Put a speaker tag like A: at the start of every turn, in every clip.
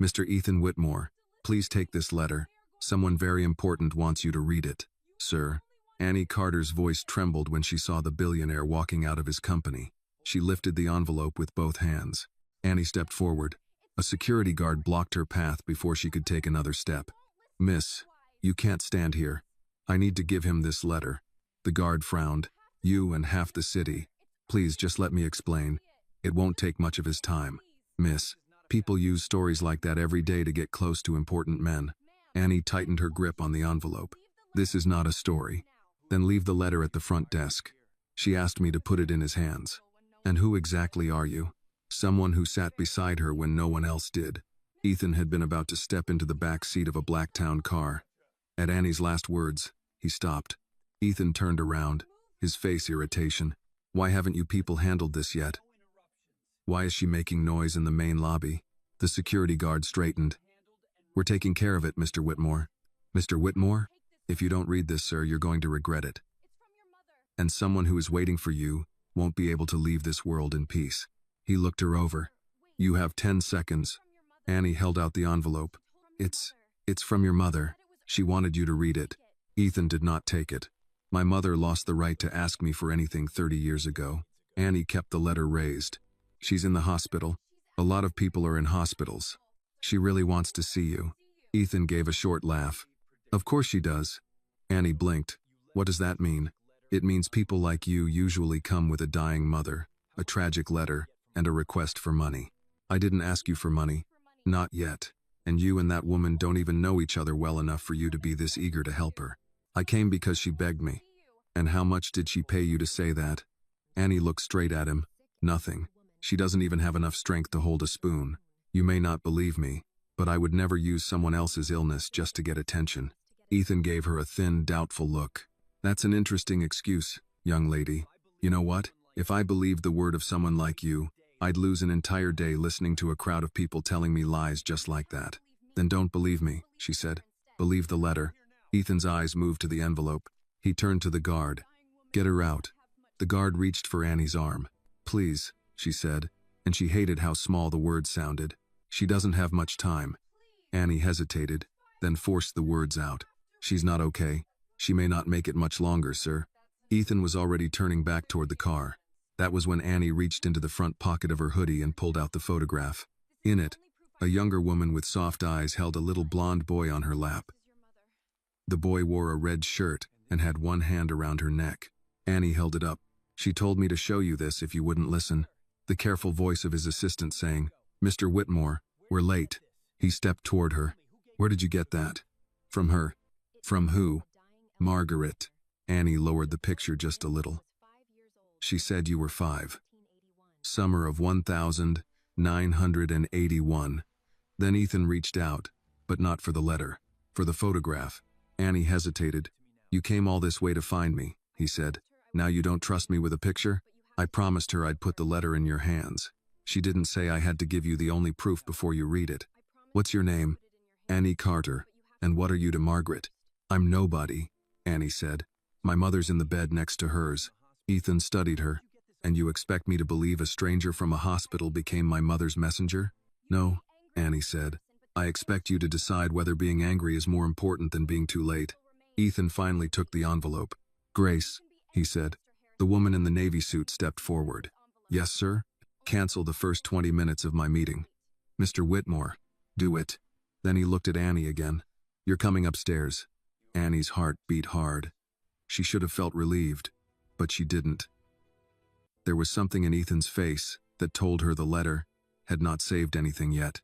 A: Mr. Ethan Whitmore, please take this letter. Someone very important wants you to read it, sir. Annie Carter's voice trembled when she saw the billionaire walking out of his company. She lifted the envelope with both hands. Annie stepped forward. A security guard blocked her path before she could take another step. Miss, you can't stand here. I need to give him this letter. The guard frowned. You and half the city. Please just let me explain. It won't take much of his time. Miss, people use stories like that every day to get close to important men. Annie tightened her grip on the envelope. This is not a story. Then leave the letter at the front desk. She asked me to put it in his hands. And who exactly are you? Someone who sat beside her when no one else did. Ethan had been about to step into the back seat of a Blacktown car. At Annie's last words, he stopped. Ethan turned around, his face irritation. Why haven't you people handled this yet? Why is she making noise in the main lobby? The security guard straightened. We're taking care of it, Mr. Whitmore. Mr. Whitmore? If you don't read this, sir, you're going to regret it. And someone who is waiting for you won't be able to leave this world in peace. He looked her over. You have 10 seconds. Annie held out the envelope. It's from your mother. She wanted you to read it. Ethan did not take it. My mother lost the right to ask me for anything 30 years ago. Annie kept the letter raised. She's in the hospital. A lot of people are in hospitals. She really wants to see you. Ethan gave a short laugh. Of course she does. Annie blinked. What does that mean? It means people like you usually come with a dying mother, a tragic letter, and a request for money. I didn't ask you for money. Not yet. And you and that woman don't even know each other well enough for you to be this eager to help her. I came because she begged me. And how much did she pay you to say that? Annie looked straight at him. Nothing. She doesn't even have enough strength to hold a spoon. You may not believe me, but I would never use someone else's illness just to get attention. Ethan gave her a thin, doubtful look. That's an interesting excuse, young lady. You know what? If I believed the word of someone like you, I'd lose an entire day listening to a crowd of people telling me lies just like that. Then don't believe me, she said. Believe the letter. Ethan's eyes moved to the envelope. He turned to the guard. Get her out. The guard reached for Annie's arm. Please, she said, and she hated how small the words sounded. She doesn't have much time. Annie hesitated, then forced the words out. She's not okay. She may not make it much longer, sir. Ethan was already turning back toward the car. That was when Annie reached into the front pocket of her hoodie and pulled out the photograph. In it, a younger woman with soft eyes held a little blonde boy on her lap. The boy wore a red shirt and had one hand around her neck. Annie held it up. She told me to show you this if you wouldn't listen. The careful voice of his assistant saying, Mr. Whitmore, we're late. He stepped toward her. Where did you get that? From her. From who? Margaret. Annie lowered the picture just a little. She said you were 5. Summer of 1981. Then Ethan reached out, but not for the letter, for the photograph. Annie hesitated. You came all this way to find me, he said. Now you don't trust me with a picture? I promised her I'd put the letter in your hands. She didn't say I had to give you the only proof before you read it. What's your name? Annie Carter. And what are you to Margaret? I'm nobody, Annie said. My mother's in the bed next to hers. Ethan studied her. And you expect me to believe a stranger from a hospital became my mother's messenger? No, Annie said. I expect you to decide whether being angry is more important than being too late. Ethan finally took the envelope. Grace, he said. The woman in the navy suit stepped forward. Yes, sir? Cancel the first 20 minutes of my meeting. Mr. Whitmore, do it. Then he looked at Annie again. You're coming upstairs. Annie's heart beat hard. She should have felt relieved, but she didn't. There was something in Ethan's face that told her the letter had not saved anything yet.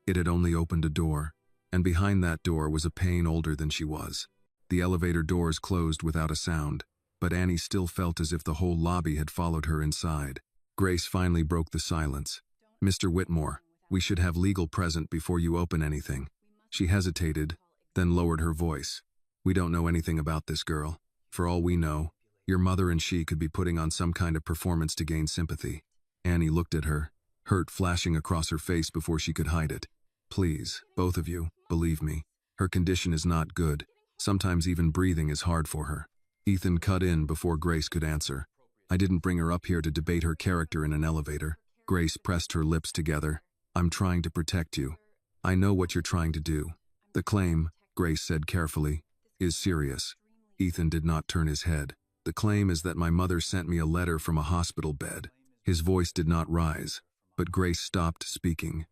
A: It had only opened a door, and behind that door was a pain older than she was. The elevator doors closed without a sound, but Annie still felt as if the whole lobby had followed her inside. Grace finally broke the silence. Mr. Whitmore, we should have legal present before you open anything. She hesitated, then lowered her voice. We don't know anything about this girl. For all we know, your mother and she could be putting on some kind of performance to gain sympathy. Annie looked at her, hurt flashing across her face before she could hide it. Please, both of you, believe me. Her condition is not good. Sometimes even breathing is hard for her. Ethan cut in before Grace could answer. I didn't bring her up here to debate her character in an elevator. Grace pressed her lips together. I'm trying to protect you. I know what you're trying to do. The claim, Grace said carefully, is serious. Ethan did not turn his head. The claim is that my mother sent me a letter from a hospital bed. His voice did not rise, but Grace stopped speaking.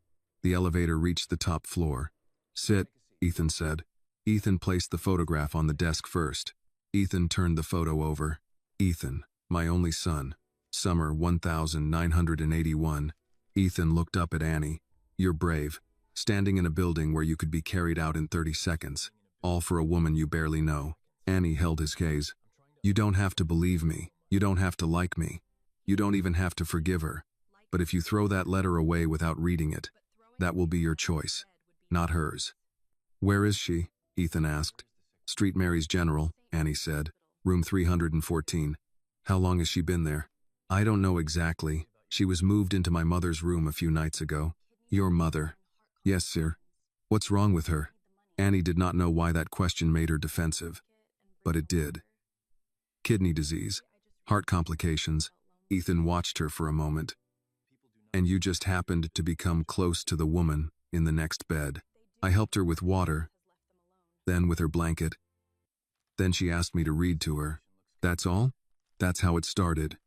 A: The elevator reached the top floor. Sit, Ethan said. Ethan placed the photograph on the desk first. Ethan turned the photo over. Ethan, my only son. Summer 1981. Ethan looked up at Annie. You're brave. Standing in a building where you could be carried out in 30 seconds. All for a woman you barely know. Annie held his gaze. You don't have to believe me. You don't have to like me. You don't even have to forgive her. But if you throw that letter away without reading it, that will be your choice, not hers. Where is she? Ethan asked. Street Mary's General, Annie said. Room 314. How long has she been there? I don't know exactly. She was moved into my mother's room a few nights ago. Your mother? Yes, sir. What's wrong with her? Annie did not know why that question made her defensive. But it did. Kidney disease. Heart complications. Ethan watched her for a moment. And you just happened to become close to the woman in the next bed. I helped her with water, then with her blanket. Then she asked me to read to her. That's all? That's how it started.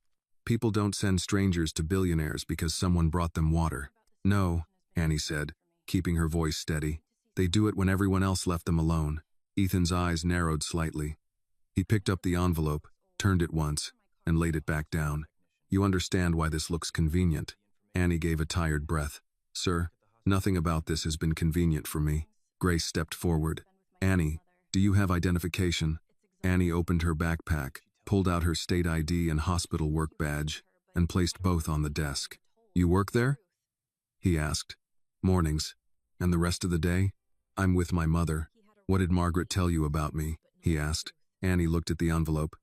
A: People don't send strangers to billionaires because someone brought them water. No, Annie said, keeping her voice steady. They do it when everyone else left them alone. Ethan's eyes narrowed slightly. He picked up the envelope, turned it once, and laid it back down. You understand why this looks convenient. Annie gave a tired breath. Sir, nothing about this has been convenient for me. Grace stepped forward. Annie, do you have identification? Annie opened her backpack, pulled out her state ID and hospital work badge, and placed both on the desk. You work there? He asked. Mornings. And the rest of the day? I'm with my mother. What did Margaret tell you about me? He asked. Annie looked at the envelope.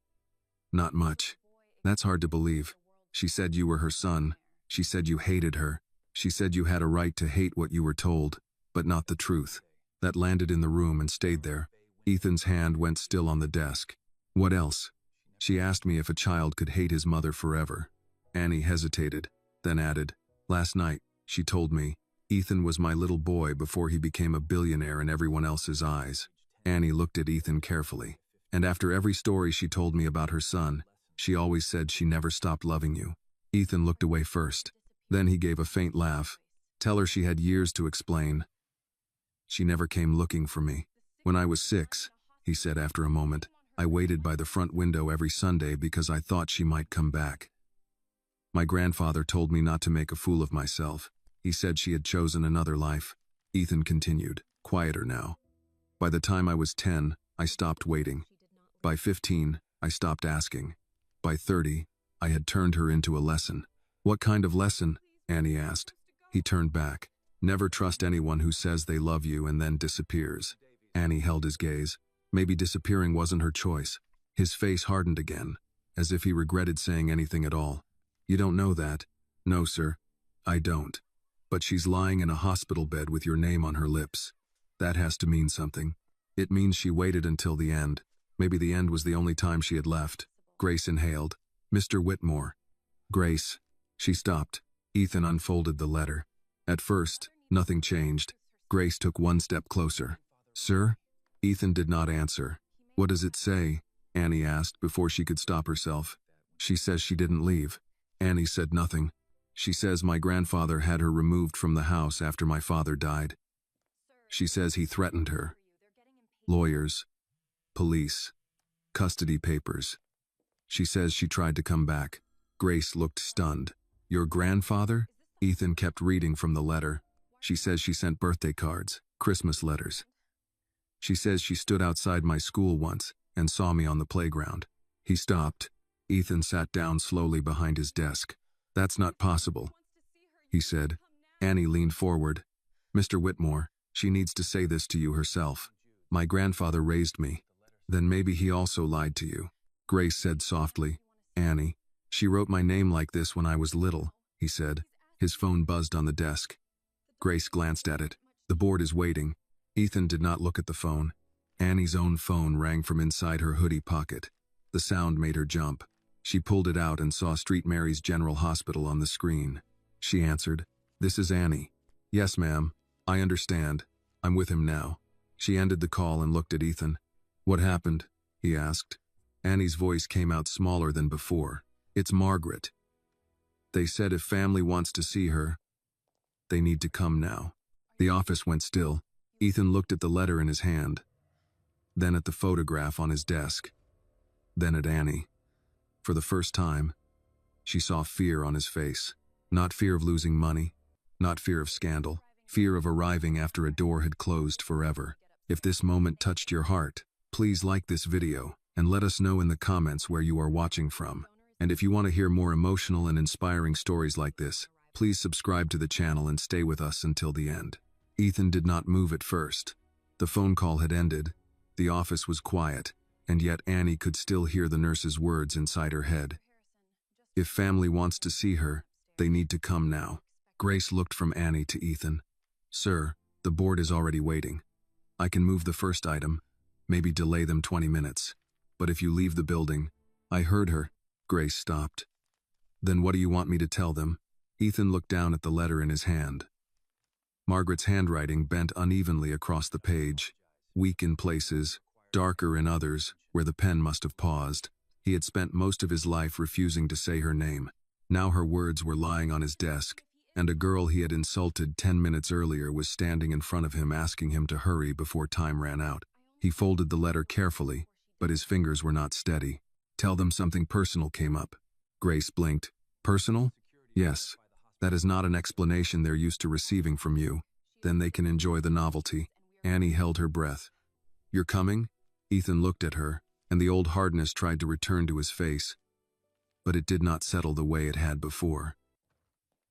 A: Not much. That's hard to believe. She said you were her son. She said you hated her. She said you had a right to hate what you were told, but not the truth. That landed in the room and stayed there. Ethan's hand went still on the desk. What else? She asked me if a child could hate his mother forever. Annie hesitated, then added, last night, she told me, Ethan was my little boy before he became a billionaire in everyone else's eyes. Annie looked at Ethan carefully. And after every story she told me about her son, she always said she never stopped loving you. Ethan looked away first. Then he gave a faint laugh. Tell her she had years to explain. She never came looking for me. When I was 6, he said after a moment, I waited by the front window every Sunday because I thought she might come back. My grandfather told me not to make a fool of myself. He said she had chosen another life. Ethan continued, quieter now. By the time I was 10, I stopped waiting. By 15, I stopped asking. By 30, I had turned her into a lesson. What kind of lesson? Annie asked. He turned back. Never trust anyone who says they love you and then disappears. Annie held his gaze. Maybe disappearing wasn't her choice. His face hardened again, as if he regretted saying anything at all. You don't know that? No, sir. I don't. But she's lying in a hospital bed with your name on her lips. That has to mean something. It means she waited until the end. Maybe the end was the only time she had left. Grace inhaled. Mr. Whitmore. Grace. She stopped. Ethan unfolded the letter. At first, nothing changed. Grace took one step closer. Sir? Ethan did not answer. What does it say? Annie asked before she could stop herself. She says she didn't leave. Annie said nothing. She says my grandfather had her removed from the house after my father died. She says he threatened her. Lawyers. Police. Custody papers. She says she tried to come back. Grace looked stunned. Your grandfather? Ethan kept reading from the letter. She says she sent birthday cards, Christmas letters. She says she stood outside my school once and saw me on the playground. He stopped. Ethan sat down slowly behind his desk. That's not possible, he said. Annie leaned forward. Mr. Whitmore, she needs to say this to you herself. My grandfather raised me. Then maybe he also lied to you. Grace said softly. Annie, she wrote my name like this when I was little, he said. His phone buzzed on the desk. Grace glanced at it. The board is waiting. Ethan did not look at the phone. Annie's own phone rang from inside her hoodie pocket. The sound made her jump. She pulled it out and saw Street Mary's General Hospital on the screen. She answered, This is Annie. Yes, ma'am. I understand. I'm with him now. She ended the call and looked at Ethan. What happened? He asked. Annie's voice came out smaller than before. It's Margaret. They said if family wants to see her, they need to come now. The office went still. Ethan looked at the letter in his hand, then at the photograph on his desk, then at Annie. For the first time, she saw fear on his face. Not fear of losing money, not fear of scandal, fear of arriving after a door had closed forever. If this moment touched your heart, please like this video and let us know in the comments where you are watching from. And if you want to hear more emotional and inspiring stories like this, please subscribe to the channel and stay with us until the end. Ethan did not move at first. The phone call had ended. The office was quiet, and yet Annie could still hear the nurse's words inside her head. If family wants to see her, they need to come now. Grace looked from Annie to Ethan. Sir, the board is already waiting. I can move the first item, maybe delay them 20 minutes. But if you leave the building, I heard her. Grace stopped. Then what do you want me to tell them? Ethan looked down at the letter in his hand. Margaret's handwriting bent unevenly across the page, weak in places, darker in others, where the pen must have paused. He had spent most of his life refusing to say her name. Now her words were lying on his desk, and a girl he had insulted 10 minutes earlier was standing in front of him asking him to hurry before time ran out. He folded the letter carefully, but his fingers were not steady. Tell them something personal came up. Grace blinked. Personal? Yes. That is not an explanation they're used to receiving from you. Then they can enjoy the novelty. Annie held her breath. You're coming? Ethan looked at her, and the old hardness tried to return to his face. But it did not settle the way it had before.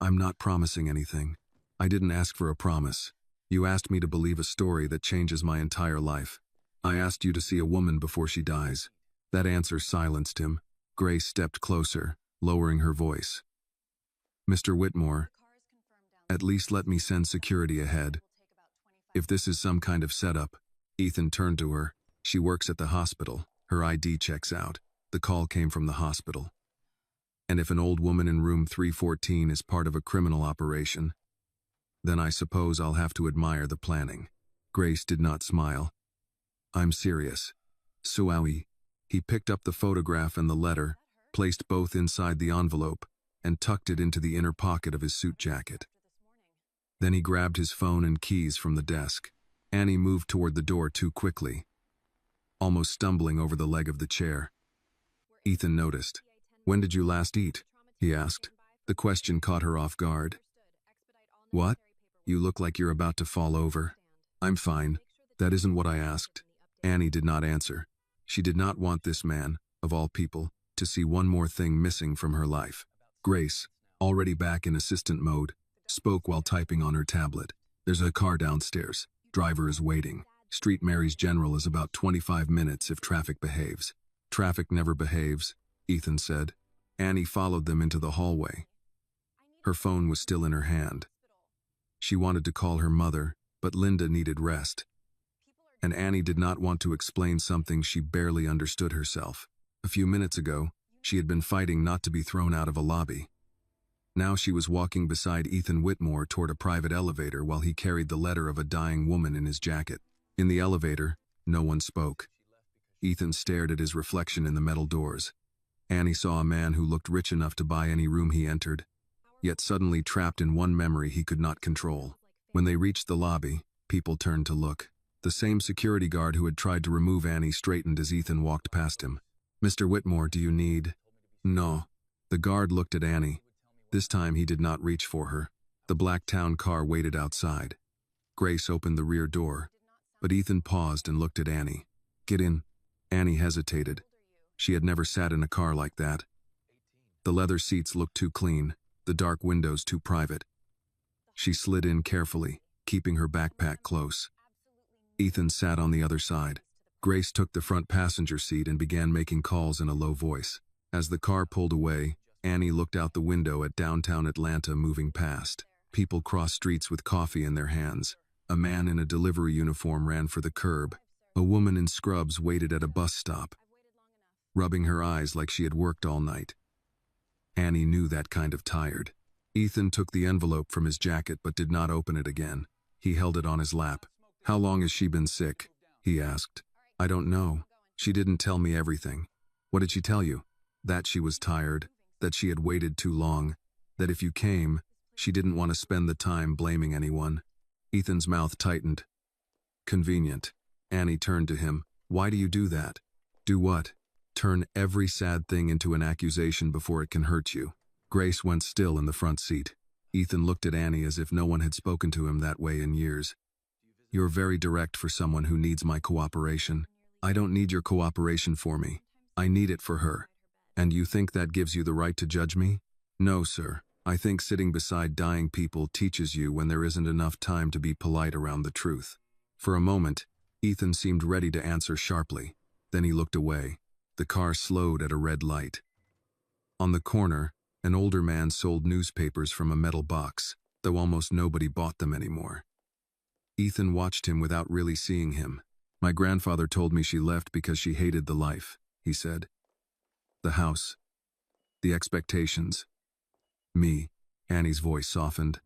A: I'm not promising anything. I didn't ask for a promise. You asked me to believe a story that changes my entire life. I asked you to see a woman before she dies. That answer silenced him. Grace stepped closer, lowering her voice. Mr. Whitmore, at least let me send security ahead. If this is some kind of setup, Ethan turned to her. She works at the hospital. Her ID checks out. The call came from the hospital. And if an old woman in room 314 is part of a criminal operation, then I suppose I'll have to admire the planning. Grace did not smile. I'm serious. Suawi. He picked up the photograph and the letter, placed both inside the envelope, and tucked it into the inner pocket of his suit jacket. Then he grabbed his phone and keys from the desk. Annie moved toward the door too quickly, almost stumbling over the leg of the chair. Ethan noticed. When did you last eat? He asked. The question caught her off guard. What? You look like you're about to fall over. I'm fine. That isn't what I asked. Annie did not answer. She did not want this man, of all people, to see one more thing missing from her life. Grace, already back in assistant mode, spoke while typing on her tablet. There's a car downstairs. Driver is waiting. Street Mary's General is about 25 minutes if traffic behaves. Traffic never behaves, Ethan said. Annie followed them into the hallway. Her phone was still in her hand. She wanted to call her mother, but Linda needed rest. And Annie did not want to explain something she barely understood herself. A few minutes ago, she had been fighting not to be thrown out of a lobby. Now she was walking beside Ethan Whitmore toward a private elevator while he carried the letter of a dying woman in his jacket. In the elevator, no one spoke. Ethan stared at his reflection in the metal doors. Annie saw a man who looked rich enough to buy any room he entered, yet suddenly trapped in one memory he could not control. When they reached the lobby, people turned to look. The same security guard who had tried to remove Annie straightened as Ethan walked past him. Mr. Whitmore, do you need? No. The guard looked at Annie. This time he did not reach for her. The black town car waited outside. Grace opened the rear door, but Ethan paused and looked at Annie. Get in. Annie hesitated. She had never sat in a car like that. The leather seats looked too clean, the dark windows too private. She slid in carefully, keeping her backpack close. Ethan sat on the other side. Grace took the front passenger seat and began making calls in a low voice. As the car pulled away, Annie looked out the window at downtown Atlanta moving past. People crossed streets with coffee in their hands. A man in a delivery uniform ran for the curb. A woman in scrubs waited at a bus stop, rubbing her eyes like she had worked all night. Annie knew that kind of tired. Ethan took the envelope from his jacket but did not open it again. He held it on his lap. "How long has she been sick?" he asked. "I don't know. She didn't tell me everything." "What did she tell you?" "That she was tired, that she had waited too long, that if you came, she didn't want to spend the time blaming anyone." Ethan's mouth tightened. "Convenient." Annie turned to him. "Why do you do that?" "Do what?" "Turn every sad thing into an accusation before it can hurt you." Grace went still in the front seat. Ethan looked at Annie as if no one had spoken to him that way in years. "You're very direct for someone who needs my cooperation." "I don't need your cooperation for me. I need it for her." "And you think that gives you the right to judge me?" "No, sir. I think sitting beside dying people teaches you when there isn't enough time to be polite around the truth." For a moment, Ethan seemed ready to answer sharply. Then he looked away. The car slowed at a red light. On the corner, an older man sold newspapers from a metal box, though almost nobody bought them anymore. Ethan watched him without really seeing him. "My grandfather told me she left because she hated the life," he said. "The house. The expectations. Me." Annie's voice softened.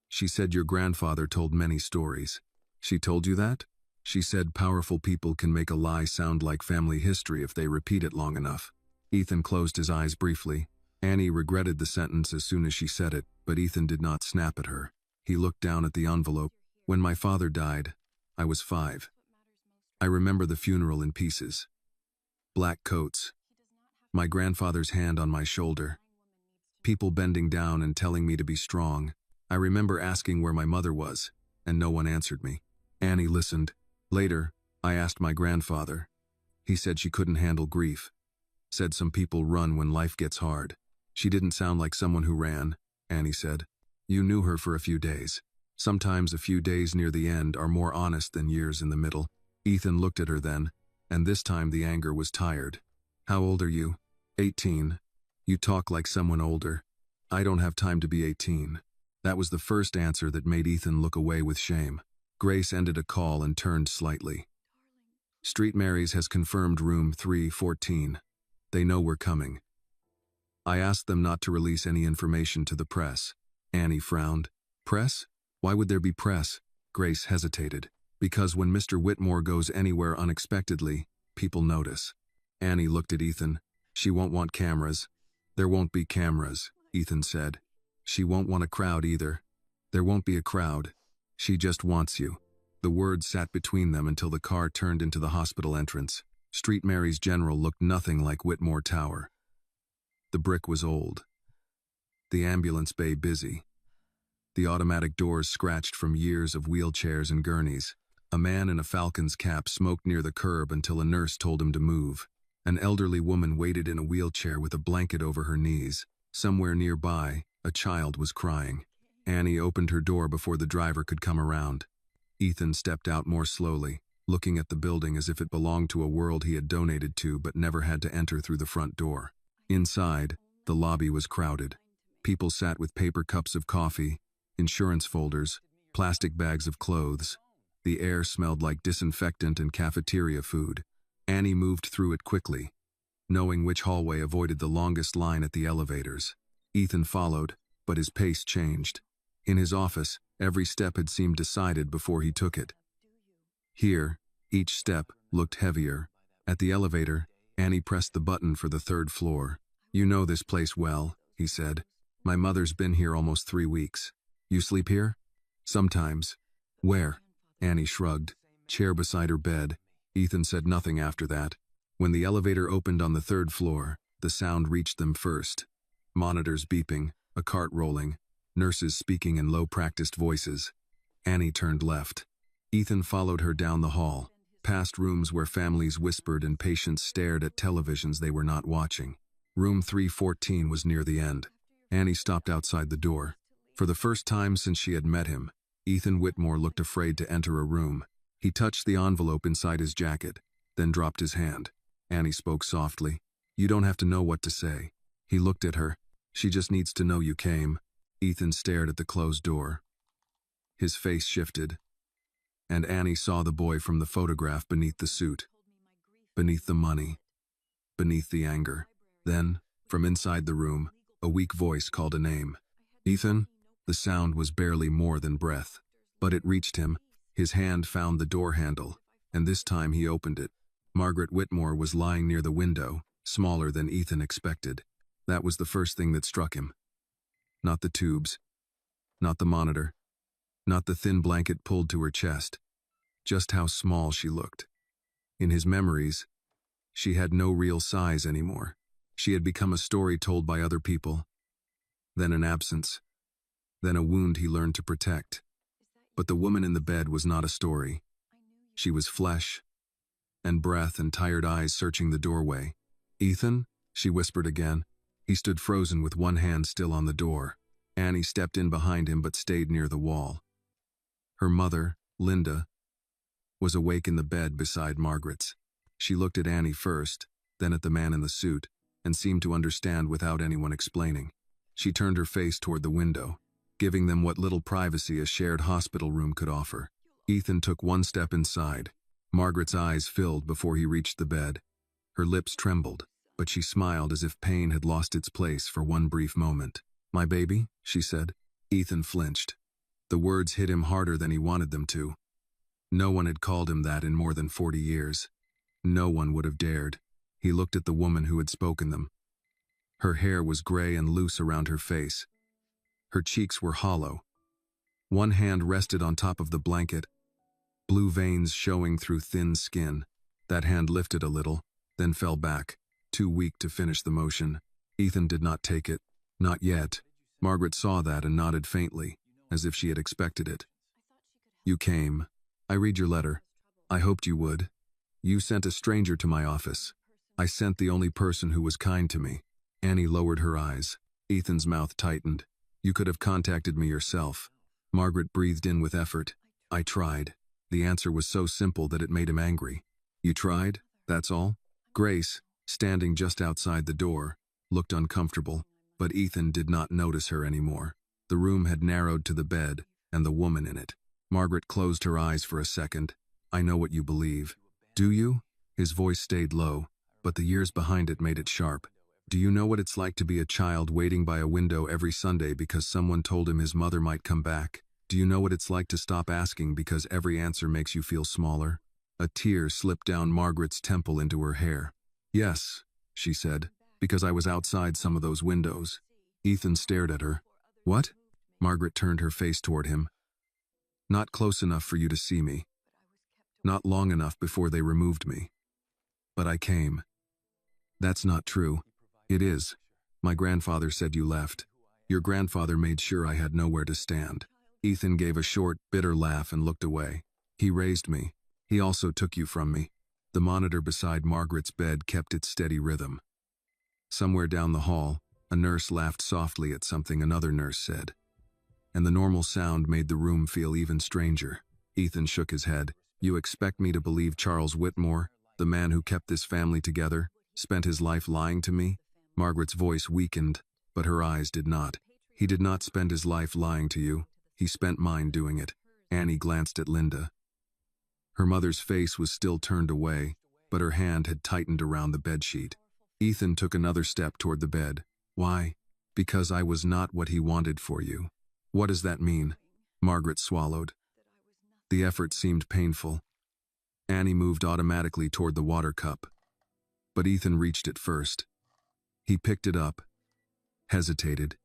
A: "She said your grandfather told many stories." "She told you that?" "She said powerful people can make a lie sound like family history if they repeat it long enough." Ethan closed his eyes briefly. Annie regretted the sentence as soon as she said it, but Ethan did not snap at her. He looked down at the envelope. "When my father died, I was 5. I remember the funeral in pieces. Black coats. My grandfather's hand on my shoulder. People bending down and telling me to be strong. I remember asking where my mother was, and no one answered me." Annie listened. "Later, I asked my grandfather. He said she couldn't handle grief. Said some people run when life gets hard. She didn't sound like someone who ran," Annie said. "You knew her for a few days. Sometimes a few days near the end are more honest than years in the middle." Ethan looked at her then, and this time the anger was tired. "How old are you?" 18. "You talk like someone older." "I don't have time to be 18. That was the first answer that made Ethan look away with shame. Grace ended a call and turned slightly. "Street Mary's has confirmed room 314. They know we're coming. I asked them not to release any information to the press." Annie frowned. "Press? Why would there be press?" Grace hesitated. "Because when Mr. Whitmore goes anywhere unexpectedly, people notice." Annie looked at Ethan. "She won't want cameras." "There won't be cameras," Ethan said. "She won't want a crowd either." "There won't be a crowd. She just wants you." The words sat between them until the car turned into the hospital entrance. Street Mary's General looked nothing like Whitmore Tower. The brick was old. The ambulance bay busy. The automatic doors scratched from years of wheelchairs and gurneys. A man in a falcon's cap smoked near the curb until a nurse told him to move. An elderly woman waited in a wheelchair with a blanket over her knees. Somewhere nearby, a child was crying. Annie opened her door before the driver could come around. Ethan stepped out more slowly, looking at the building as if it belonged to a world he had donated to but never had to enter through the front door. Inside, the lobby was crowded. People sat with paper cups of coffee, insurance folders, plastic bags of clothes. The air smelled like disinfectant and cafeteria food. Annie moved through it quickly, knowing which hallway avoided the longest line at the elevators. Ethan followed, but his pace changed. In his office, every step had seemed decided before he took it. Here, each step looked heavier. At the elevator, Annie pressed the button for the 3rd floor. "You know this place well," he said. "My mother's been here almost 3 weeks. You sleep here?" "Sometimes." "Where?" Annie shrugged. "Chair beside her bed." Ethan said nothing after that. When the elevator opened on the 3rd floor, the sound reached them first. Monitors beeping, a cart rolling, nurses speaking in low-practiced voices. Annie turned left. Ethan followed her down the hall, past rooms where families whispered and patients stared at televisions they were not watching. Room 314 was near the end. Annie stopped outside the door. For the first time since she had met him, Ethan Whitmore looked afraid to enter a room. He touched the envelope inside his jacket, then dropped his hand. Annie spoke softly. "You don't have to know what to say." He looked at her. "She just needs to know you came." Ethan stared at the closed door. His face shifted, and Annie saw the boy from the photograph beneath the suit, beneath the money, beneath the anger. Then, from inside the room, a weak voice called a name. "Ethan?" The sound was barely more than breath. But it reached him. His hand found the door handle, and this time he opened it. Margaret Whitmore was lying near the window, smaller than Ethan expected. That was the first thing that struck him. Not the tubes, not the monitor, not the thin blanket pulled to her chest. Just how small she looked. In his memories, she had no real size anymore. She had become a story told by other people, then an absence, then a wound he learned to protect. But the woman in the bed was not a story. She was flesh and breath and tired eyes searching the doorway. "Ethan?" she whispered again. He stood frozen with one hand still on the door. Annie stepped in behind him but stayed near the wall. Her mother, Linda, was awake in the bed beside Margaret's. She looked at Annie first, then at the man in the suit, and seemed to understand without anyone explaining. She turned her face toward the window, giving them what little privacy a shared hospital room could offer. Ethan took one step inside. Margaret's eyes filled before he reached the bed. Her lips trembled, but she smiled as if pain had lost its place for one brief moment. "My baby," she said. Ethan flinched. The words hit him harder than he wanted them to. No one had called him that in more than 40 years. No one would have dared. He looked at the woman who had spoken them. Her hair was gray and loose around her face. Her cheeks were hollow. One hand rested on top of the blanket, blue veins showing through thin skin. That hand lifted a little, then fell back, too weak to finish the motion. Ethan did not take it. Not yet. Margaret saw that and nodded faintly, as if she had expected it. "You came. I read your letter. I hoped you would. You sent a stranger to my office. I sent the only person who was kind to me." Annie lowered her eyes. Ethan's mouth tightened. "You could have contacted me yourself." Margaret breathed in with effort. "I tried." The answer was so simple that it made him angry. "You tried? That's all?" Grace, standing just outside the door, looked uncomfortable, but Ethan did not notice her anymore. The room had narrowed to the bed and the woman in it. Margaret closed her eyes for a second. "I know what you believe." "Do you?" His voice stayed low, but the years behind it made it sharp. "Do you know what it's like to be a child waiting by a window every Sunday because someone told him his mother might come back? Do you know what it's like to stop asking because every answer makes you feel smaller?" A tear slipped down Margaret's temple into her hair. "Yes," she said, "because I was outside some of those windows." Ethan stared at her. "What?" Margaret turned her face toward him. "Not close enough for you to see me. Not long enough before they removed me. But I came." "That's not true." "It is. My grandfather said you left. Your grandfather made sure I had nowhere to stand." Ethan gave a short, bitter laugh and looked away. "He raised me. He also took you from me." The monitor beside Margaret's bed kept its steady rhythm. Somewhere down the hall, a nurse laughed softly at something another nurse said, and the normal sound made the room feel even stranger. Ethan shook his head. "You expect me to believe Charles Whitmore, the man who kept this family together, spent his life lying to me?" Margaret's voice weakened, but her eyes did not. "He did not spend his life lying to you. He spent mine doing it." Annie glanced at Linda. Her mother's face was still turned away, but her hand had tightened around the bedsheet. Ethan took another step toward the bed. "Why?" "Because I was not what he wanted for you." "What does that mean?" Margaret swallowed. The effort seemed painful. Annie moved automatically toward the water cup, but Ethan reached it first. He picked it up, hesitated,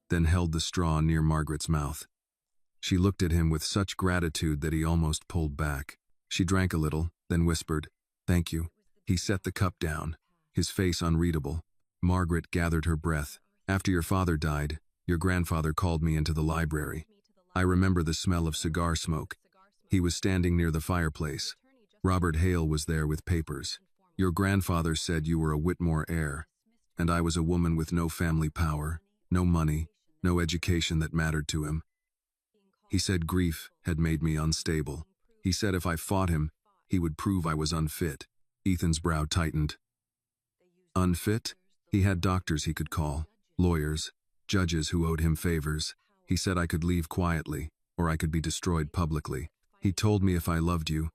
A: then held the straw near Margaret's mouth. She looked at him with such gratitude that he almost pulled back. She drank a little, then whispered, "Thank you." He set the cup down, his face unreadable. Margaret gathered her breath. "After your father died, your grandfather called me into the library. I remember the smell of cigar smoke. He was standing near the fireplace. Robert Hale was there with papers. Your grandfather said you were a Whitmore heir, and I was a woman with no family power, no money, no education that mattered to him. He said grief had made me unstable. He said if I fought him, he would prove I was unfit." Ethan's brow tightened. Unfit? He had doctors he could call, lawyers, judges who owed him favors. He said I could leave quietly, or I could be destroyed publicly. He told me if I loved you,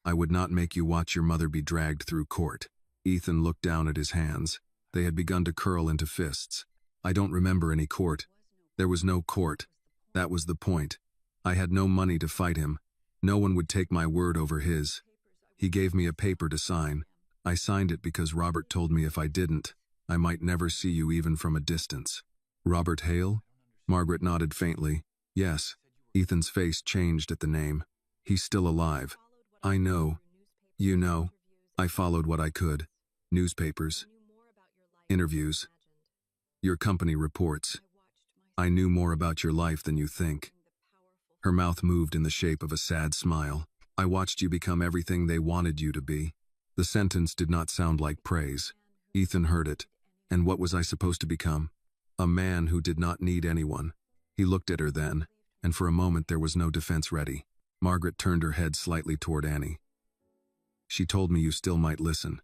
A: I would not make you watch your mother be dragged through court. Ethan looked down at his hands. They had begun to curl into fists. "I don't remember any court. There was no court. That was the point. I had no money to fight him. No one would take my word over his. He gave me a paper to sign. I signed it because Robert told me if I didn't, I might never see you even from a distance. Robert Hale? Margaret nodded faintly. Yes. Ethan's face changed at the name. He's still alive. I know. You know. I followed what I could. Newspapers. Interviews. Your company reports. I knew more about your life than you think. Her mouth moved in the shape of a sad smile. I watched you become everything they wanted you to be. The sentence did not sound like praise. Ethan heard it. And what was I supposed to become? A man who did not need anyone. He looked at her then, and for a moment there was no defense ready. Margaret turned her head slightly toward Annie. She told me you still might listen.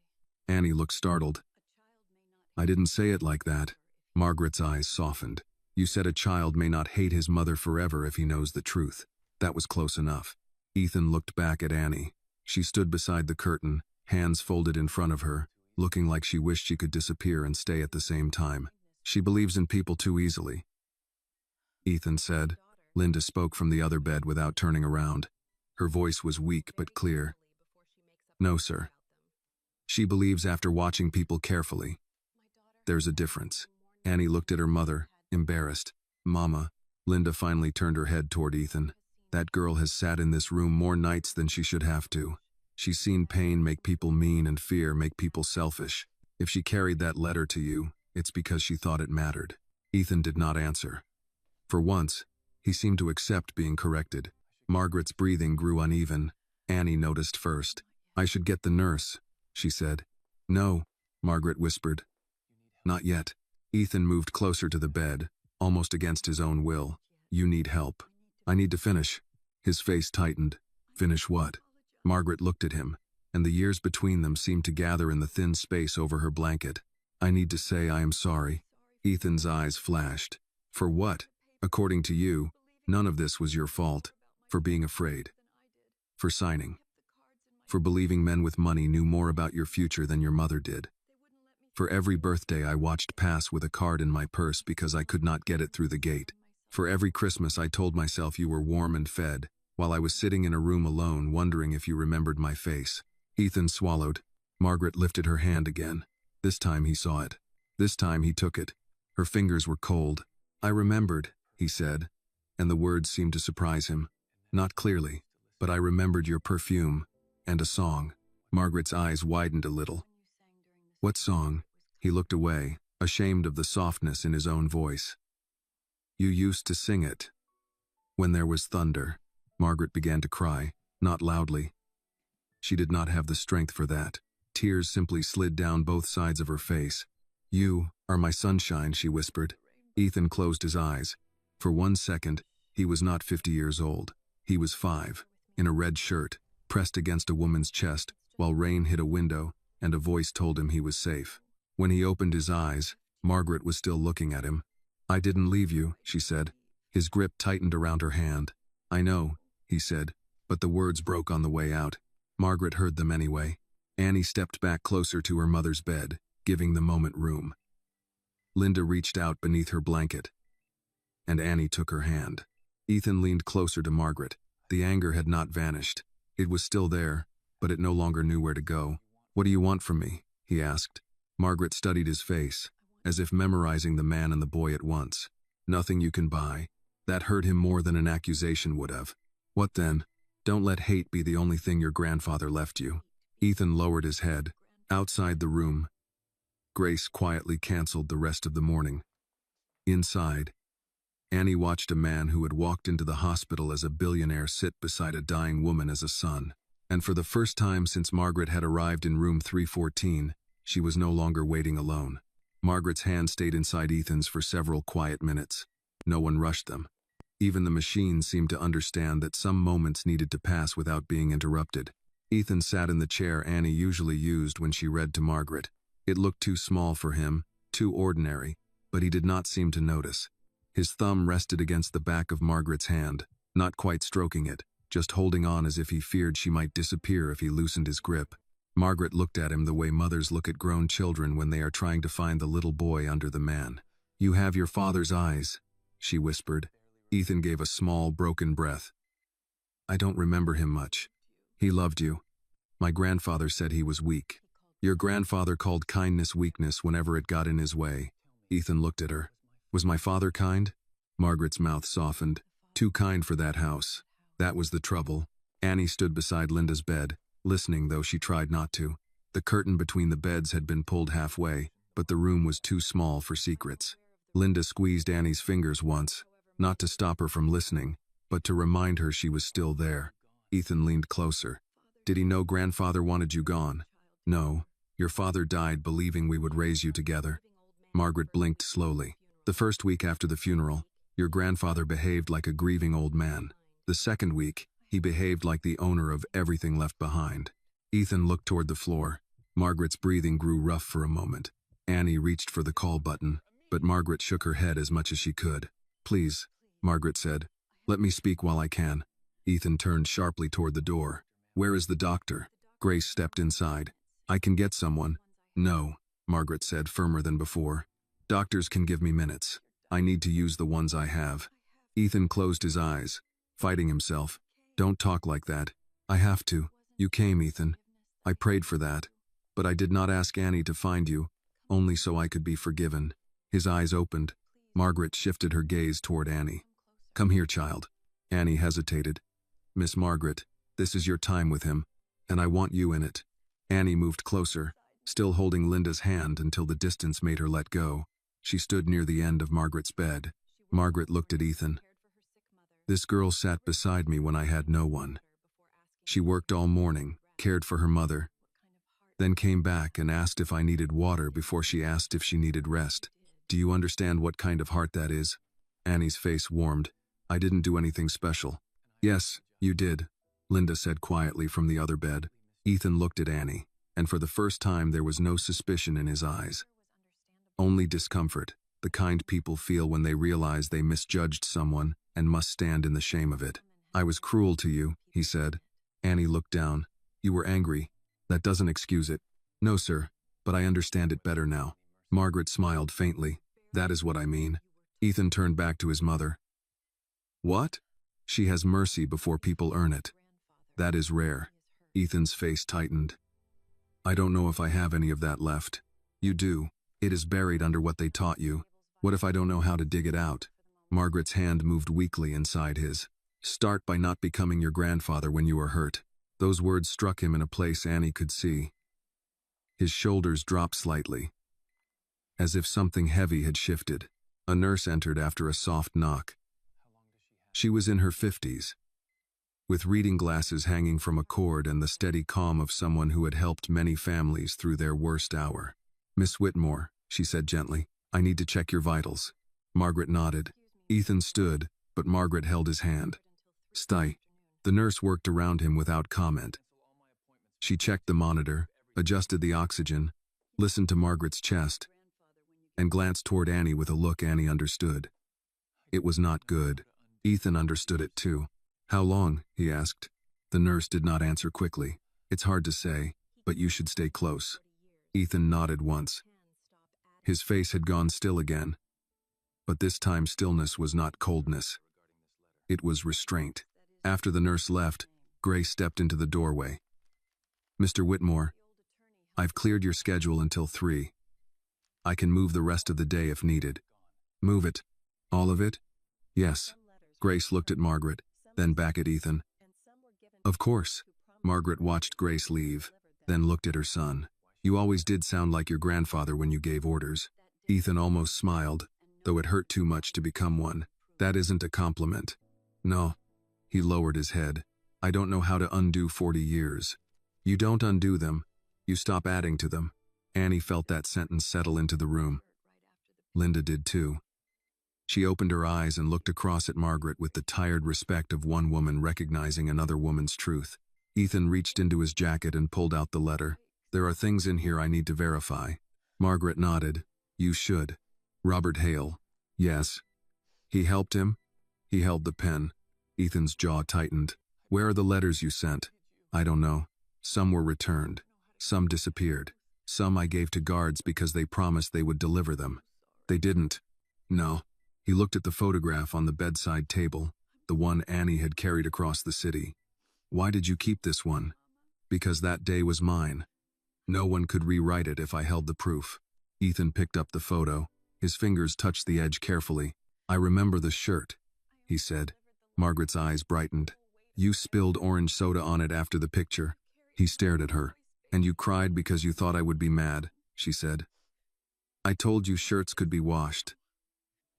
A: Annie looked startled. I didn't say it like that. Margaret's eyes softened. You said a child may not hate his mother forever if he knows the truth. That was close enough. Ethan looked back at Annie. She stood beside the curtain, hands folded in front of her, looking like she wished she could disappear and stay at the same time. She believes in people too easily. Ethan said. Linda spoke from the other bed without turning around. Her voice was weak but clear. No, sir. She believes after watching people carefully. There's a difference. Annie looked at her mother, embarrassed. Mama. Linda finally turned her head toward Ethan. That girl has sat in this room more nights than she should have to. She's seen pain make people mean and fear make people selfish. If she carried that letter to you, it's because she thought it mattered. Ethan did not answer. For once, he seemed to accept being corrected. Margaret's breathing grew uneven. Annie noticed first. I should get the nurse, she said. No, Margaret whispered. Not yet. Ethan moved closer to the bed, almost against his own will. You need help. I need to finish. His face tightened. Finish what? Margaret looked at him, and the years between them seemed to gather in the thin space over her blanket. I need to say I am sorry. Ethan's eyes flashed. For what? According to you, none of this was your fault. For being afraid. For signing. For believing men with money knew more about your future than your mother did. For every birthday I watched pass with a card in my purse because I could not get it through the gate. For every Christmas I told myself you were warm and fed, while I was sitting in a room alone wondering if you remembered my face. Ethan swallowed. Margaret lifted her hand again. This time he saw it. This time he took it. Her fingers were cold. I remembered, he said, and the words seemed to surprise him. Not clearly, but I remembered your perfume, and a song. Margaret's eyes widened a little. What song? He looked away, ashamed of the softness in his own voice. You used to sing it. When there was thunder. Margaret began to cry, not loudly. She did not have the strength for that. Tears simply slid down both sides of her face. You are my sunshine, she whispered. Ethan closed his eyes. For 1 second, he was not 50 years old. He was 5, in a red shirt, pressed against a woman's chest, while rain hit a window, and a voice told him he was safe. When he opened his eyes, Margaret was still looking at him. I didn't leave you, she said. His grip tightened around her hand. I know, he said, but the words broke on the way out. Margaret heard them anyway. Annie stepped back closer to her mother's bed, giving the moment room. Linda reached out beneath her blanket, and Annie took her hand. Ethan leaned closer to Margaret. The anger had not vanished. It was still there, but it no longer knew where to go. What do you want from me? He asked. Margaret studied his face, as if memorizing the man and the boy at once. Nothing you can buy. That hurt him more than an accusation would have. What then? Don't let hate be the only thing your grandfather left you. Ethan lowered his head. Outside the room, Grace quietly canceled the rest of the morning. Inside, Annie watched a man who had walked into the hospital as a billionaire sit beside a dying woman as a son. And for the first time since Margaret had arrived in room 314, she was no longer waiting alone. Margaret's hand stayed inside Ethan's for several quiet minutes. No one rushed them. Even the machine seemed to understand that some moments needed to pass without being interrupted. Ethan sat in the chair Annie usually used when she read to Margaret. It looked too small for him, too ordinary, but he did not seem to notice. His thumb rested against the back of Margaret's hand, not quite stroking it, just holding on as if he feared she might disappear if he loosened his grip. Margaret looked at him the way mothers look at grown children when they are trying to find the little boy under the man. You have your father's eyes, she whispered. Ethan gave a small, broken breath. I don't remember him much. He loved you. My grandfather said he was weak. Your grandfather called kindness weakness whenever it got in his way. Ethan looked at her. Was my father kind? Margaret's mouth softened. Too kind for that house. That was the trouble. Annie stood beside Linda's bed, listening though she tried not to. The curtain between the beds had been pulled halfway, but the room was too small for secrets. Linda squeezed Annie's fingers once, not to stop her from listening, but to remind her she was still there. Ethan leaned closer. Did he know grandfather wanted you gone? No. Your father died believing we would raise you together. Margaret blinked slowly. The first week after the funeral, your grandfather behaved like a grieving old man. The second week, he behaved like the owner of everything left behind. Ethan looked toward the floor. Margaret's breathing grew rough for a moment. Annie reached for the call button, but Margaret shook her head as much as she could. Please, Margaret said. Let me speak while I can. Ethan turned sharply toward the door. Where is the doctor? Grace stepped inside. I can get someone. No, Margaret said, firmer than before. Doctors can give me minutes. I need to use the ones I have. Ethan closed his eyes, fighting himself. Don't talk like that. I have to. You came, Ethan. I prayed for that. But I did not ask Annie to find you, only so I could be forgiven. His eyes opened. Margaret shifted her gaze toward Annie. Come here, child. Annie hesitated. Miss Margaret, this is your time with him, and I want you in it. Annie moved closer, still holding Linda's hand until the distance made her let go. She stood near the end of Margaret's bed. Margaret looked at Ethan. This girl sat beside me when I had no one. She worked all morning, cared for her mother, then came back and asked if I needed water before she asked if she needed rest. Do you understand what kind of heart that is? Annie's face warmed. I didn't do anything special. Yes, you did, Linda said quietly from the other bed. Ethan looked at Annie, and for the first time there was no suspicion in his eyes. Only discomfort, the kind people feel when they realize they misjudged someone and must stand in the shame of it. I was cruel to you, he said. Annie looked down. You were angry. That doesn't excuse it. No, sir, but I understand it better now. Margaret smiled faintly. That is what I mean. Ethan turned back to his mother. What? She has mercy before people earn it. That is rare. Ethan's face tightened. I don't know if I have any of that left. You do. It is buried under what they taught you. What if I don't know how to dig it out? Margaret's hand moved weakly inside his. Start by not becoming your grandfather when you are hurt. Those words struck him in a place Annie could see. His shoulders dropped slightly, as if something heavy had shifted. A nurse entered after a soft knock. She was in her 50s, with reading glasses hanging from a cord and the steady calm of someone who had helped many families through their worst hour. Miss Whitmore, she said gently, I need to check your vitals. Margaret nodded. Ethan stood, but Margaret held his hand. Stay. The nurse worked around him without comment. She checked the monitor, adjusted the oxygen, listened to Margaret's chest, and glanced toward Annie with a look Annie understood. It was not good. Ethan understood it too. How long? He asked. The nurse did not answer quickly. It's hard to say, but you should stay close. Ethan nodded once. His face had gone still again. But this time stillness was not coldness. It was restraint. After the nurse left, Grace stepped into the doorway. Mr. Whitmore, I've cleared your schedule until 3. I can move the rest of the day if needed. Move it. All of it? Yes. Grace looked at Margaret, then back at Ethan. Of course. Margaret watched Grace leave, then looked at her son. You always did sound like your grandfather when you gave orders. Ethan almost smiled, though it hurt too much to become one. That isn't a compliment. No. He lowered his head. I don't know how to undo 40 years. You don't undo them. You stop adding to them. Annie felt that sentence settle into the room. Linda did too. She opened her eyes and looked across at Margaret with the tired respect of one woman recognizing another woman's truth. Ethan reached into his jacket and pulled out the letter. There are things in here I need to verify. Margaret nodded. You should. Robert Hale. Yes. He helped him? He held the pen. Ethan's jaw tightened. Where are the letters you sent? I don't know. Some were returned. Some disappeared. Some I gave to guards because they promised they would deliver them. They didn't. No. He looked at the photograph on the bedside table, the one Annie had carried across the city. "Why did you keep this one?" "Because that day was mine. No one could rewrite it if I held the proof." Ethan picked up the photo. His fingers touched the edge carefully. "I remember the shirt," he said. Margaret's eyes brightened. "You spilled orange soda on it after the picture." He stared at her. "And you cried because you thought I would be mad," she said. "I told you shirts could be washed.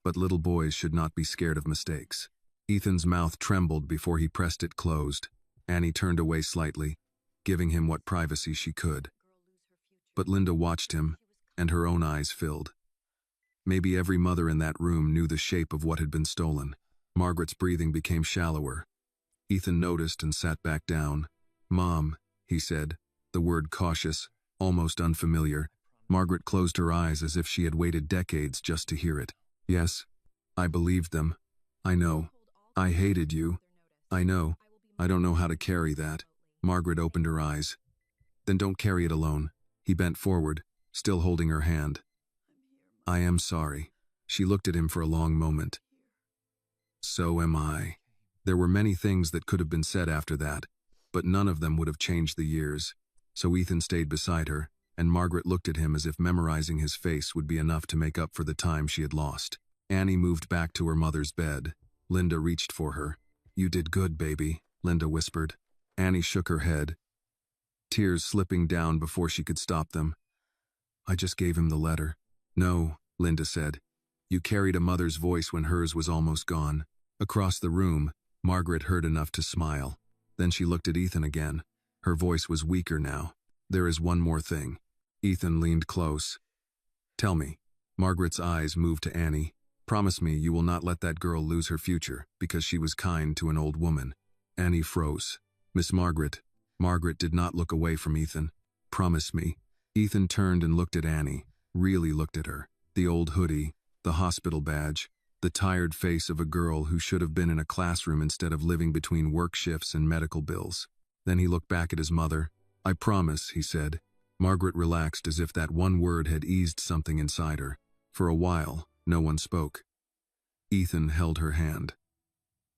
A: But little boys should not be scared of mistakes." Ethan's mouth trembled before he pressed it closed. Annie turned away slightly, giving him what privacy she could. But Linda watched him, and her own eyes filled. Maybe every mother in that room knew the shape of what had been stolen. Margaret's breathing became shallower. Ethan noticed and sat back down. "Mom," he said, the word cautious, almost unfamiliar. Margaret closed her eyes as if she had waited decades just to hear it. "Yes, I believed them. I know. I hated you. I know. I don't know how to carry that." Margaret opened her eyes. "Then don't carry it alone." He bent forward, still holding her hand. "I am sorry." She looked at him for a long moment. "So am I." There were many things that could have been said after that, but none of them would have changed the years. So Ethan stayed beside her, and Margaret looked at him as if memorizing his face would be enough to make up for the time she had lost. Annie moved back to her mother's bed. Linda reached for her. "You did good, baby," Linda whispered. Annie shook her head, tears slipping down before she could stop them. "I just gave him the letter." "No," Linda said. "You carried a mother's voice when hers was almost gone." Across the room, Margaret heard enough to smile. Then she looked at Ethan again. Her voice was weaker now. "There is one more thing." Ethan leaned close. "Tell me." Margaret's eyes moved to Annie. "Promise me you will not let that girl lose her future because she was kind to an old woman." Annie froze. "Miss Margaret." Margaret did not look away from Ethan. "Promise me." Ethan turned and looked at Annie, really looked at her. The old hoodie, the hospital badge, the tired face of a girl who should have been in a classroom instead of living between work shifts and medical bills. Then he looked back at his mother. "I promise," he said. Margaret relaxed as if that one word had eased something inside her. For a while, no one spoke. Ethan held her hand.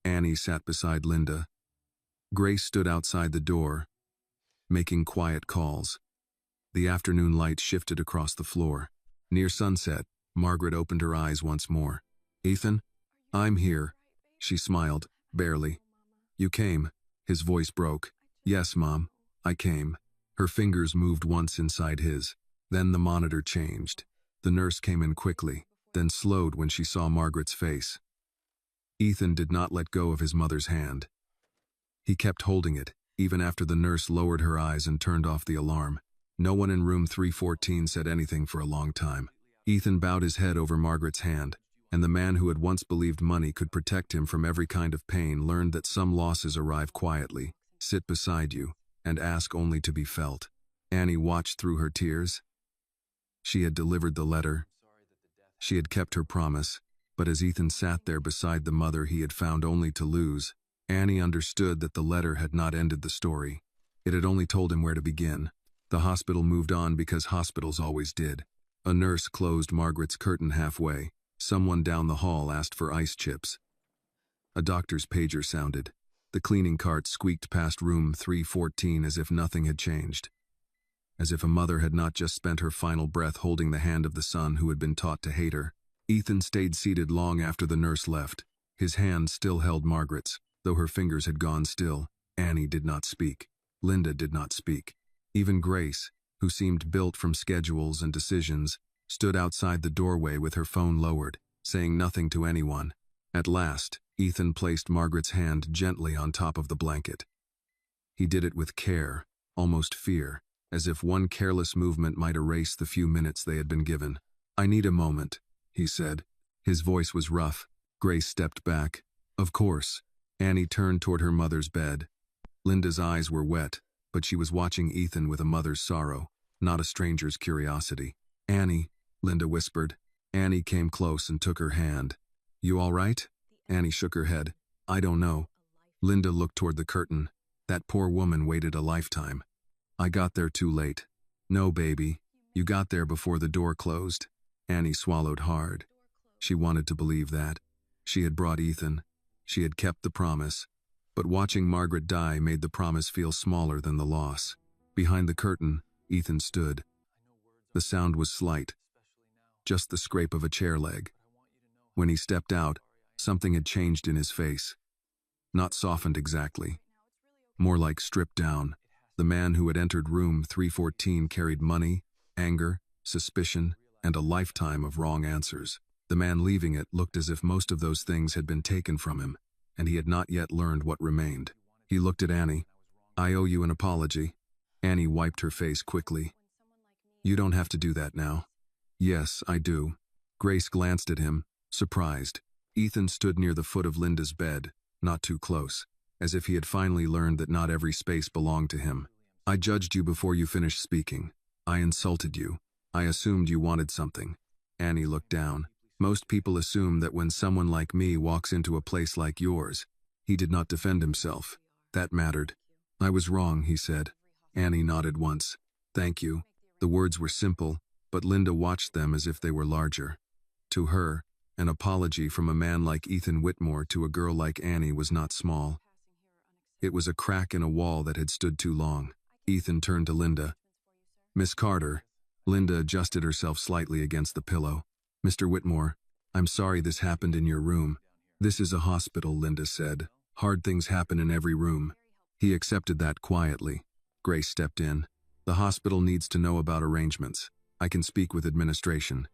A: Annie sat beside Linda. Grace stood outside the door, making quiet calls. The afternoon light shifted across the floor. Near sunset, Margaret opened her eyes once more. "Ethan, I'm here." She smiled, barely. "You came." His voice broke. "Yes, Mom, I came." Her fingers moved once inside his. Then the monitor changed. The nurse came in quickly, then slowed when she saw Margaret's face. Ethan did not let go of his mother's hand. He kept holding it, even after the nurse lowered her eyes and turned off the alarm. No one in room 314 said anything for a long time. Ethan bowed his head over Margaret's hand, and the man who had once believed money could protect him from every kind of pain learned that some losses arrive quietly, sit beside you, and ask only to be felt. Annie watched through her tears. She had delivered the letter. She had kept her promise, but as Ethan sat there beside the mother he had found only to lose, Annie understood that the letter had not ended the story. It had only told him where to begin. The hospital moved on because hospitals always did. A nurse closed Margaret's curtain halfway. Someone down the hall asked for ice chips. A doctor's pager sounded. The cleaning cart squeaked past room 314 as if nothing had changed. As if a mother had not just spent her final breath holding the hand of the son who had been taught to hate her. Ethan stayed seated long after the nurse left. His hand still held Margaret's, though her fingers had gone still. Annie did not speak. Linda did not speak. Even Grace, who seemed built from schedules and decisions, stood outside the doorway with her phone lowered, saying nothing to anyone. At last, Ethan placed Margaret's hand gently on top of the blanket. He did it with care, almost fear, as if one careless movement might erase the few minutes they had been given. "I need a moment," he said. His voice was rough. Grace stepped back. "Of course." Annie turned toward her mother's bed. Linda's eyes were wet, but she was watching Ethan with a mother's sorrow, not a stranger's curiosity. "Annie," Linda whispered. Annie came close and took her hand. "You all right?" Annie shook her head. "I don't know." Linda looked toward the curtain. "That poor woman waited a lifetime. I got there too late." "No, baby. You got there before the door closed." Annie swallowed hard. She wanted to believe that. She had brought Ethan. She had kept the promise. But watching Margaret die made the promise feel smaller than the loss. Behind the curtain, Ethan stood. The sound was slight, just the scrape of a chair leg. When he stepped out, something had changed in his face. Not softened exactly. More like stripped down. The man who had entered room 314 carried money, anger, suspicion, and a lifetime of wrong answers. The man leaving it looked as if most of those things had been taken from him, and he had not yet learned what remained. He looked at Annie. "I owe you an apology." Annie wiped her face quickly. "You don't have to do that now." "Yes, I do." Grace glanced at him, surprised. Ethan stood near the foot of Linda's bed, not too close, as if he had finally learned that not every space belonged to him. "I judged you before you finished speaking. I insulted you. I assumed you wanted something." Annie looked down. "Most people assume that when someone like me walks into a place like yours." He did not defend himself. That mattered. "I was wrong," he said. Annie nodded once. "Thank you." The words were simple, but Linda watched them as if they were larger. To her, an apology from a man like Ethan Whitmore to a girl like Annie was not small. It was a crack in a wall that had stood too long. Ethan turned to Linda. "Miss Carter." Linda adjusted herself slightly against the pillow. "Mr. Whitmore, I'm sorry this happened in your room." "This is a hospital," Linda said. "Hard things happen in every room." He accepted that quietly. Grace stepped in. "The hospital needs to know about arrangements. I can speak with administration."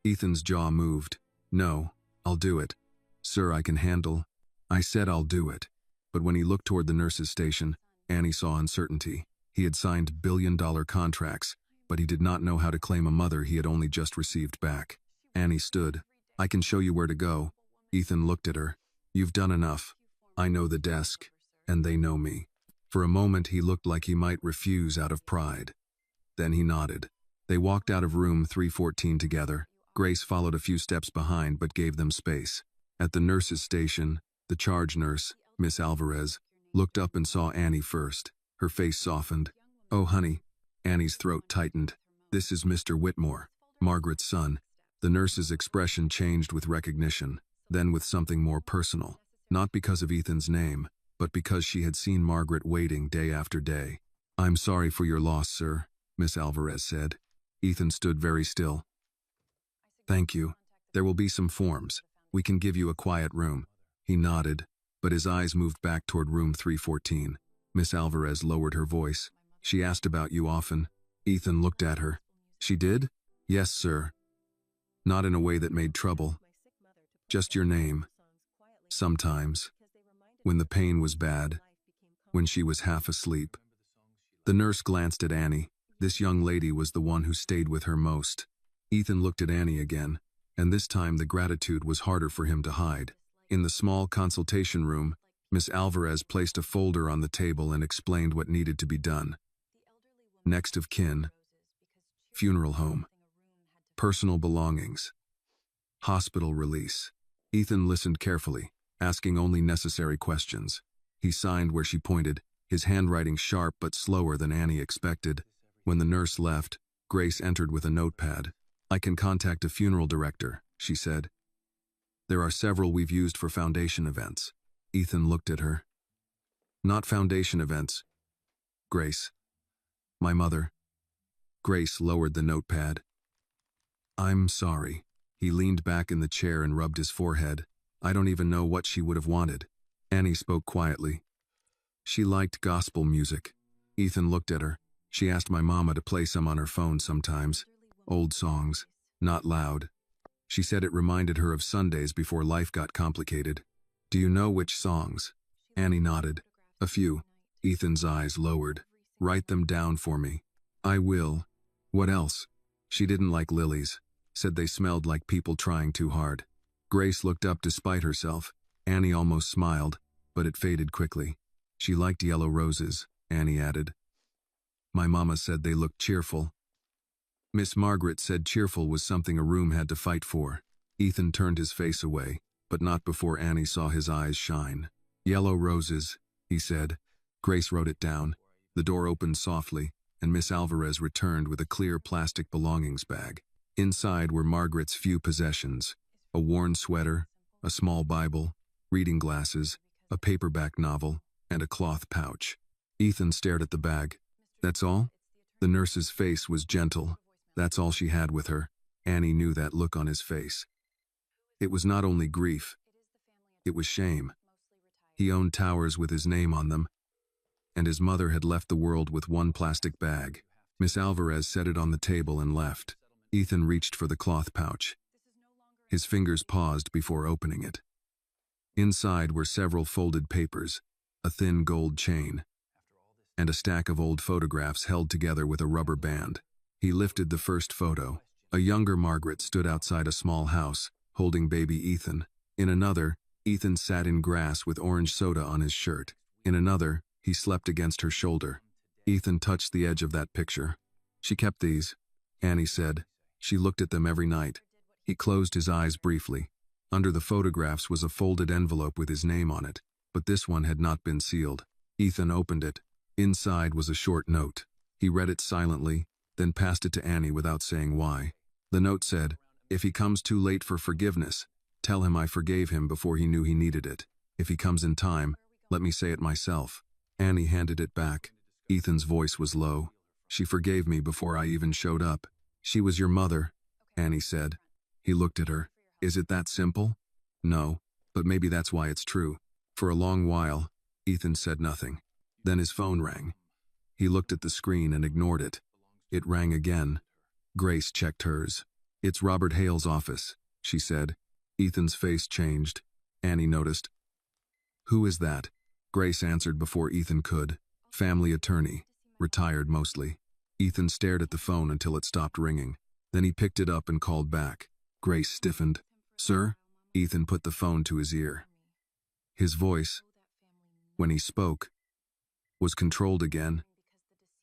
A: Ethan's jaw moved. "No, I'll do it." "Sir, I can handle." "I said I'll do it." But when he looked toward the nurse's station, Annie saw uncertainty. He had signed billion-dollar contracts, but he did not know how to claim a mother he had only just received back. Annie stood. "I can show you where to go." Ethan looked at her. "You've done enough. I know the desk, and they know me." For a moment he looked like he might refuse out of pride. Then he nodded. They walked out of room 314 together. Grace followed a few steps behind but gave them space. At the nurse's station, the charge nurse, Miss Alvarez, looked up and saw Annie first. Her face softened. "Oh, honey." Annie's throat tightened. "This is Mr. Whitmore, Margaret's son." The nurse's expression changed with recognition, then with something more personal. Not because of Ethan's name, but because she had seen Margaret waiting day after day. "I'm sorry for your loss, sir," Miss Alvarez said. Ethan stood very still. "Thank you. There will be some forms. We can give you a quiet room." He nodded, but his eyes moved back toward room 314. Miss Alvarez lowered her voice. "She asked about you often." Ethan looked at her. "She did?" "Yes, sir. Not in a way that made trouble. Just your name. Sometimes. When the pain was bad. When she was half asleep." The nurse glanced at Annie. This young lady was the one who stayed with her most. Ethan looked at Annie again, and this time the gratitude was harder for him to hide. In the small consultation room, Miss Alvarez placed a folder on the table and explained what needed to be done. Next of kin. Funeral home. Personal belongings. Hospital release. Ethan listened carefully, asking only necessary questions. He signed where she pointed, his handwriting sharp but slower than Annie expected. When the nurse left, Grace entered with a notepad. "I can contact a funeral director," she said. "There are several we've used for foundation events." Ethan looked at her. "Not foundation events. Grace. My mother." Grace lowered the notepad. "I'm sorry." He leaned back in the chair and rubbed his forehead. "I don't even know what she would have wanted." Annie spoke quietly. "She liked gospel music." Ethan looked at her. "She asked my mama to play some on her phone sometimes. Old songs. Not loud. She said it reminded her of Sundays before life got complicated." "Do you know which songs?" Annie nodded. "A few." Ethan's eyes lowered. "Write them down for me." "I will." "What else?" "She didn't like lilies. Said they smelled like people trying too hard." Grace looked up despite herself. Annie almost smiled, but it faded quickly. "She liked yellow roses," Annie added. "My mama said they looked cheerful." Miss Margaret said cheerful was something a room had to fight for. Ethan turned his face away, but not before Annie saw his eyes shine. "Yellow roses," he said. Grace wrote it down. The door opened softly, and Miss Alvarez returned with a clear plastic belongings bag. Inside were Margaret's few possessions: A worn sweater, a small Bible, reading glasses, a paperback novel, and a cloth pouch. Ethan stared at the bag. That's all? The nurse's face was gentle. That's all she had with her. Annie knew that look on his face. It was not only grief. It was shame. He owned towers with his name on them, and his mother had left the world with one plastic bag. Miss Alvarez set it on the table and left. Ethan reached for the cloth pouch. His fingers paused before opening it. Inside were several folded papers, a thin gold chain, and a stack of old photographs held together with a rubber band. He lifted the first photo. A younger Margaret stood outside a small house, holding baby Ethan. In another, Ethan sat in grass with orange soda on his shirt. In another, he slept against her shoulder. Ethan touched the edge of that picture. She kept these, Annie said. She looked at them every night. He closed his eyes briefly. Under the photographs was a folded envelope with his name on it, but this one had not been sealed. Ethan opened it. Inside was a short note. He read it silently, then passed it to Annie without saying why. The note said, "If he comes too late for forgiveness, tell him I forgave him before he knew he needed it. If he comes in time, let me say it myself." Annie handed it back. Ethan's voice was low. "She forgave me before I even showed up." "She was your mother," Annie said. He looked at her. "Is it that simple?" "No, but maybe that's why it's true." For a long while, Ethan said nothing. Then his phone rang. He looked at the screen and ignored it. It rang again. Grace checked hers. "It's Robert Hale's office," she said. Ethan's face changed. Annie noticed. "Who is that?" Grace answered before Ethan could. "Family attorney. Retired mostly." Ethan stared at the phone until it stopped ringing. Then he picked it up and called back. Grace stiffened. "Sir?" Ethan put the phone to his ear. His voice, when he spoke, was controlled again.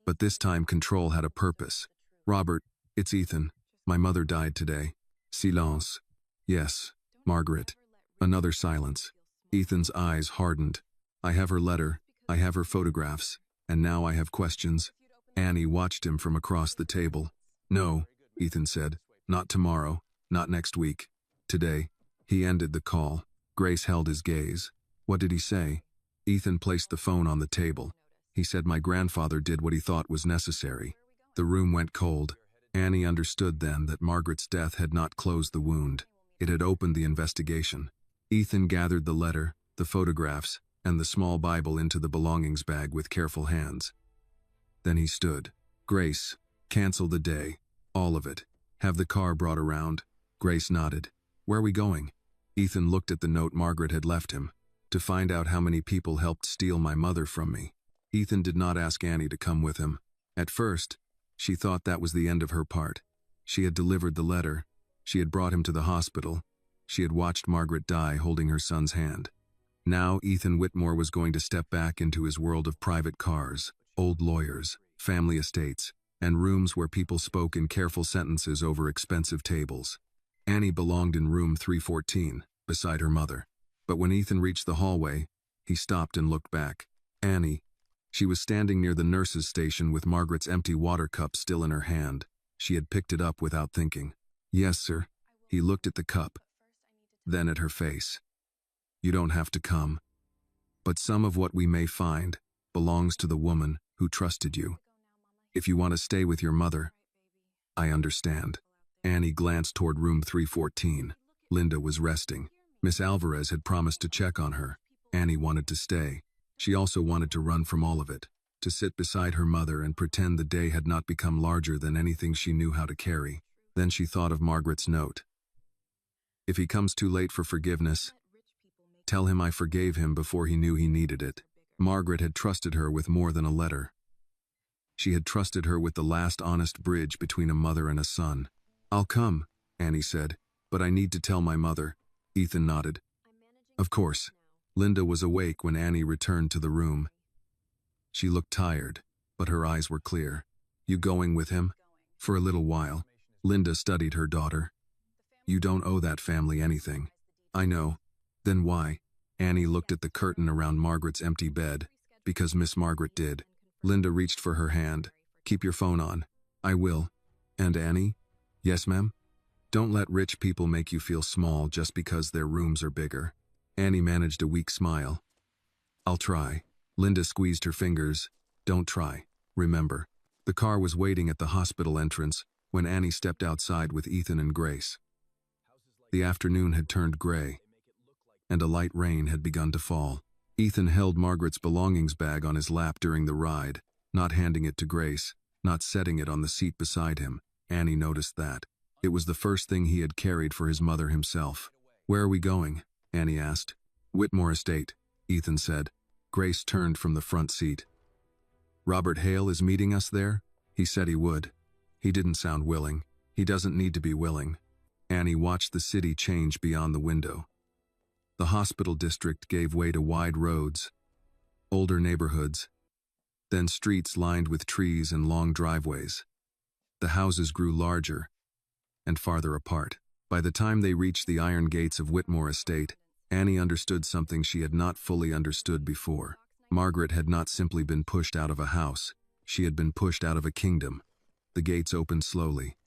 A: But this time control had a purpose. "Robert, it's Ethan. My mother died today." Silence. "Yes, Margaret." Another silence. Ethan's eyes hardened. "I have her letter, I have her photographs, and now I have questions." Annie watched him from across the table. "No," Ethan said. "Not tomorrow, not next week. Today." He ended the call. Grace held his gaze. "What did he say?" Ethan placed the phone on the table. "He said my grandfather did what he thought was necessary." The room went cold. Annie understood then that Margaret's death had not closed the wound. It had opened the investigation. Ethan gathered the letter, the photographs, and the small Bible into the belongings bag with careful hands. Then he stood. "Grace, cancel the day. All of it. Have the car brought around." Grace nodded. "Where are we going?" Ethan looked at the note Margaret had left him. "To find out how many people helped steal my mother from me." Ethan did not ask Annie to come with him. At first, she thought that was the end of her part. She had delivered the letter. She had brought him to the hospital. She had watched Margaret die holding her son's hand. Now Ethan Whitmore was going to step back into his world of private cars, old lawyers, family estates, and rooms where people spoke in careful sentences over expensive tables. Annie belonged in room 314, beside her mother. But when Ethan reached the hallway, he stopped and looked back. Annie. She was standing near the nurse's station with Margaret's empty water cup still in her hand. She had picked it up without thinking. "Yes, sir." He looked at the cup, then at her face. "You don't have to come. But some of what we may find belongs to the woman who trusted you. If you want to stay with your mother, I understand." Annie glanced toward room 314. Linda was resting. Miss Alvarez had promised to check on her. Annie wanted to stay. She also wanted to run from all of it, to sit beside her mother and pretend the day had not become larger than anything she knew how to carry. Then she thought of Margaret's note. "If he comes too late for forgiveness, tell him I forgave him before he knew he needed it." Margaret had trusted her with more than a letter. She had trusted her with the last honest bridge between a mother and a son. "I'll come," Annie said, "but I need to tell my mother." Ethan nodded. "Of course." Linda was awake when Annie returned to the room. She looked tired, but her eyes were clear. "You going with him?" "For a little while." Linda studied her daughter. "You don't owe that family anything." "I know." "Then why?" Annie looked at the curtain around Margaret's empty bed. "Because Miss Margaret did." Linda reached for her hand. "Keep your phone on." "I will." "And Annie?" "Yes, ma'am?" Don't let rich people make you feel small just because their rooms are bigger. Annie managed a weak smile. I'll try. Linda squeezed her fingers. Don't try. Remember. The car was waiting at the hospital entrance when Annie stepped outside with Ethan and Grace. The afternoon had turned gray, and a light rain had begun to fall. Ethan held Margaret's belongings bag on his lap during the ride, not handing it to Grace, not setting it on the seat beside him. Annie noticed that. It was the first thing he had carried for his mother himself. Where are we going? Annie asked. Whitmore Estate, Ethan said. Grace turned from the front seat. Robert Hale is meeting us there? He said he would. He didn't sound willing. He doesn't need to be willing. Annie watched the city change beyond the window. The hospital district gave way to wide roads, older neighborhoods, then streets lined with trees and long driveways. The houses grew larger and farther apart. By the time they reached the iron gates of Whitmore Estate, Annie understood something she had not fully understood before. Margaret had not simply been pushed out of a house, she had been pushed out of a kingdom. The gates opened slowly.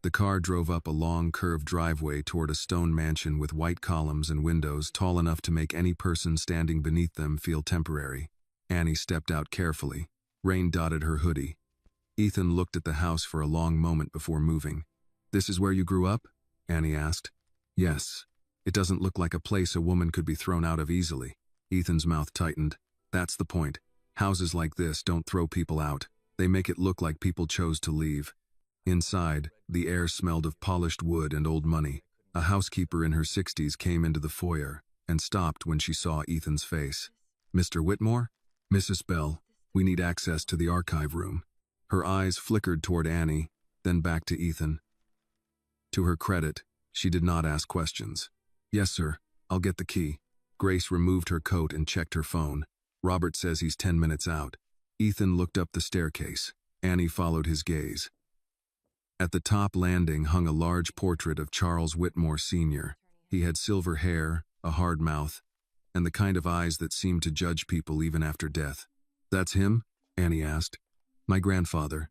A: The car drove up a long, curved driveway toward a stone mansion with white columns and windows tall enough to make any person standing beneath them feel temporary. Annie stepped out carefully. Rain dotted her hoodie. Ethan looked at the house for a long moment before moving. This is where you grew up? Annie asked. Yes. It doesn't look like a place a woman could be thrown out of easily. Ethan's mouth tightened. That's the point. Houses like this don't throw people out. They make it look like people chose to leave. Inside, the air smelled of polished wood and old money. A housekeeper in her 60s came into the foyer and stopped when she saw Ethan's face. Mr. Whitmore? Mrs. Bell, we need access to the archive room. Her eyes flickered toward Annie, then back to Ethan. To her credit, she did not ask questions. Yes, sir. I'll get the key. Grace removed her coat and checked her phone. Robert says he's 10 minutes out. Ethan looked up the staircase. Annie followed his gaze. At the top landing hung a large portrait of Charles Whitmore Sr. He had silver hair, a hard mouth, and the kind of eyes that seemed to judge people even after death. That's him? Annie asked. My grandfather.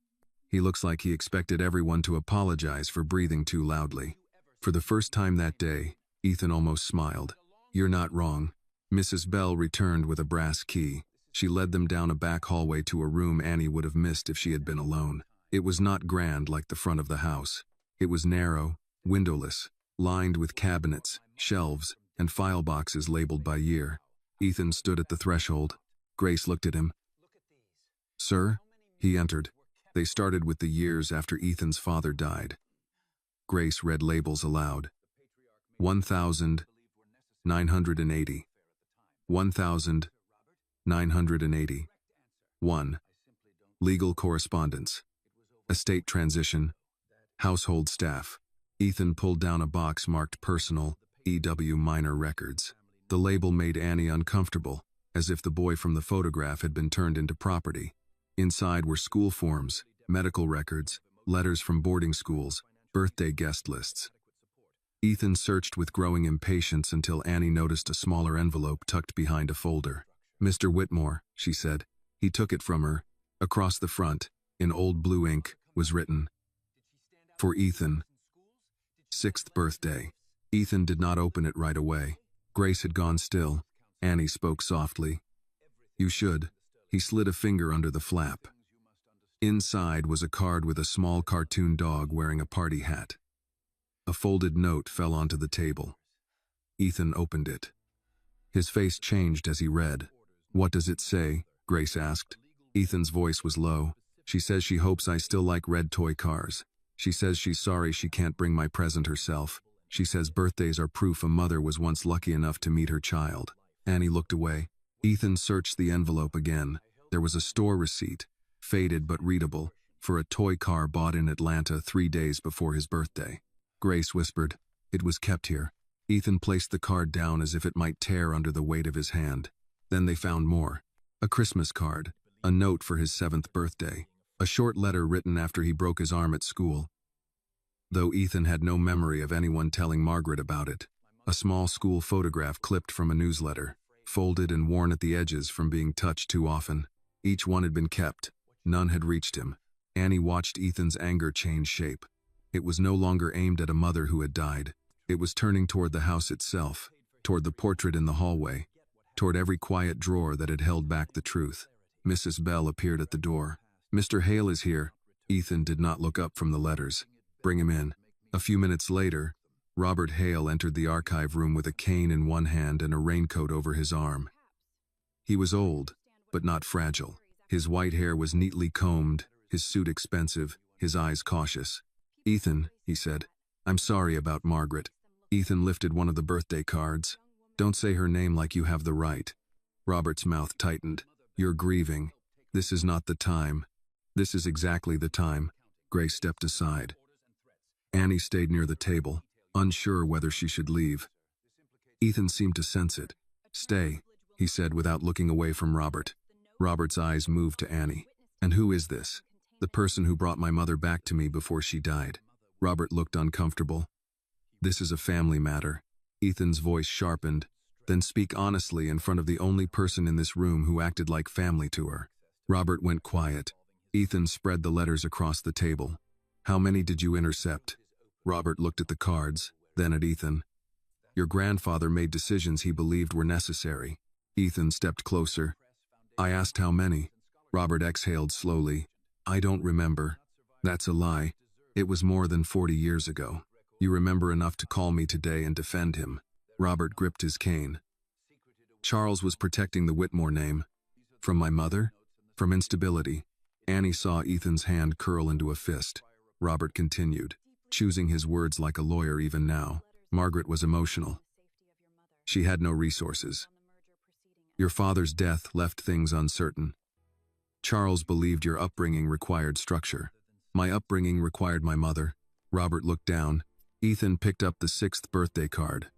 A: He looks like he expected everyone to apologize for breathing too loudly. For the first time that day, Ethan almost smiled. You're not wrong. Mrs. Bell returned with a brass key. She led them down a back hallway to a room Annie would have missed if she had been alone. It was not grand like the front of the house. It was narrow, windowless, lined with cabinets, shelves, and file boxes labeled by year. Ethan stood at the threshold. Grace looked at him. Sir? He entered. They started with the years after Ethan's father died. Grace read labels aloud. 1,980. 1,980. 1. Legal correspondence. Estate transition. Household staff. Ethan pulled down a box marked Personal, EW Minor Records. The label made Annie uncomfortable, as if the boy from the photograph had been turned into property. Inside were school forms, medical records, letters from boarding schools, birthday guest lists. Ethan searched with growing impatience until Annie noticed a smaller envelope tucked behind a folder. Mr. Whitmore, she said. He took it from her. Across the front, in old blue ink, was written, For Ethan. 6th birthday. Ethan did not open it right away. Grace had gone still. Annie spoke softly. You should. He slid a finger under the flap. Inside was a card with a small cartoon dog wearing a party hat. A folded note fell onto the table. Ethan opened it. His face changed as he read. What does it say? Grace asked. Ethan's voice was low. She says she hopes I still like red toy cars. She says she's sorry she can't bring my present herself. She says birthdays are proof a mother was once lucky enough to meet her child. Annie looked away. Ethan searched the envelope again. There was a store receipt, faded but readable, for a toy car bought in Atlanta 3 days before his birthday. Grace whispered, It was kept here. Ethan placed the card down as if it might tear under the weight of his hand. Then they found more. A Christmas card, a note for his 7th birthday, a short letter written after he broke his arm at school. Though Ethan had no memory of anyone telling Margaret about it, a small school photograph clipped from a newsletter, folded and worn at the edges from being touched too often. Each one had been kept. None had reached him. Annie watched Ethan's anger change shape. It was no longer aimed at a mother who had died. It was turning toward the house itself, toward the portrait in the hallway, toward every quiet drawer that had held back the truth. Mrs. Bell appeared at the door. "Mr. Hale is here." Ethan did not look up from the letters. "Bring him in." A few minutes later, Robert Hale entered the archive room with a cane in one hand and a raincoat over his arm. He was old, but not fragile. His white hair was neatly combed, his suit expensive, his eyes cautious. "Ethan," he said, "I'm sorry about Margaret." Ethan lifted one of the birthday cards. "Don't say her name like you have the right." Robert's mouth tightened. "You're grieving. This is not the time." "This is exactly the time." Grace stepped aside. Annie stayed near the table, unsure whether she should leave. Ethan seemed to sense it. "Stay," he said without looking away from Robert. Robert's eyes moved to Annie. "And who is this?" "The person who brought my mother back to me before she died." Robert looked uncomfortable. "This is a family matter." Ethan's voice sharpened. "Then speak honestly in front of the only person in this room who acted like family to her." Robert went quiet. Ethan spread the letters across the table. "How many did you intercept?" Robert looked at the cards, then at Ethan. "Your grandfather made decisions he believed were necessary." Ethan stepped closer. "I asked how many." Robert exhaled slowly. "I don't remember." "That's a lie. It was more than 40 years ago. You remember enough to call me today and defend him." Robert gripped his cane. "Charles was protecting the Whitmore name." "From my mother?" "From instability." Annie saw Ethan's hand curl into a fist. Robert continued, choosing his words like a lawyer even now. "Margaret was emotional. She had no resources. Your father's death left things uncertain. Charles believed your upbringing required structure. My upbringing required my mother." Robert looked down. Ethan picked up the 6th birthday card.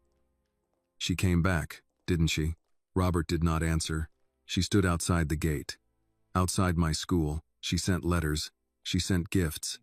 A: "She came back, didn't she?" Robert did not answer. "She stood outside the gate. Outside my school. She sent letters. She sent gifts.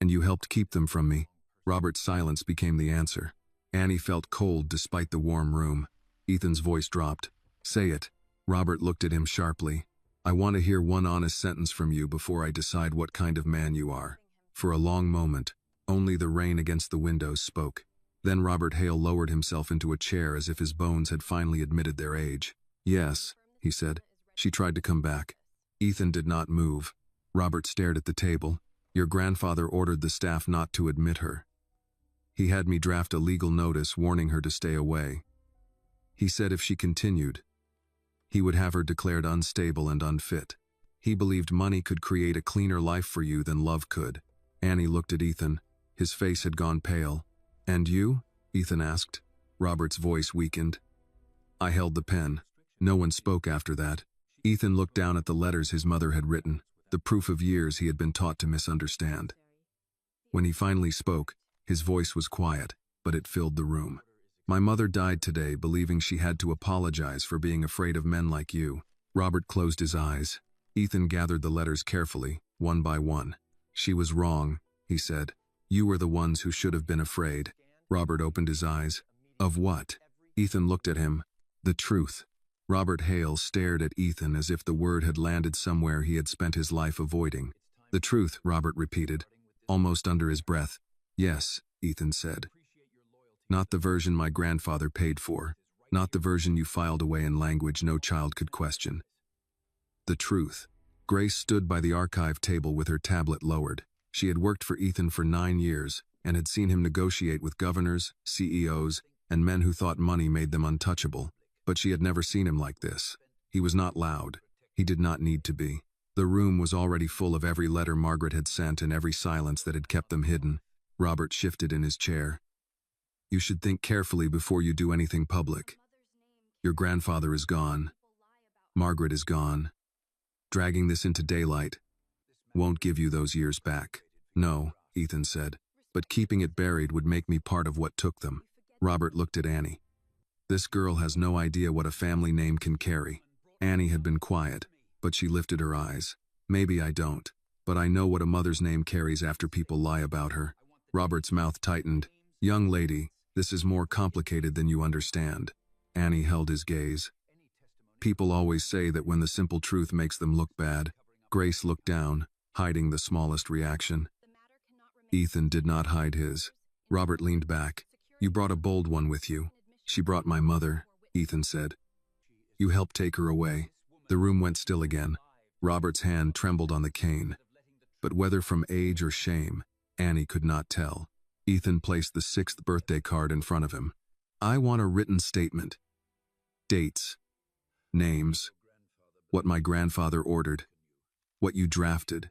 A: And you helped keep them from me." Robert's silence became the answer. Annie felt cold despite the warm room. Ethan's voice dropped. "Say it." Robert looked at him sharply. "I want to hear one honest sentence from you before I decide what kind of man you are." For a long moment, only the rain against the windows spoke. Then Robert Hale lowered himself into a chair as if his bones had finally admitted their age. "Yes," he said. "She tried to come back." Ethan did not move. Robert stared at the table. "Your grandfather ordered the staff not to admit her. He had me draft a legal notice warning her to stay away. He said if she continued, he would have her declared unstable and unfit. He believed money could create a cleaner life for you than love could." Annie looked at Ethan. His face had gone pale. "And you?" Ethan asked. Robert's voice weakened. "I held the pen." No one spoke after that. Ethan looked down at the letters his mother had written, the proof of years he had been taught to misunderstand. When he finally spoke, his voice was quiet, but it filled the room. "My mother died today believing she had to apologize for being afraid of men like you." Robert closed his eyes. Ethan gathered the letters carefully, one by one. "She was wrong," he said. "You were the ones who should have been afraid." Robert opened his eyes. "Of what?" Ethan looked at him. "The truth." Robert Hale stared at Ethan as if the word had landed somewhere he had spent his life avoiding. "The truth," Robert repeated, almost under his breath. "Yes," Ethan said. "Not the version my grandfather paid for. Not the version you filed away in language no child could question. The truth." Grace stood by the archive table with her tablet lowered. She had worked for Ethan for 9 years and had seen him negotiate with governors, CEOs, and men who thought money made them untouchable. But she had never seen him like this. He was not loud. He did not need to be. The room was already full of every letter Margaret had sent and every silence that had kept them hidden. Robert shifted in his chair. "You should think carefully before you do anything public. Your grandfather is gone. Margaret is gone. Dragging this into daylight won't give you those years back." "No," Ethan said, "but keeping it buried would make me part of what took them." Robert looked at Annie. "This girl has no idea what a family name can carry." Annie had been quiet, but she lifted her eyes. "Maybe I don't, but I know what a mother's name carries after people lie about her." Robert's mouth tightened. "Young lady, this is more complicated than you understand." Annie held his gaze. "People always say that when the simple truth makes them look bad." Grace looked down, hiding the smallest reaction. Ethan did not hide his. Robert leaned back. You brought a bold one with you. She brought my mother, Ethan said. You helped take her away. The room went still again. Robert's hand trembled on the cane. But whether from age or shame, Annie could not tell. Ethan placed the 6th birthday card in front of him. I want a written statement. Dates. Names. What my grandfather ordered. What you drafted.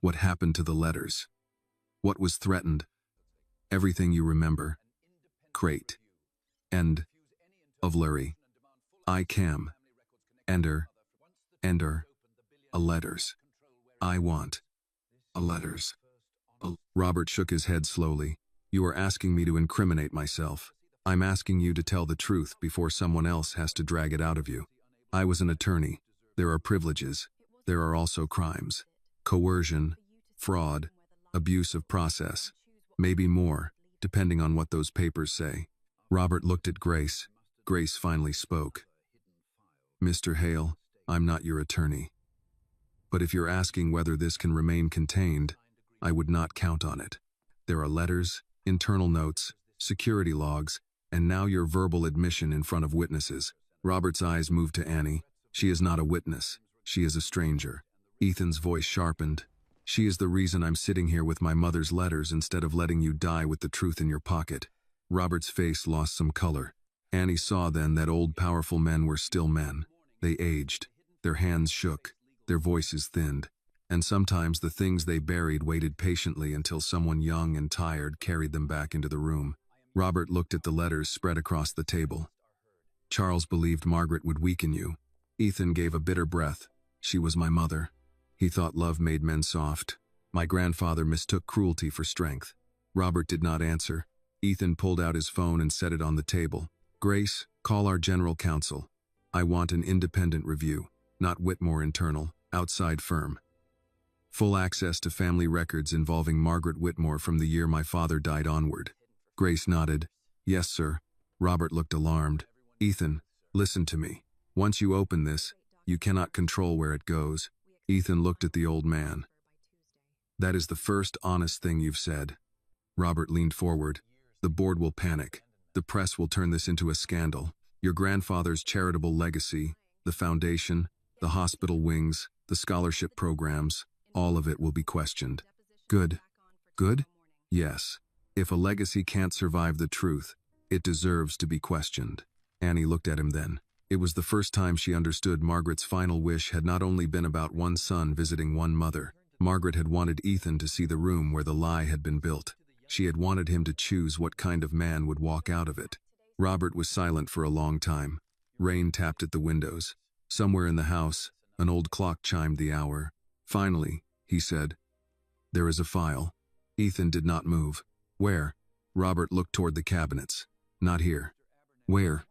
A: What happened to the letters. What was threatened. Everything you remember. Crate. End. Of Lurie. I cam. Ender. A letters. I want. A letters. Robert shook his head slowly. You are asking me to incriminate myself. I'm asking you to tell the truth before someone else has to drag it out of you. I was an attorney. There are privileges. There are also crimes. Coercion, fraud, abuse of process. Maybe more, depending on what those papers say. Robert looked at Grace. Grace finally spoke. Mr. Hale, I'm not your attorney. But if you're asking whether this can remain contained, I would not count on it. There are letters, internal notes, security logs, and now your verbal admission in front of witnesses. Robert's eyes moved to Annie. She is not a witness. She is a stranger. Ethan's voice sharpened. She is the reason I'm sitting here with my mother's letters instead of letting you die with the truth in your pocket. Robert's face lost some color. Annie saw then that old powerful men were still men. They aged. Their hands shook. Their voices thinned. And sometimes the things they buried waited patiently until someone young and tired carried them back into the room. Robert looked at the letters spread across the table. Charles believed Margaret would weaken you. Ethan gave a bitter breath. She was my mother. He thought love made men soft. My grandfather mistook cruelty for strength. Robert did not answer. Ethan pulled out his phone and set it on the table. Grace, call our general counsel. I want an independent review, not Whitmore internal, outside firm. Full access to family records involving Margaret Whitmore from the year my father died onward. Grace nodded. Yes, sir. Robert looked alarmed. Ethan, listen to me. Once you open this, you cannot control where it goes. Ethan looked at the old man. That is the first honest thing you've said. Robert leaned forward. The board will panic. The press will turn this into a scandal. Your grandfather's charitable legacy, the foundation, the hospital wings, the scholarship programs, all of it will be questioned. Good. Good? Yes. If a legacy can't survive the truth, it deserves to be questioned. Annie looked at him then. It was the first time she understood Margaret's final wish had not only been about one son visiting one mother. Margaret had wanted Ethan to see the room where the lie had been built. She had wanted him to choose what kind of man would walk out of it. Robert was silent for a long time. Rain tapped at the windows. Somewhere in the house, an old clock chimed the hour. Finally, he said, There is a file. Ethan did not move. Where? Robert looked toward the cabinets. Not here. Where?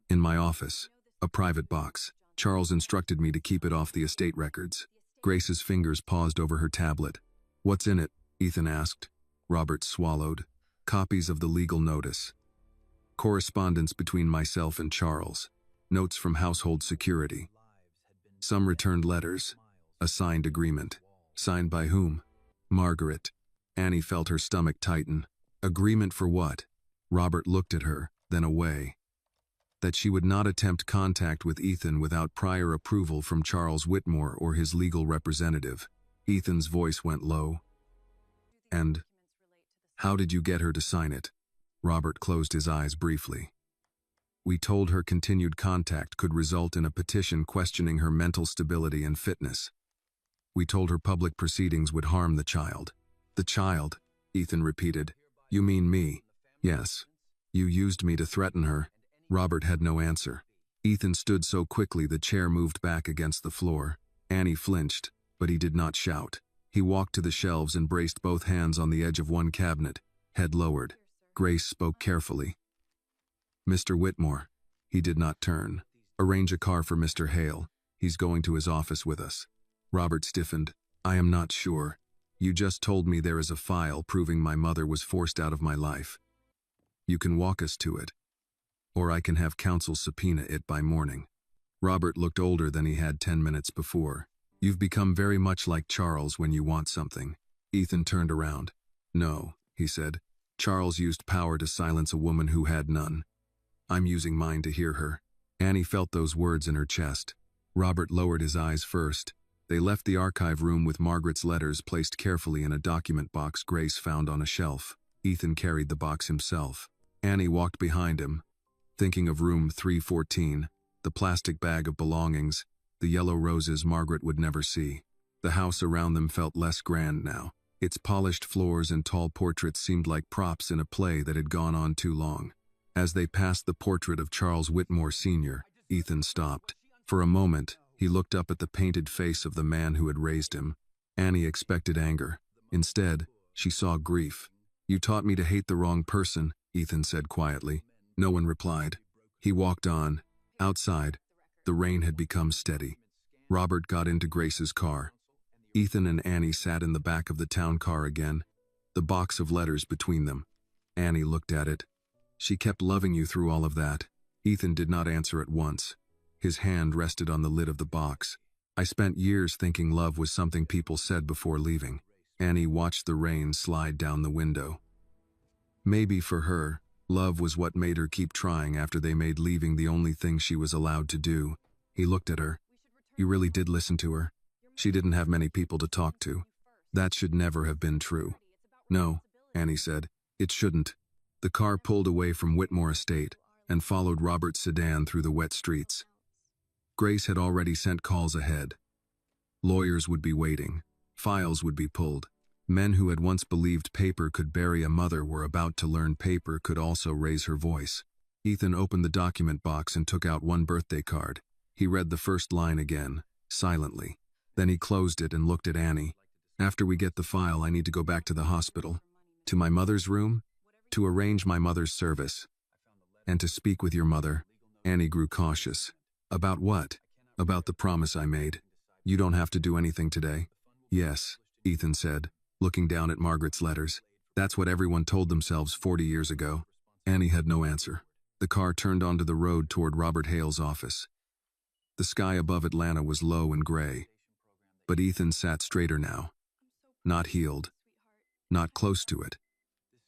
A: In my office. A private box. Charles instructed me to keep it off the estate records. Grace's fingers paused over her tablet. What's in it? Ethan asked. Robert swallowed. Copies of the legal notice. Correspondence between myself and Charles. Notes from household security. Some returned letters. A signed agreement. Signed by whom? Margaret. Annie felt her stomach tighten. Agreement for what? Robert looked at her, then away. That she would not attempt contact with Ethan without prior approval from Charles Whitmore or his legal representative. Ethan's voice went low. And how did you get her to sign it? Robert closed his eyes briefly. We told her continued contact could result in a petition questioning her mental stability and fitness. We told her public proceedings would harm the child. The child, Ethan repeated. You mean me? Yes. You used me to threaten her. Robert had no answer. Ethan stood so quickly the chair moved back against the floor. Annie flinched, but he did not shout. He walked to the shelves and braced both hands on the edge of one cabinet, head lowered. Grace spoke carefully. Mr. Whitmore. He did not turn. Arrange a car for Mr. Hale. He's going to his office with us. Robert stiffened. I am not sure. You just told me there is a file proving my mother was forced out of my life. You can walk us to it. Or I can have counsel subpoena it by morning. Robert looked older than he had 10 minutes before. You've become very much like Charles when you want something. Ethan turned around. No, he said. Charles used power to silence a woman who had none. I'm using mine to hear her. Annie felt those words in her chest. Robert lowered his eyes first. They left the archive room with Margaret's letters placed carefully in a document box Grace found on a shelf. Ethan carried the box himself. Annie walked behind him, thinking of room 314, the plastic bag of belongings, the yellow roses Margaret would never see. The house around them felt less grand now. Its polished floors and tall portraits seemed like props in a play that had gone on too long. As they passed the portrait of Charles Whitmore Sr., Ethan stopped. For a moment, he looked up at the painted face of the man who had raised him. Annie expected anger. Instead, she saw grief. You taught me to hate the wrong person, Ethan said quietly. No one replied. He walked on. Outside, the rain had become steady. Robert got into Grace's car. Ethan and Annie sat in the back of the town car again, the box of letters between them. Annie looked at it. She kept loving you through all of that. Ethan did not answer at once. His hand rested on the lid of the box. I spent years thinking love was something people said before leaving. Annie watched the rain slide down the window. Maybe for her, love was what made her keep trying after they made leaving the only thing she was allowed to do. He looked at her. You really did listen to her. She didn't have many people to talk to. That should never have been true. No, Annie said. It shouldn't. The car pulled away from Whitmore Estate and followed Robert's sedan through the wet streets. Grace had already sent calls ahead. Lawyers would be waiting. Files would be pulled. Men who had once believed paper could bury a mother were about to learn paper could also raise her voice. Ethan opened the document box and took out one birthday card. He read the first line again, silently. Then he closed it and looked at Annie. After we get the file, I need to go back to the hospital. To my mother's room? To arrange my mother's service. And to speak with your mother. Annie grew cautious. About what? About the promise I made. You don't have to do anything today. Yes, Ethan said, looking down at Margaret's letters. That's what everyone told themselves 40 years ago. Annie had no answer. The car turned onto the road toward Robert Hale's office. The sky above Atlanta was low and gray. But Ethan sat straighter now. Not healed. Not close to it.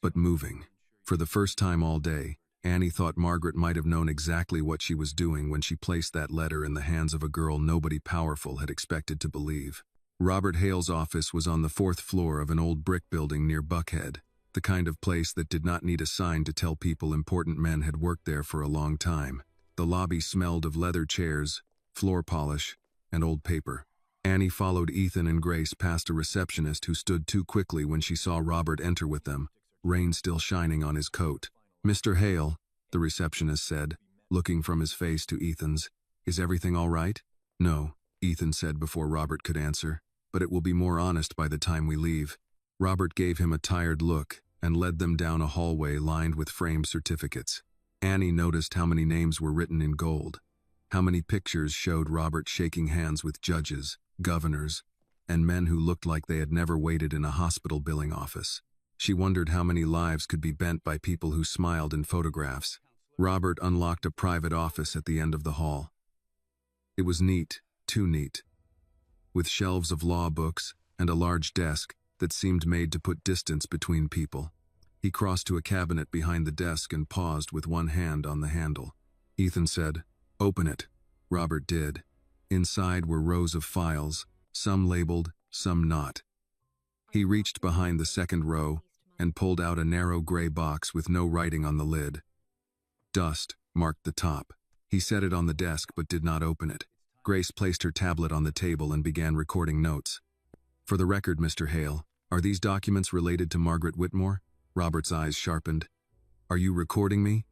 A: But moving. For the first time all day, Annie thought Margaret might have known exactly what she was doing when she placed that letter in the hands of a girl nobody powerful had expected to believe. Robert Hale's office was on the 4th floor of an old brick building near Buckhead, the kind of place that did not need a sign to tell people important men had worked there for a long time. The lobby smelled of leather chairs, floor polish, and old paper. Annie followed Ethan and Grace past a receptionist who stood too quickly when she saw Robert enter with them, rain still shining on his coat. Mr. Hale, the receptionist said, looking from his face to Ethan's. Is everything all right? No, Ethan said before Robert could answer, but it will be more honest by the time we leave. Robert gave him a tired look and led them down a hallway lined with framed certificates. Annie noticed how many names were written in gold. How many pictures showed Robert shaking hands with judges, governors, and men who looked like they had never waited in a hospital billing office. She wondered how many lives could be bent by people who smiled in photographs. Robert unlocked a private office at the end of the hall. It was neat, too neat, with shelves of law books and a large desk that seemed made to put distance between people. He crossed to a cabinet behind the desk and paused with one hand on the handle. Ethan said, "Open it." Robert did. Inside were rows of files, some labeled, some not. He reached behind the second row and pulled out a narrow gray box with no writing on the lid. Dust marked the top. He set it on the desk but did not open it. Grace placed her tablet on the table and began recording notes. For the record, Mr. Hale, are these documents related to Margaret Whitmore? Robert's eyes sharpened. Are you recording me?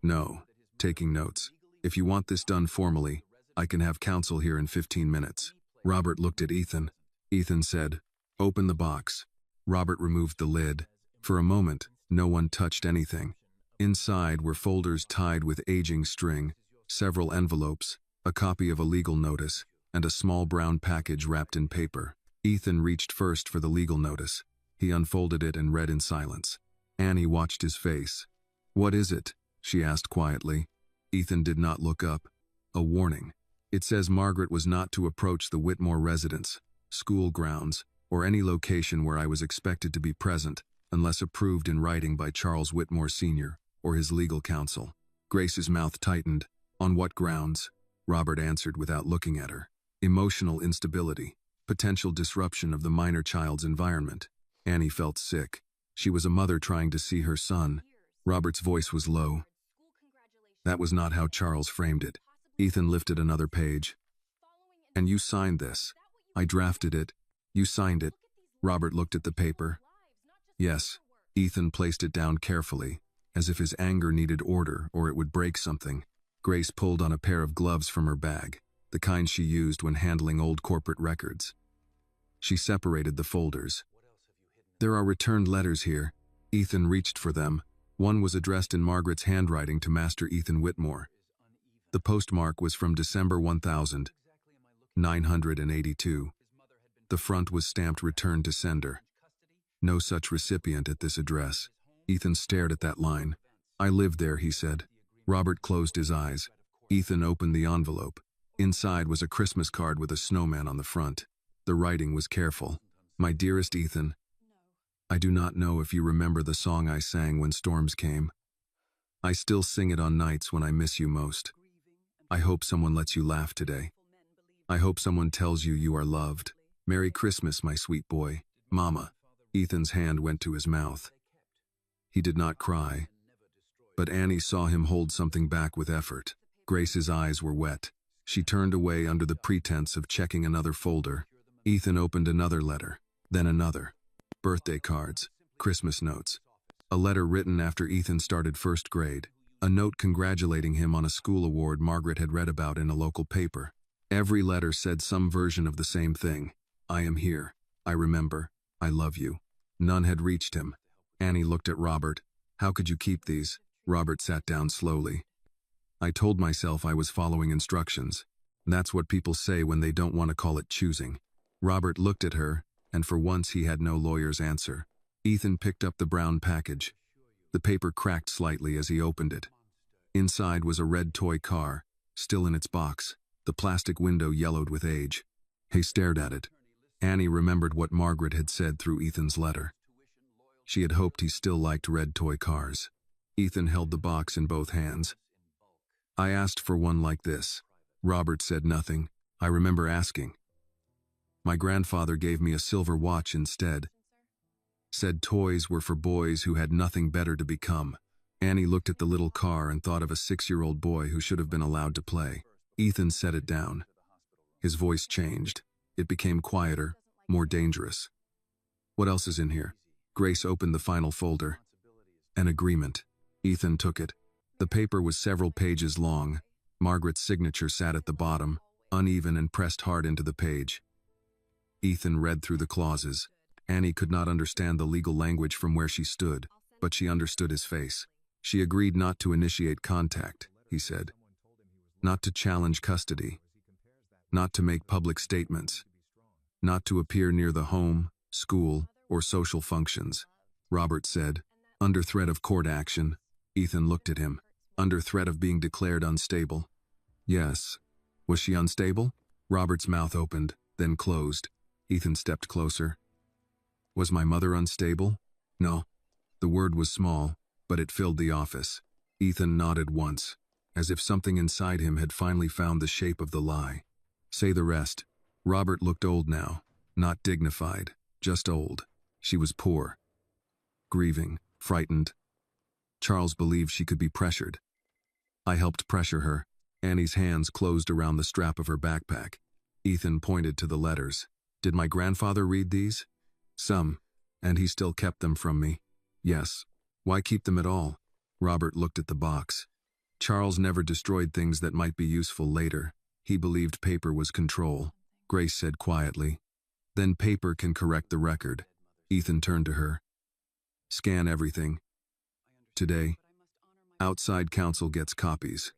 A: No. Taking notes. If you want this done formally, I can have counsel here in 15 minutes. Robert looked at Ethan. Ethan said, "Open the box." Robert removed the lid. For a moment, no one touched anything. Inside were folders tied with aging string, several envelopes, a copy of a legal notice, and a small brown package wrapped in paper. Ethan reached first for the legal notice. He unfolded it and read in silence. Annie watched his face. "What is it?" she asked quietly. Ethan did not look up. "A warning. It says Margaret was not to approach the Whitmore residence, school grounds, or any location where I was expected to be present, unless approved in writing by Charles Whitmore Sr. or his legal counsel. Grace's mouth tightened. On what grounds? Robert answered without looking at her. Emotional instability, potential disruption of the minor child's environment. Annie felt sick. She was a mother trying to see her son. Robert's voice was low. That was not how Charles framed it. Ethan lifted another page. And you signed this. I drafted it. You signed it. Robert looked at the paper. Yes. Ethan placed it down carefully, as if his anger needed order or it would break something. Grace pulled on a pair of gloves from her bag, the kind she used when handling old corporate records. She separated the folders. There are returned letters here. Ethan reached for them. One was addressed in Margaret's handwriting to Master Ethan Whitmore. The postmark was from December 1982. The front was stamped "Return to Sender." No such recipient at this address. Ethan stared at that line. I lived there, he said. Robert closed his eyes. Ethan opened the envelope. Inside was a Christmas card with a snowman on the front. The writing was careful. My dearest Ethan, I do not know if you remember the song I sang when storms came. I still sing it on nights when I miss you most. I hope someone lets you laugh today. I hope someone tells you you are loved. Merry Christmas, my sweet boy. Mama. Ethan's hand went to his mouth. He did not cry, but Annie saw him hold something back with effort. Grace's eyes were wet. She turned away under the pretense of checking another folder. Ethan opened another letter, then another. Birthday cards, Christmas notes. A letter written after Ethan started first grade. A note congratulating him on a school award Margaret had read about in a local paper. Every letter said some version of the same thing. I am here. I remember. I love you. None had reached him. Annie looked at Robert. How could you keep these? Robert sat down slowly. I told myself I was following instructions. That's what people say when they don't want to call it choosing. Robert looked at her, and for once he had no lawyer's answer. Ethan picked up the brown package. The paper cracked slightly as he opened it. Inside was a red toy car, still in its box, the plastic window yellowed with age. He stared at it. Annie remembered what Margaret had said through Ethan's letter. She had hoped he still liked red toy cars. Ethan held the box in both hands. I asked for one like this. Robert said nothing. I remember asking. My grandfather gave me a silver watch instead. Said toys were for boys who had nothing better to become. Annie looked at the little car and thought of a 6-year-old boy who should have been allowed to play. Ethan set it down. His voice changed. It became quieter, more dangerous. What else is in here? Grace opened the final folder. An agreement. Ethan took it. The paper was several pages long. Margaret's signature sat at the bottom, uneven and pressed hard into the page. Ethan read through the clauses. Annie could not understand the legal language from where she stood, but she understood his face. She agreed not to initiate contact, he said. Not to challenge custody. Not to make public statements. Not to appear near the home, school, or social functions. Robert said, under threat of court action. Ethan looked at him. Under threat of being declared unstable. Yes. Was she unstable? Robert's mouth opened, then closed. Ethan stepped closer. Was my mother unstable? No. The word was small, but it filled the office. Ethan nodded once, as if something inside him had finally found the shape of the lie. Say the rest. Robert looked old now, not dignified, just old. She was poor. Grieving, frightened. Charles believed she could be pressured. I helped pressure her. Annie's hands closed around the strap of her backpack. Ethan pointed to the letters. Did my grandfather read these? Some, and he still kept them from me. Yes. Why keep them at all? Robert looked at the box. Charles never destroyed things that might be useful later. He believed paper was control. Grace said quietly. Then paper can correct the record. Ethan turned to her. Scan everything. Today, outside counsel gets copies.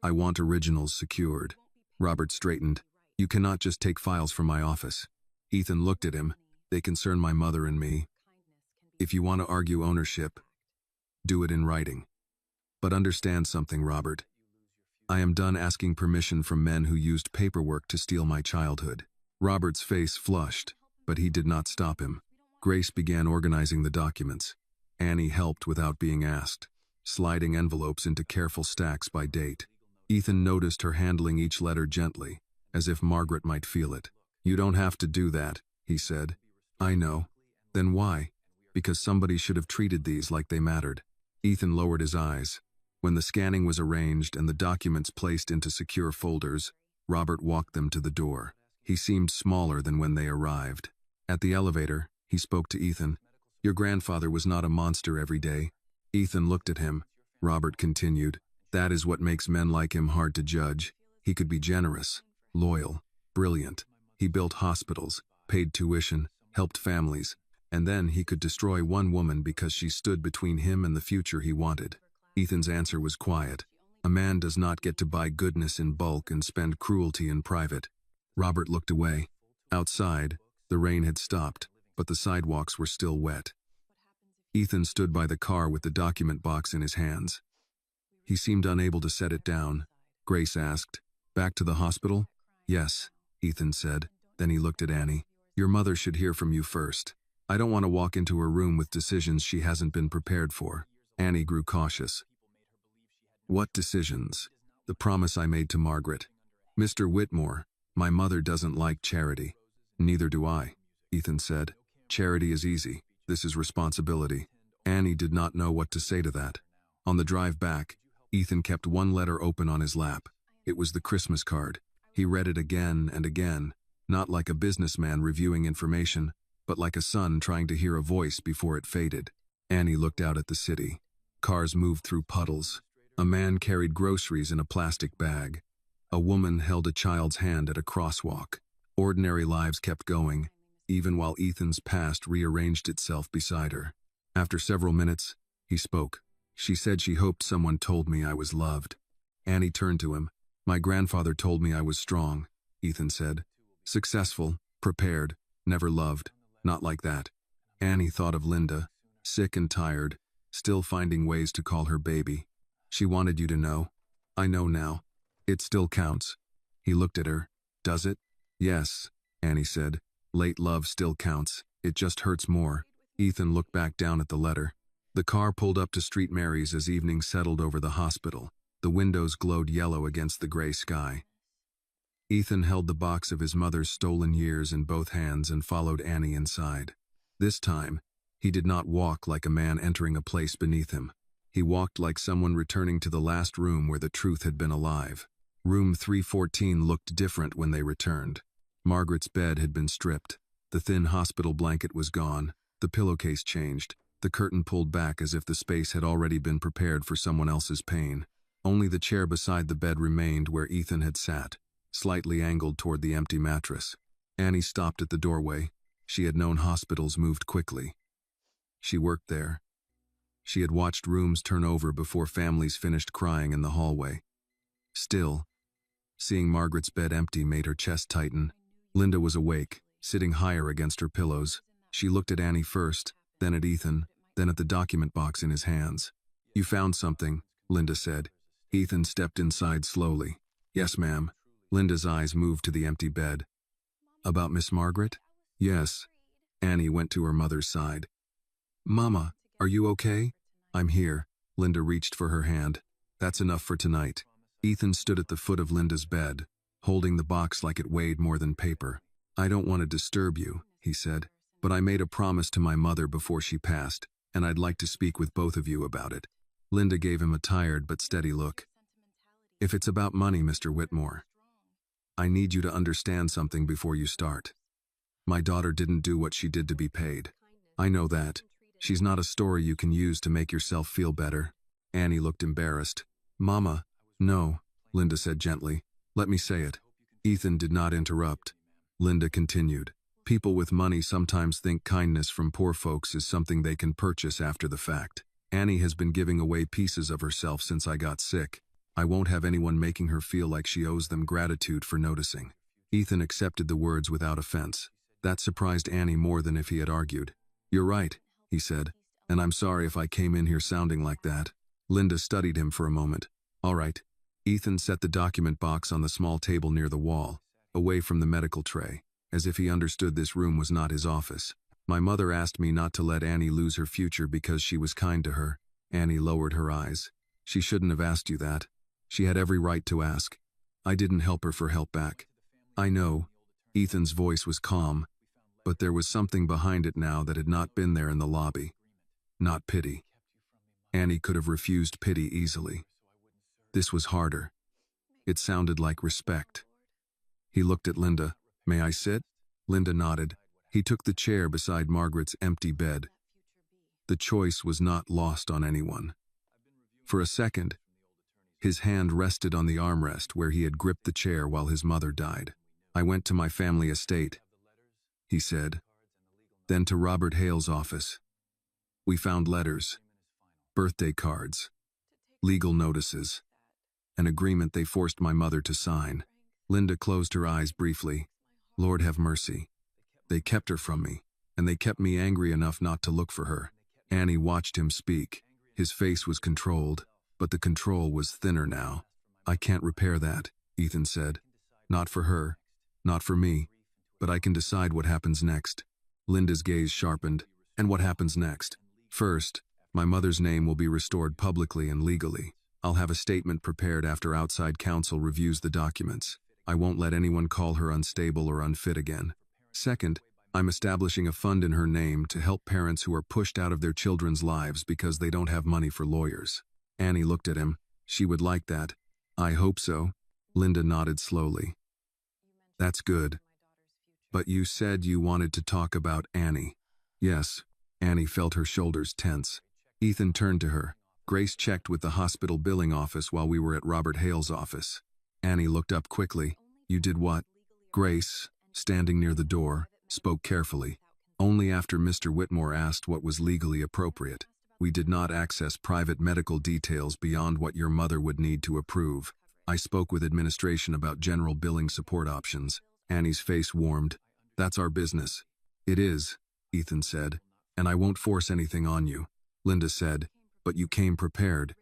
A: I want originals secured. Robert straightened. You cannot just take files from my office. Ethan looked at him. They concern my mother and me. If you want to argue ownership, do it in writing. But understand something, Robert. I am done asking permission from men who used paperwork to steal my childhood. Robert's face flushed, but he did not stop him. Grace began organizing the documents. Annie helped without being asked, sliding envelopes into careful stacks by date. Ethan noticed her handling each letter gently, as if Margaret might feel it. "You don't have to do that," he said. "I know." "Then why?" "Because somebody should have treated these like they mattered." Ethan lowered his eyes. When the scanning was arranged and the documents placed into secure folders, Robert walked them to the door. He seemed smaller than when they arrived. At the elevator, he spoke to Ethan. "Your grandfather was not a monster every day." Ethan looked at him. Robert continued, "That is what makes men like him hard to judge. He could be generous, loyal, brilliant. He built hospitals, paid tuition, helped families, and then he could destroy one woman because she stood between him and the future he wanted." Ethan's answer was quiet. A man does not get to buy goodness in bulk and spend cruelty in private. Robert looked away. Outside, the rain had stopped, but the sidewalks were still wet. Ethan stood by the car with the document box in his hands. He seemed unable to set it down. Grace asked, "Back to the hospital?" "Yes," Ethan said. Then he looked at Annie. "Your mother should hear from you first. I don't want to walk into her room with decisions she hasn't been prepared for." Annie grew cautious. "What decisions?" "The promise I made to Margaret." "Mr. Whitmore, my mother doesn't like charity." "Neither do I," Ethan said. "Charity is easy. This is responsibility." Annie did not know what to say to that. On the drive back, Ethan kept one letter open on his lap. It was the Christmas card. He read it again and again, not like a businessman reviewing information, but like a son trying to hear a voice before it faded. Annie looked out at the city. Cars moved through puddles. A man carried groceries in a plastic bag. A woman held a child's hand at a crosswalk. Ordinary lives kept going, even while Ethan's past rearranged itself beside her. After several minutes, he spoke. "She said she hoped someone told me I was loved." Annie turned to him. "My grandfather told me I was strong," Ethan said. "Successful, prepared, never loved. Not like that." Annie thought of Linda, sick and tired, still finding ways to call her baby. "She wanted you to know." "I know now. It still counts." He looked at her. "Does it?" "Yes," Annie said. "Late love still counts. It just hurts more." Ethan looked back down at the letter. The car pulled up to Street Mary's as evening settled over the hospital. The windows glowed yellow against the gray sky. Ethan held the box of his mother's stolen years in both hands and followed Annie inside. This time, he did not walk like a man entering a place beneath him. He walked like someone returning to the last room where the truth had been alive. Room 314 looked different when they returned. Margaret's bed had been stripped. The thin hospital blanket was gone. The pillowcase changed. The curtain pulled back as if the space had already been prepared for someone else's pain. Only the chair beside the bed remained where Ethan had sat, slightly angled toward the empty mattress. Annie stopped at the doorway. She had known hospitals moved quickly. She worked there. She had watched rooms turn over before families finished crying in the hallway. Still, seeing Margaret's bed empty made her chest tighten. Linda was awake, sitting higher against her pillows. She looked at Annie first, then at Ethan, then at the document box in his hands. "You found something," Linda said. Ethan stepped inside slowly. "Yes, ma'am." Linda's eyes moved to the empty bed. "About Miss Margaret?" "Yes." Annie went to her mother's side. "Mama, are you okay?" "I'm here." Linda reached for her hand. "That's enough for tonight." Ethan stood at the foot of Linda's bed, holding the box like it weighed more than paper. "I don't want to disturb you," he said, "but I made a promise to my mother before she passed, and I'd like to speak with both of you about it." Linda gave him a tired but steady look. "If it's about money, Mr. Whitmore, I need you to understand something before you start. My daughter didn't do what she did to be paid. I know that. She's not a story you can use to make yourself feel better." Annie looked embarrassed. "Mama." "No," Linda said gently. "Let me say it." Ethan did not interrupt. Linda continued. "People with money sometimes think kindness from poor folks is something they can purchase after the fact. Annie has been giving away pieces of herself since I got sick. I won't have anyone making her feel like she owes them gratitude for noticing." Ethan accepted the words without offense. That surprised Annie more than if he had argued. "You're right," he said, "and I'm sorry if I came in here sounding like that." Linda studied him for a moment. "All right." Ethan set the document box on the small table near the wall, away from the medical tray, as if he understood this room was not his office. My mother asked me not to let Annie lose her future because she was kind to her. Annie lowered her eyes. She shouldn't have asked you that. She had every right to ask. I didn't help her for help back. I know. Ethan's voice was calm, but there was something behind it now that had not been there in the lobby. Not pity. Annie could have refused pity easily. This was harder. It sounded like respect. He looked at Linda. May I sit? Linda nodded. He took the chair beside Margaret's empty bed. The choice was not lost on anyone. For a second, his hand rested on the armrest where he had gripped the chair while his mother died. I went to my family estate, he said. Then to Robert Hale's office. We found letters, birthday cards, legal notices, an agreement they forced my mother to sign. Linda closed her eyes briefly. Lord have mercy. They kept her from me, and they kept me angry enough not to look for her. Annie watched him speak. His face was controlled, but the control was thinner now. I can't repair that, Ethan said. Not for her, not for me, but I can decide what happens next. Linda's gaze sharpened. And what happens next? First, my mother's name will be restored publicly and legally. I'll have a statement prepared after outside counsel reviews the documents. I won't let anyone call her unstable or unfit again. Second, I'm establishing a fund in her name to help parents who are pushed out of their children's lives because they don't have money for lawyers. Annie looked at him. She would like that. I hope so. Linda nodded slowly. That's good. But you said you wanted to talk about Annie. Yes. Annie felt her shoulders tense. Ethan turned to her. Grace checked with the hospital billing office while we were at Robert Hale's office. Annie looked up quickly. You did what? Grace, standing near the door, spoke carefully. Only after Mr. Whitmore asked what was legally appropriate. We did not access private medical details beyond what your mother would need to approve. I spoke with administration about general billing support options. Annie's face warmed. That's our business. It is, Ethan said, and I won't force anything on you. Linda said, but you came prepared.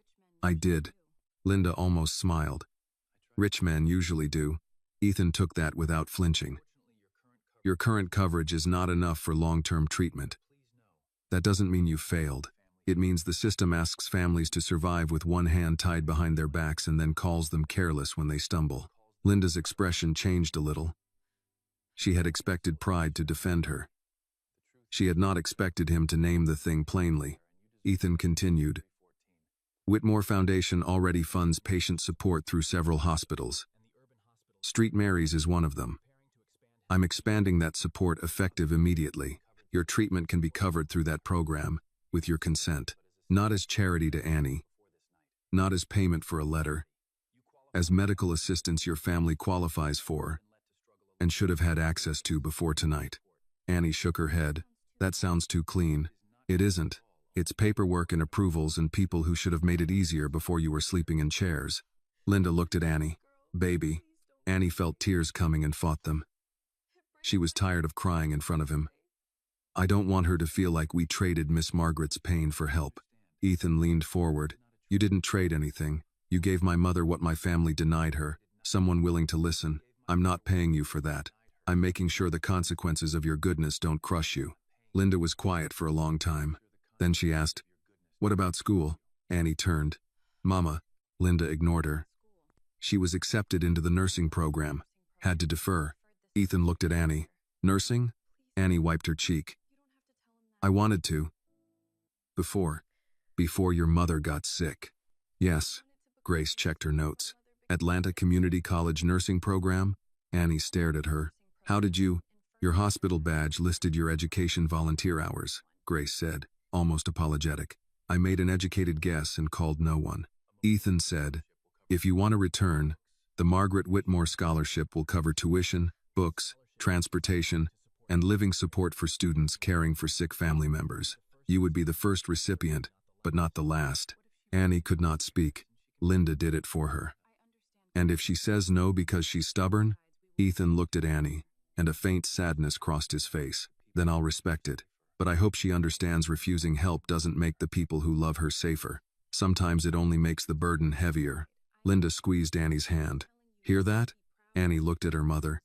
A: I did. Linda almost smiled. Rich men usually do. Ethan took that without flinching. Your current coverage is not enough for long-term treatment. That doesn't mean you failed. It means the system asks families to survive with one hand tied behind their backs and then calls them careless when they stumble. Linda's expression changed a little. She had expected Pride to defend her. She had not expected him to name the thing plainly. Ethan continued. Whitmore Foundation already funds patient support through several hospitals. St. Mary's is one of them. I'm expanding that support effective immediately. Your treatment can be covered through that program, with your consent. Not as charity to Annie. Not as payment for a letter. As medical assistance your family qualifies for, and should have had access to before tonight. Annie shook her head. That sounds too clean. It isn't. It's paperwork and approvals and people who should have made it easier before you were sleeping in chairs. Linda looked at Annie. Baby. Annie felt tears coming and fought them. She was tired of crying in front of him. I don't want her to feel like we traded Miss Margaret's pain for help. Ethan leaned forward. You didn't trade anything. You gave my mother what my family denied her, someone willing to listen. I'm not paying you for that. I'm making sure the consequences of your goodness don't crush you. Linda was quiet for a long time. Then she asked, what about school? Annie turned. Mama. Linda ignored her. She was accepted into the nursing program. Had to defer. Ethan looked at Annie. Nursing? Annie wiped her cheek. I wanted to. Before your mother got sick. Yes. Grace checked her notes. Atlanta Community College nursing program? Annie stared at her. How did you? Your hospital badge listed your education volunteer hours, Grace said, almost apologetic. I made an educated guess and called no one. Ethan said, if you want to return, the Margaret Whitmore Scholarship will cover tuition, books, transportation, and living support for students caring for sick family members. You would be the first recipient, but not the last. Annie could not speak. Linda did it for her. And if she says no because she's stubborn? Ethan looked at Annie, and a faint sadness crossed his face. Then I'll respect it. But I hope she understands refusing help doesn't make the people who love her safer. Sometimes it only makes the burden heavier. Linda squeezed Annie's hand. Hear that? Annie looked at her mother.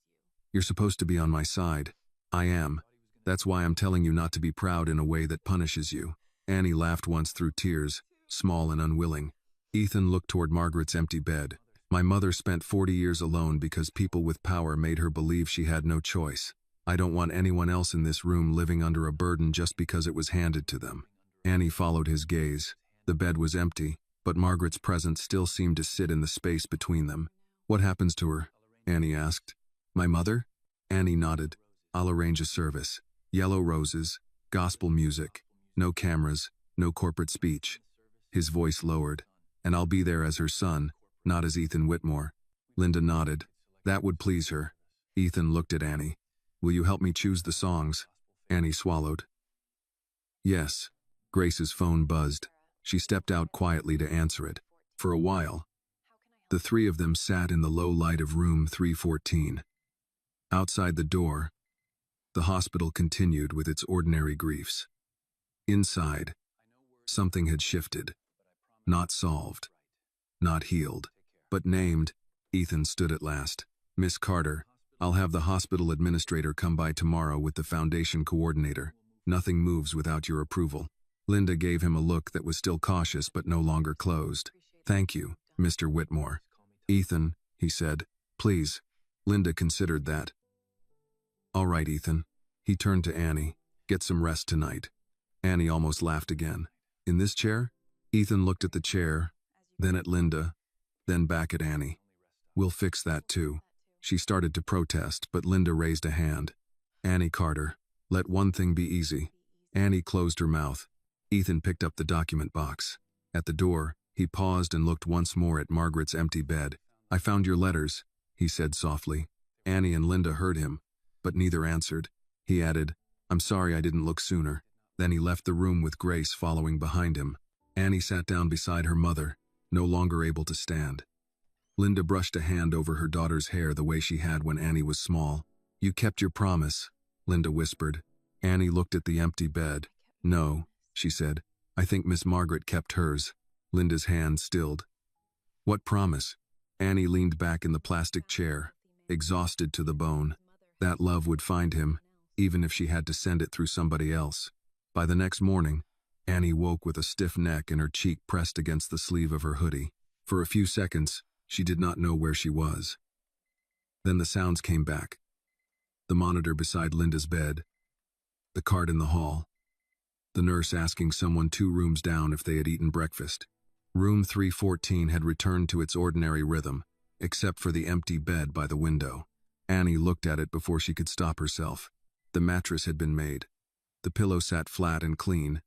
A: You're supposed to be on my side. I am. That's why I'm telling you not to be proud in a way that punishes you. Annie laughed once through tears, small and unwilling. Ethan looked toward Margaret's empty bed. My mother spent 40 years alone because people with power made her believe she had no choice. I don't want anyone else in this room living under a burden just because it was handed to them. Annie followed his gaze. The bed was empty, but Margaret's presence still seemed to sit in the space between them. What happens to her? Annie asked. My mother? Annie nodded. I'll arrange a service. Yellow roses, gospel music, no cameras, no corporate speech. His voice lowered. And I'll be there as her son, not as Ethan Whitmore. Linda nodded. That would please her. Ethan looked at Annie. Will you help me choose the songs? Annie swallowed. Yes. Grace's phone buzzed. She stepped out quietly to answer it. For a while, the three of them sat in the low light of room 314. Outside the door, the hospital continued with its ordinary griefs. Inside, something had shifted. Not solved, not healed, but named. Ethan stood at last. Miss Carter, I'll have the hospital administrator come by tomorrow with the foundation coordinator. Nothing moves without your approval. Linda gave him a look that was still cautious but no longer closed. Thank you, Mr. Whitmore. Ethan, he said, please. Linda considered that. All right, Ethan. He turned to Annie. Get some rest tonight. Annie almost laughed again. In this chair? Ethan looked at the chair, then at Linda, then back at Annie. We'll fix that too. She started to protest, but Linda raised a hand. Annie Carter, let one thing be easy. Annie closed her mouth. Ethan picked up the document box. At the door, he paused and looked once more at Margaret's empty bed. I found your letters, he said softly. Annie and Linda heard him, but neither answered. He added, I'm sorry I didn't look sooner. Then he left the room with Grace following behind him. Annie sat down beside her mother, no longer able to stand. Linda brushed a hand over her daughter's hair the way she had when Annie was small. You kept your promise, Linda whispered. Annie looked at the empty bed. No, she said. I think Miss Margaret kept hers. Linda's hand stilled. What promise? Annie leaned back in the plastic chair, exhausted to the bone. That love would find him, even if she had to send it through somebody else. By the next morning, Annie woke with a stiff neck and her cheek pressed against the sleeve of her hoodie. For a few seconds, she did not know where she was. Then the sounds came back. The monitor beside Linda's bed, the cart in the hall, the nurse asking someone 2 rooms down if they had eaten breakfast. Room 314 had returned to its ordinary rhythm, except for the empty bed by the window. Annie looked at it before she could stop herself. The mattress had been made. The pillow sat flat and clean.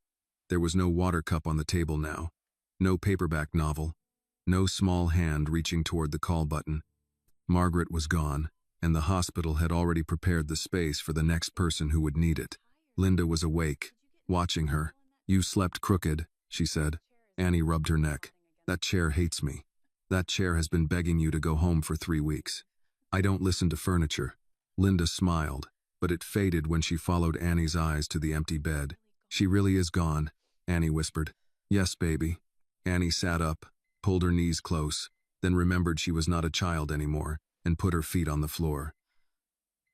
A: There was no water cup on the table now, no paperback novel, no small hand reaching toward the call button. Margaret was gone, and the hospital had already prepared the space for the next person who would need it. Linda was awake, watching her. You slept crooked, she said. Annie rubbed her neck. That chair hates me. That chair has been begging you to go home for 3 weeks. I don't listen to furniture. Linda smiled, but it faded when she followed Annie's eyes to the empty bed. She really is gone, Annie whispered. Yes, baby. Annie sat up, pulled her knees close, then remembered she was not a child anymore, and put her feet on the floor.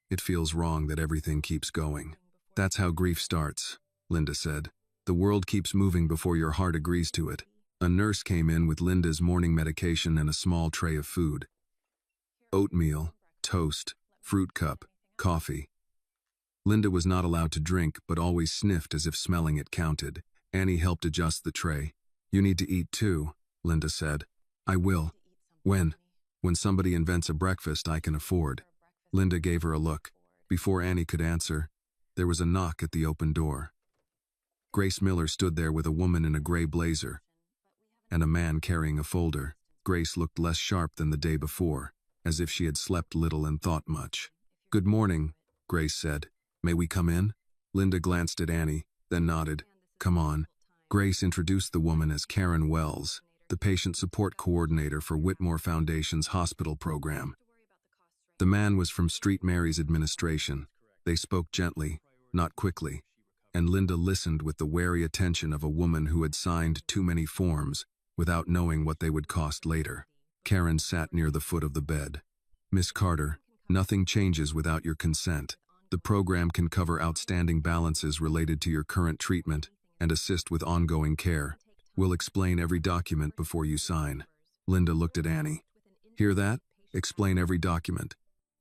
A: It feels wrong that everything keeps going. That's how grief starts, Linda said. The world keeps moving before your heart agrees to it. A nurse came in with Linda's morning medication and a small tray of food. Oatmeal, toast, fruit cup, coffee. Linda was not allowed to drink, but always sniffed as if smelling it counted. Annie helped adjust the tray. You need to eat too, Linda said. I will. When? When somebody invents a breakfast I can afford. Linda gave her a look. Before Annie could answer, there was a knock at the open door. Grace Miller stood there with a woman in a gray blazer and a man carrying a folder. Grace looked less sharp than the day before, as if she had slept little and thought much. Good morning, Grace said. May we come in? Linda glanced at Annie, then nodded. Come on. Grace introduced the woman as Karen Wells, the patient support coordinator for Whitmore Foundation's hospital program. The man was from Street Mary's administration. They spoke gently, not quickly, and Linda listened with the wary attention of a woman who had signed too many forms without knowing what they would cost later. Karen sat near the foot of the bed. Miss Carter, nothing changes without your consent. The program can cover outstanding balances related to your current treatment and assist with ongoing care. We'll explain every document before you sign. Linda looked at Annie. Hear that? Explain every document.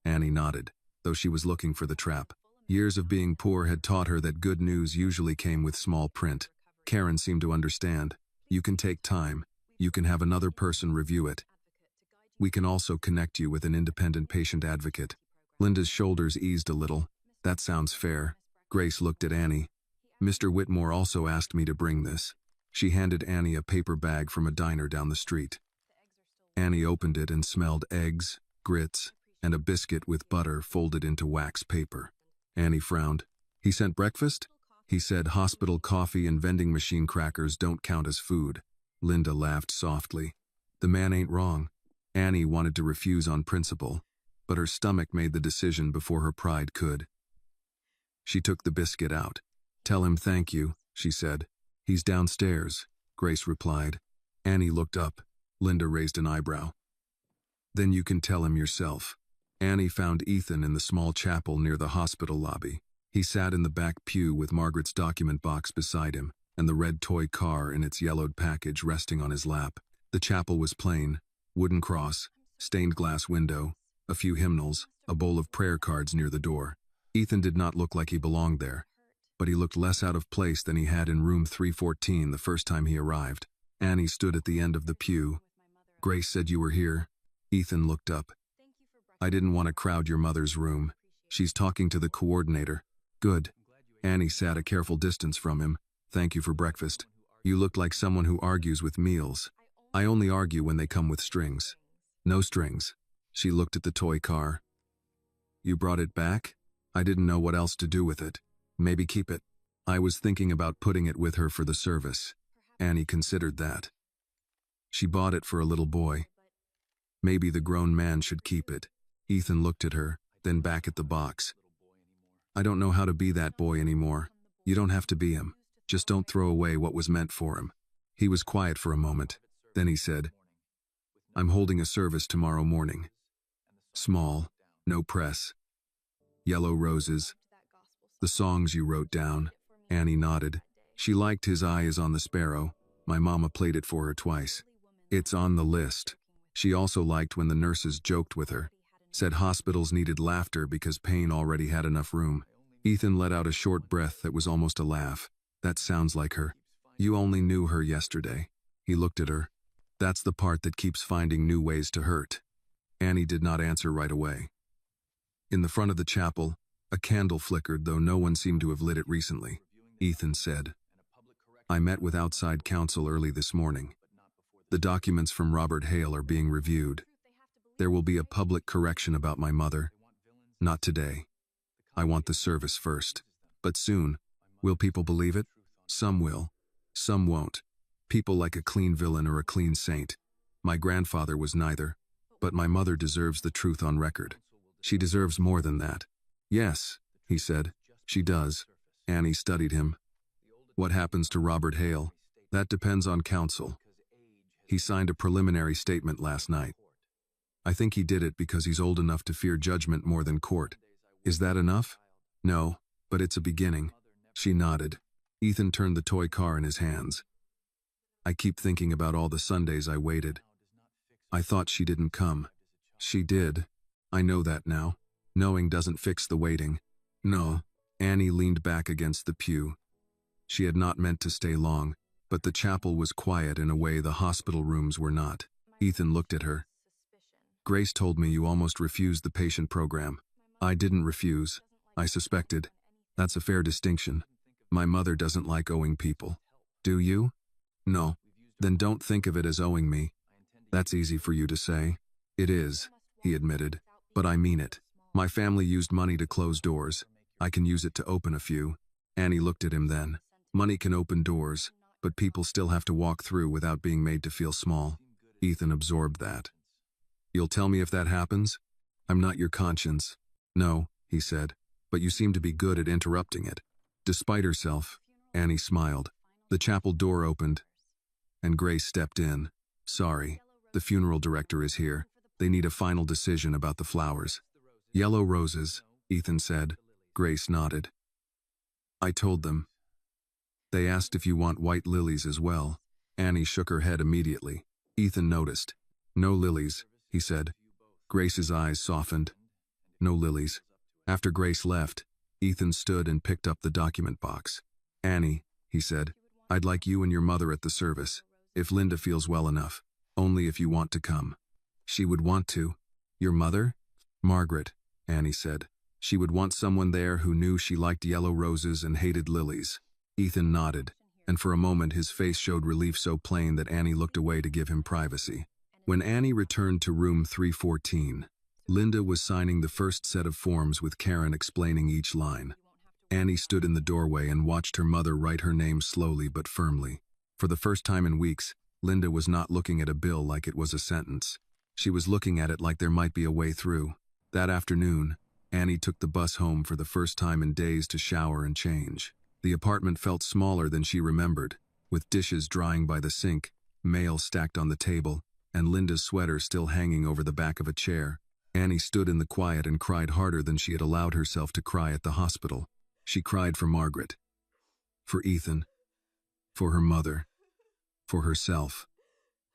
A: Annie nodded, though she was looking for the trap. Years of being poor had taught her that good news usually came with small print. Karen seemed to understand. You can take time. You can have another person review it. We can also connect you with an independent patient advocate. Linda's shoulders eased a little. That sounds fair. Grace looked at Annie. Mr. Whitmore also asked me to bring this. She handed Annie a paper bag from a diner down the street. Annie opened it and smelled eggs, grits, and a biscuit with butter folded into wax paper. Annie frowned. He sent breakfast? He said hospital coffee and vending machine crackers don't count as food. Linda laughed softly. The man ain't wrong. Annie wanted to refuse on principle, but her stomach made the decision before her pride could. She took the biscuit out. Tell him thank you, she said. He's downstairs, Grace replied. Annie looked up. Linda raised an eyebrow. Then you can tell him yourself. Annie found Ethan in the small chapel near the hospital lobby. He sat in the back pew with Margaret's document box beside him, and the red toy car in its yellowed package resting on his lap. The chapel was plain. Wooden cross, stained glass window, a few hymnals, a bowl of prayer cards near the door. Ethan did not look like he belonged there, but he looked less out of place than he had in room 314 the first time he arrived. Annie stood at the end of the pew. Grace said you were here. Ethan looked up. I didn't want to crowd your mother's room. She's talking to the coordinator. Good. Annie sat a careful distance from him. Thank you for breakfast. You looked like someone who argues with meals. I only argue when they come with strings. No strings. She looked at the toy car. You brought it back? I didn't know what else to do with it. Maybe keep it. I was thinking about putting it with her for the service. Annie considered that. She bought it for a little boy. Maybe the grown man should keep it. Ethan looked at her, then back at the box. I don't know how to be that boy anymore. You don't have to be him. Just don't throw away what was meant for him. He was quiet for a moment. Then he said, I'm holding a service tomorrow morning. Small, no press. Yellow roses. The songs you wrote down. Annie nodded. She liked His Eye is on the Sparrow. My mama played it for her twice. It's on the list. She also liked when the nurses joked with her. Said hospitals needed laughter because pain already had enough room. Ethan let out a short breath that was almost a laugh. That sounds like her. You only knew her yesterday. He looked at her. That's the part that keeps finding new ways to hurt. Annie did not answer right away. In the front of the chapel, a candle flickered, though no one seemed to have lit it recently. Ethan said, I met with outside counsel early this morning. The documents from Robert Hale are being reviewed. There will be a public correction about my mother. Not today. I want the service first. But soon. Will people believe it? Some will. Some won't. People like a clean villain or a clean saint. My grandfather was neither. But my mother deserves the truth on record. She deserves more than that. Yes, he said. She does. Annie studied him. What happens to Robert Hale? That depends on counsel. He signed a preliminary statement last night. I think he did it because he's old enough to fear judgment more than court. Is that enough? No, but it's a beginning. She nodded. Ethan turned the toy car in his hands. I keep thinking about all the Sundays I waited. I thought she didn't come. She did. I know that now. Knowing doesn't fix the waiting. No. Annie leaned back against the pew. She had not meant to stay long, but the chapel was quiet in a way the hospital rooms were not. Ethan looked at her. Grace told me you almost refused the patient program. I didn't refuse. I suspected. That's a fair distinction. My mother doesn't like owing people. Do you? No. Then don't think of it as owing me. That's easy for you to say. It is, he admitted. But I mean it. My family used money to close doors. I can use it to open a few. Annie looked at him then. Money can open doors, but people still have to walk through without being made to feel small. Ethan absorbed that. You'll tell me if that happens? I'm not your conscience. No, he said, but you seem to be good at interrupting it. Despite herself, Annie smiled. The chapel door opened, and Grace stepped in. Sorry, the funeral director is here. They need a final decision about the flowers. Yellow roses, Ethan said. Grace nodded. I told them. They asked if you want white lilies as well. Annie shook her head immediately. Ethan noticed. No lilies, he said. Grace's eyes softened. No lilies. After Grace left, Ethan stood and picked up the document box. Annie, he said, I'd like you and your mother at the service, if Linda feels well enough. Only if you want to come. She would want to. Your mother? Margaret, Annie said. She would want someone there who knew she liked yellow roses and hated lilies. Ethan nodded, and for a moment his face showed relief so plain that Annie looked away to give him privacy. When Annie returned to room 314, Linda was signing the first set of forms with Karen explaining each line. Annie stood in the doorway and watched her mother write her name slowly but firmly. For the first time in weeks, Linda was not looking at a bill like it was a sentence. She was looking at it like there might be a way through. That afternoon, Annie took the bus home for the first time in days to shower and change. The apartment felt smaller than she remembered, with dishes drying by the sink, mail stacked on the table, and Linda's sweater still hanging over the back of a chair. Annie stood in the quiet and cried harder than she had allowed herself to cry at the hospital. She cried for Margaret, for Ethan, for her mother, for herself,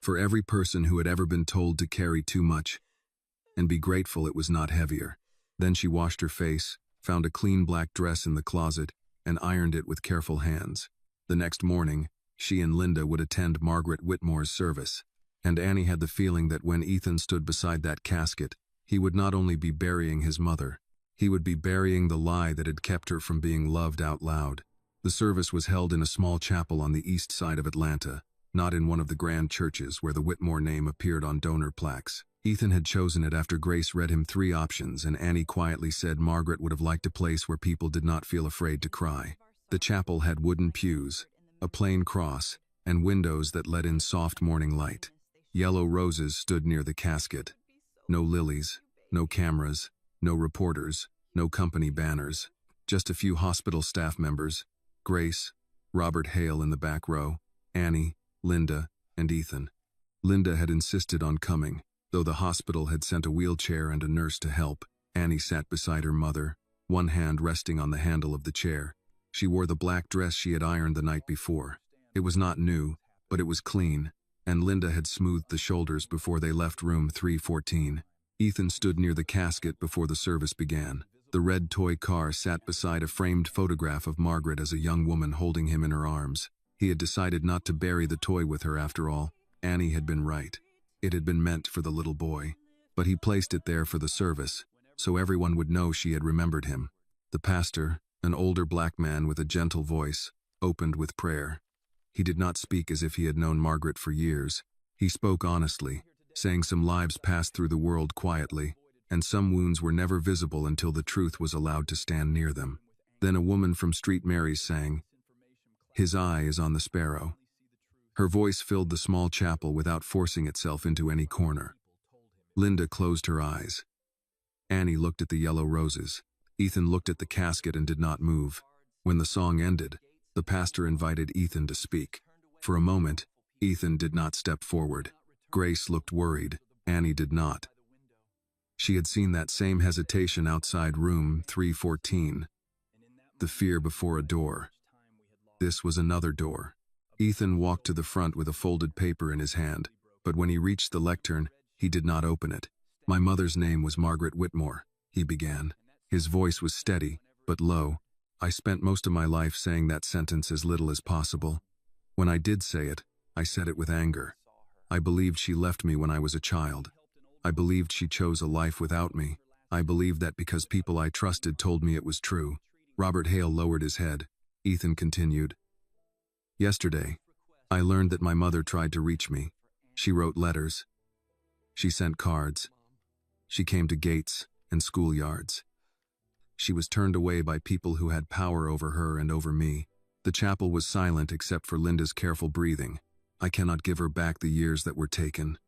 A: for every person who had ever been told to carry too much, and be grateful it was not heavier. Then she washed her face, found a clean black dress in the closet, and ironed it with careful hands. The next morning, she and Linda would attend Margaret Whitmore's service, and Annie had the feeling that when Ethan stood beside that casket, he would not only be burying his mother, he would be burying the lie that had kept her from being loved out loud. The service was held in a small chapel on the east side of Atlanta, not in one of the grand churches where the Whitmore name appeared on donor plaques. Ethan had chosen it after Grace read him 3 options, and Annie quietly said Margaret would have liked a place where people did not feel afraid to cry. The chapel had wooden pews, a plain cross, and windows that let in soft morning light. Yellow roses stood near the casket. No lilies, no cameras, no reporters, no company banners, just a few hospital staff members, Grace, Robert Hale in the back row, Annie, Linda, and Ethan. Linda had insisted on coming. Though the hospital had sent a wheelchair and a nurse to help, Annie sat beside her mother, one hand resting on the handle of the chair. She wore the black dress she had ironed the night before. It was not new, but it was clean, and Linda had smoothed the shoulders before they left room 314. Ethan stood near the casket before the service began. The red toy car sat beside a framed photograph of Margaret as a young woman holding him in her arms. He had decided not to bury the toy with her after all. Annie had been right. It had been meant for the little boy, but he placed it there for the service, so everyone would know she had remembered him. The pastor, an older black man with a gentle voice, opened with prayer. He did not speak as if he had known Margaret for years. He spoke honestly, saying some lives passed through the world quietly, and some wounds were never visible until the truth was allowed to stand near them. Then a woman from Street Mary's sang, "His eye is on the sparrow." Her voice filled the small chapel without forcing itself into any corner. Linda closed her eyes. Annie looked at the yellow roses. Ethan looked at the casket and did not move. When the song ended, the pastor invited Ethan to speak. For a moment, Ethan did not step forward. Grace looked worried. Annie did not. She had seen that same hesitation outside room 314. The fear before a door. This was another door. Ethan walked to the front with a folded paper in his hand, but when he reached the lectern, he did not open it. "My mother's name was Margaret Whitmore," he began. His voice was steady, but low. "I spent most of my life saying that sentence as little as possible. When I did say it, I said it with anger. I believed she left me when I was a child. I believed she chose a life without me. I believed that because people I trusted told me it was true." Robert Hale lowered his head. Ethan continued. "Yesterday, I learned that my mother tried to reach me. She wrote letters. She sent cards. She came to gates and schoolyards. She was turned away by people who had power over her and over me." The chapel was silent except for Linda's careful breathing. "I cannot give her back the years that were taken.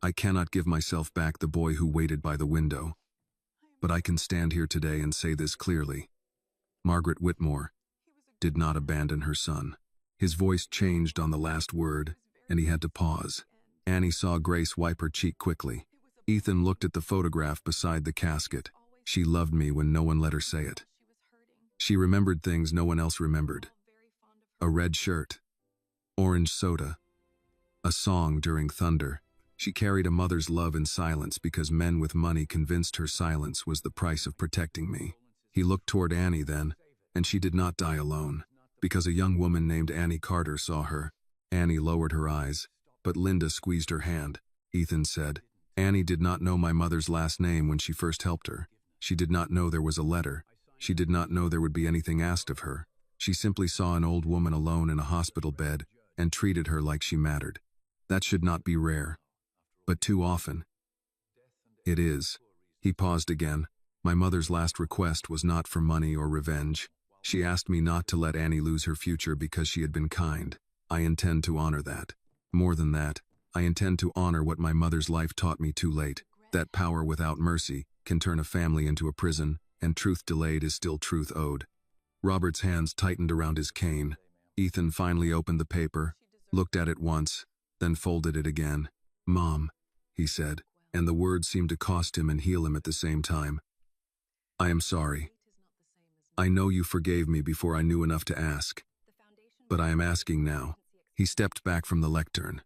A: I cannot give myself back the boy who waited by the window. But I can stand here today and say this clearly. Margaret Whitmore did not abandon her son." His voice changed on the last word, and he had to pause. Annie saw Grace wipe her cheek quickly. Ethan looked at the photograph beside the casket. "She loved me when no one let her say it. She remembered things no one else remembered. A red shirt, orange soda, a song during thunder. She carried a mother's love in silence because men with money convinced her silence was the price of protecting me. He looked toward Annie then, and she did not die alone, because a young woman named Annie Carter saw her. Annie lowered her eyes, but Linda squeezed her hand. Ethan said, Annie did not know my mother's last name when she first helped her. She did not know there was a letter. She did not know there would be anything asked of her. She simply saw an old woman alone in a hospital bed and treated her like she mattered. That should not be rare. But too often. It is. He paused again. My mother's last request was not for money or revenge. She asked me not to let Annie lose her future because she had been kind. I intend to honor that. More than that, I intend to honor what my mother's life taught me too late, that power without mercy can turn a family into a prison, and truth delayed is still truth owed. Robert's hands tightened around his cane. Ethan finally opened the paper, looked at it once, then folded it again. Mom, he said, and the words seemed to cost him and heal him at the same time. I am sorry. I know you forgave me before I knew enough to ask. But I am asking now. He stepped back from the lectern.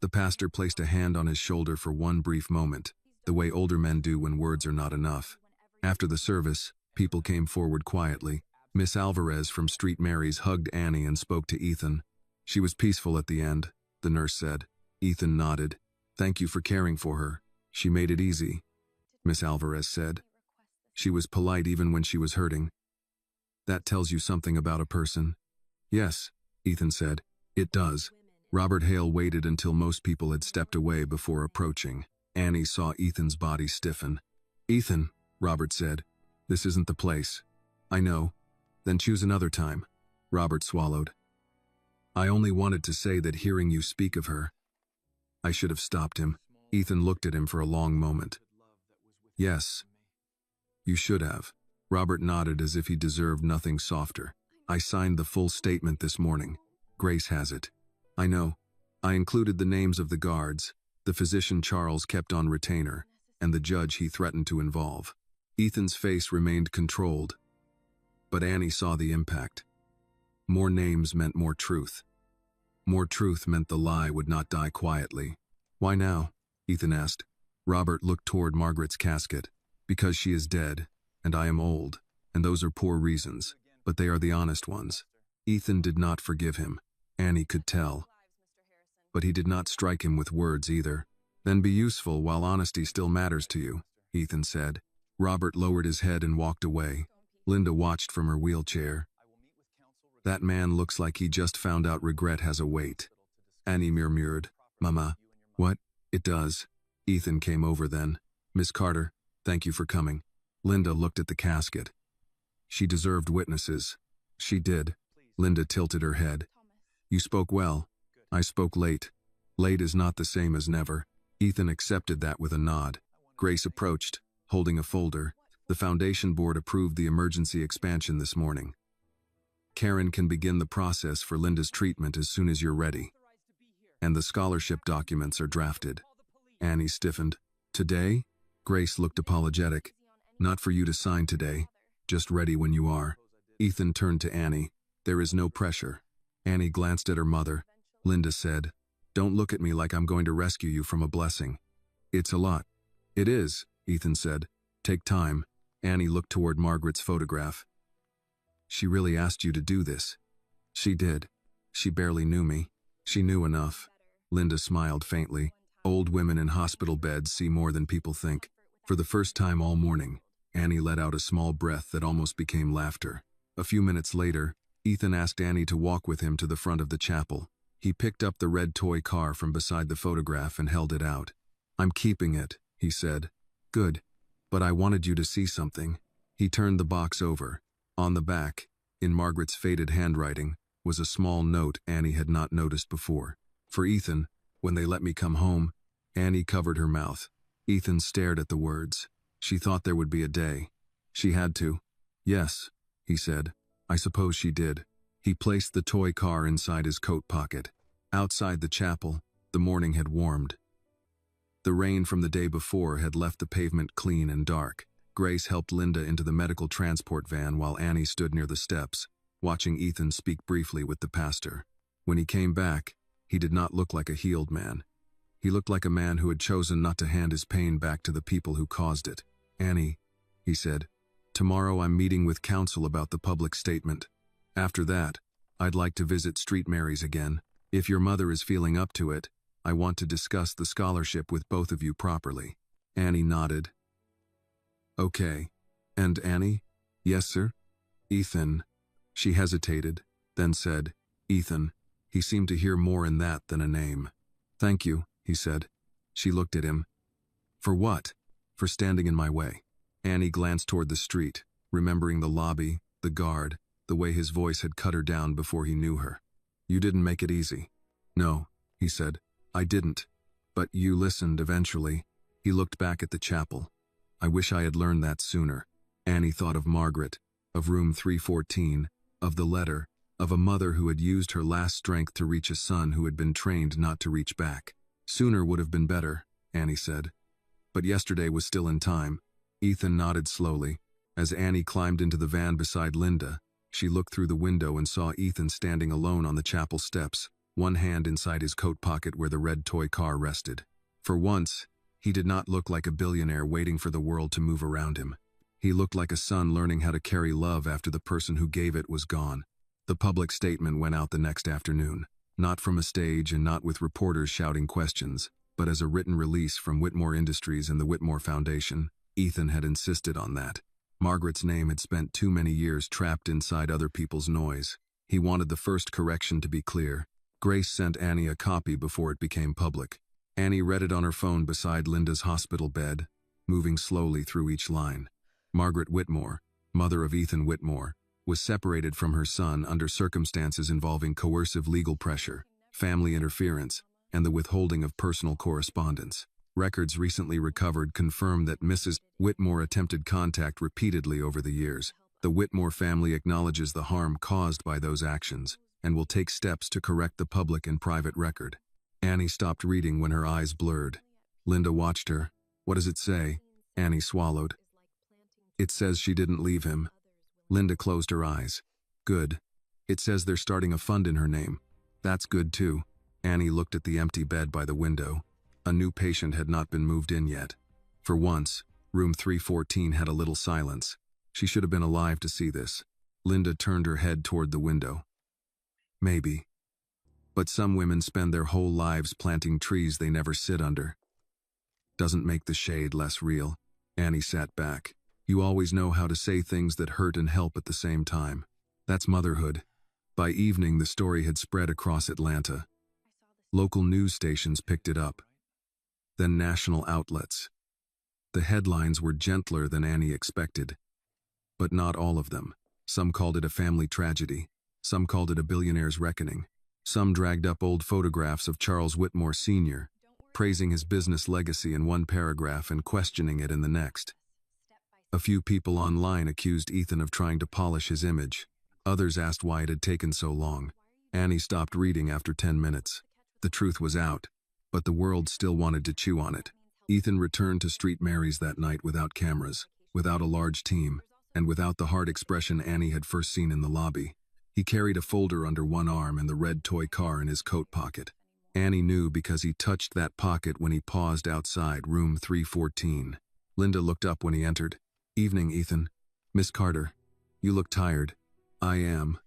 A: The pastor placed a hand on his shoulder for one brief moment, the way older men do when words are not enough. After the service, people came forward quietly. Miss Alvarez from Street Mary's hugged Annie and spoke to Ethan. She was peaceful at the end, the nurse said. Ethan nodded. Thank you for caring for her. She made it easy, Miss Alvarez said. She was polite even when she was hurting. That tells you something about a person. Yes, Ethan said. It does. Robert Hale waited until most people had stepped away before approaching. Annie saw Ethan's body stiffen. Ethan, Robert said, this isn't the place. I know. Then choose another time. Robert swallowed. I only wanted to say that hearing you speak of her. I should have stopped him. Ethan looked at him for a long moment. Yes. You should have. Robert nodded as if he deserved nothing softer. I signed the full statement this morning. Grace has it. I know. I included the names of the guards, the physician Charles kept on retainer, and the judge he threatened to involve. Ethan's face remained controlled, but Annie saw the impact. More names meant more truth. More truth meant the lie would not die quietly. Why now? Ethan asked. Robert looked toward Margaret's casket. Because she is dead, and I am old, and those are poor reasons, but they are the honest ones. Ethan did not forgive him. Annie could tell. But he did not strike him with words either. Then be useful while honesty still matters to you, Ethan said. Robert lowered his head and walked away. Linda watched from her wheelchair. That man looks like he just found out regret has a weight. Annie murmured, Mama. What? It does. Ethan came over then. Miss Carter, thank you for coming. Linda looked at the casket. She deserved witnesses. She did. Linda tilted her head. You spoke well. I spoke late. Late is not the same as never. Ethan accepted that with a nod. Grace approached, holding a folder. The foundation board approved the emergency expansion this morning. Karen can begin the process for Linda's treatment as soon as you're ready. And the scholarship documents are drafted. Annie stiffened. Today? Grace looked apologetic. Not for you to sign today. Just ready when you are. Ethan turned to Annie. There is no pressure. Annie glanced at her mother. Linda said, Don't look at me like I'm going to rescue you from a blessing. It's a lot. It is, Ethan said. Take time. Annie looked toward Margaret's photograph. She really asked you to do this. She did. She barely knew me. She knew enough. Linda smiled faintly. Old women in hospital beds see more than people think. For the first time all morning, Annie let out a small breath that almost became laughter. A few minutes later, Ethan asked Annie to walk with him to the front of the chapel. He picked up the red toy car from beside the photograph and held it out. I'm keeping it, he said. Good. But I wanted you to see something. He turned the box over. On the back, in Margaret's faded handwriting, was a small note Annie had not noticed before. For Ethan, when they let me come home. Annie covered her mouth. Ethan stared at the words. She thought there would be a day. She had to. Yes, he said. I suppose she did. He placed the toy car inside his coat pocket. Outside the chapel, the morning had warmed. The rain from the day before had left the pavement clean and dark. Grace helped Linda into the medical transport van while Annie stood near the steps, watching Ethan speak briefly with the pastor. When he came back, he did not look like a healed man. He looked like a man who had chosen not to hand his pain back to the people who caused it. "Annie," he said, "tomorrow I'm meeting with council about the public statement. After that, I'd like to visit Street Mary's again. If your mother is feeling up to it, I want to discuss the scholarship with both of you properly." Annie nodded. "Okay. And Annie?" "Yes, sir." "Ethan." She hesitated, then said, "Ethan." He seemed to hear more in that than a name. "Thank you," he said. She looked at him. "For what?" "For standing in my way." Annie glanced toward the street, remembering the lobby, the guard, the way his voice had cut her down before he knew her. "You didn't make it easy." "No," he said. "I didn't. But you listened eventually." He looked back at the chapel. "I wish I had learned that sooner." Annie thought of Margaret, of room 314, of the letter, of a mother who had used her last strength to reach a son who had been trained not to reach back. "Sooner would have been better," Annie said. "But yesterday was still in time." Ethan nodded slowly. As Annie climbed into the van beside Linda, she looked through the window and saw Ethan standing alone on the chapel steps, one hand inside his coat pocket where the red toy car rested. For once, he did not look like a billionaire waiting for the world to move around him. He looked like a son learning how to carry love after the person who gave it was gone. The public statement went out the next afternoon, not from a stage and not with reporters shouting questions, but as a written release from Whitmore Industries and the Whitmore Foundation. Ethan had insisted on that. Margaret's name had spent too many years trapped inside other people's noise. He wanted the first correction to be clear. Grace sent Annie a copy before it became public. Annie read it on her phone beside Linda's hospital bed, moving slowly through each line. Margaret Whitmore, mother of Ethan Whitmore, was separated from her son under circumstances involving coercive legal pressure, family interference, and the withholding of personal correspondence. Records recently recovered confirm that Mrs. Whitmore attempted contact repeatedly over the years. The Whitmore family acknowledges the harm caused by those actions and will take steps to correct the public and private record. Annie stopped reading when her eyes blurred. Linda watched her. "What does it say?" Annie swallowed. "It says she didn't leave him." Linda closed her eyes. "Good. It says they're starting a fund in her name. That's good too." Annie looked at the empty bed by the window. A new patient had not been moved in yet. For once, room 314 had a little silence. She should have been alive to see this. Linda turned her head toward the window. "Maybe. But some women spend their whole lives planting trees they never sit under. Doesn't make the shade less real." Annie sat back. "You always know how to say things that hurt and help at the same time. That's motherhood." By evening, the story had spread across Atlanta. Local news stations picked it up. Then national outlets. The headlines were gentler than Annie expected. But not all of them. Some called it a family tragedy. Some called it a billionaire's reckoning. Some dragged up old photographs of Charles Whitmore Sr., praising his business legacy in one paragraph and questioning it in the next. A few people online accused Ethan of trying to polish his image. Others asked why it had taken so long. Annie stopped reading after 10 minutes. The truth was out, but the world still wanted to chew on it. Ethan returned to Street Mary's that night without cameras, without a large team, and without the hard expression Annie had first seen in the lobby. He carried a folder under one arm and the red toy car in his coat pocket. Annie knew because he touched that pocket when he paused outside room 314. Linda looked up when he entered. "Evening, Ethan." "Miss Carter, you look tired." "I am."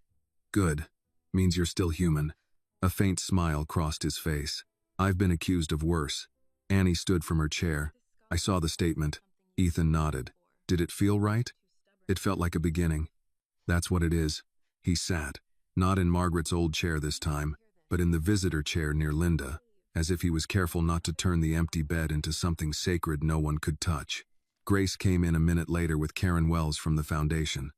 A: "Good. Means you're still human." A faint smile crossed his face. "I've been accused of worse." Annie stood from her chair. "I saw the statement." Ethan nodded. "Did it feel right?" "It felt like a beginning." "That's what it is." He sat, not in Margaret's old chair this time, but in the visitor chair near Linda, as if he was careful not to turn the empty bed into something sacred no one could touch. Grace came in a minute later with Karen Wells from the foundation.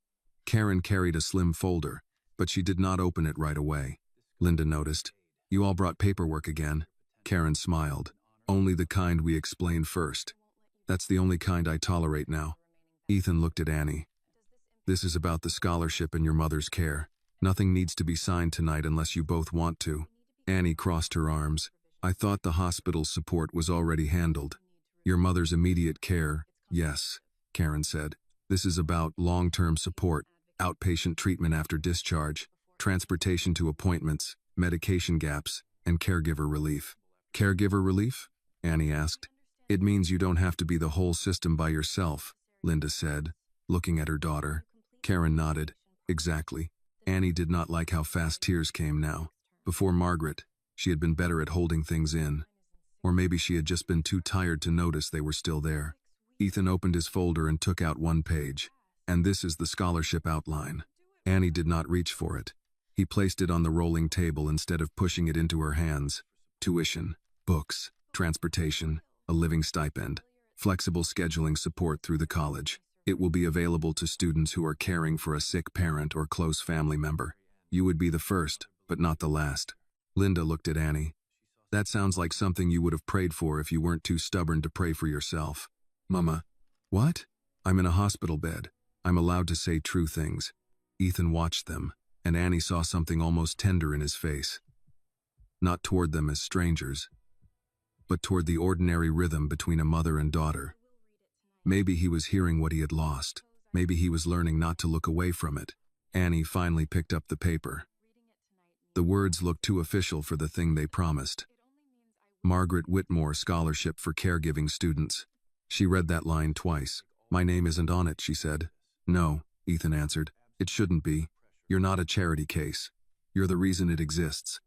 A: Karen carried a slim folder, but she did not open it right away. Linda noticed. "You all brought paperwork again." Karen smiled. "Only the kind we explained first. That's the only kind I tolerate now." Ethan looked at Annie. "This is about the scholarship and your mother's care. Nothing needs to be signed tonight unless you both want to." Annie crossed her arms. "I thought the hospital's support was already handled. Your mother's immediate care, yes. Karen said. This is about long-term support, outpatient treatment after discharge, transportation to appointments, medication gaps, and caregiver relief. Caregiver relief? Annie asked. It means you don't have to be the whole system by yourself, Linda said, looking at her daughter. Karen nodded. Exactly. Annie did not like how fast tears came now. Before Margaret, she had been better at holding things in. Or maybe she had just been too tired to notice they were still there. Ethan opened his folder and took out one page. And this is the scholarship outline. Annie did not reach for it. He placed it on the rolling table instead of pushing it into her hands. Tuition, books, transportation, a living stipend, flexible scheduling support through the college. It will be available to students who are caring for a sick parent or close family member. You would be the first, but not the last. Linda looked at Annie. That sounds like something you would have prayed for if you weren't too stubborn to pray for yourself. Mama, what? I'm in a hospital bed. I'm allowed to say true things. Ethan watched them, and Annie saw something almost tender in his face. Not toward them as strangers, but toward the ordinary rhythm between a mother and daughter. Maybe he was hearing what he had lost. Maybe he was learning not to look away from it. Annie finally picked up the paper. The words looked too official for the thing they promised. Margaret Whitmore Scholarship for Caregiving Students. She read that line twice. My name isn't on it, she said. No, Ethan answered. It shouldn't be. You're not a charity case. You're the reason it exists.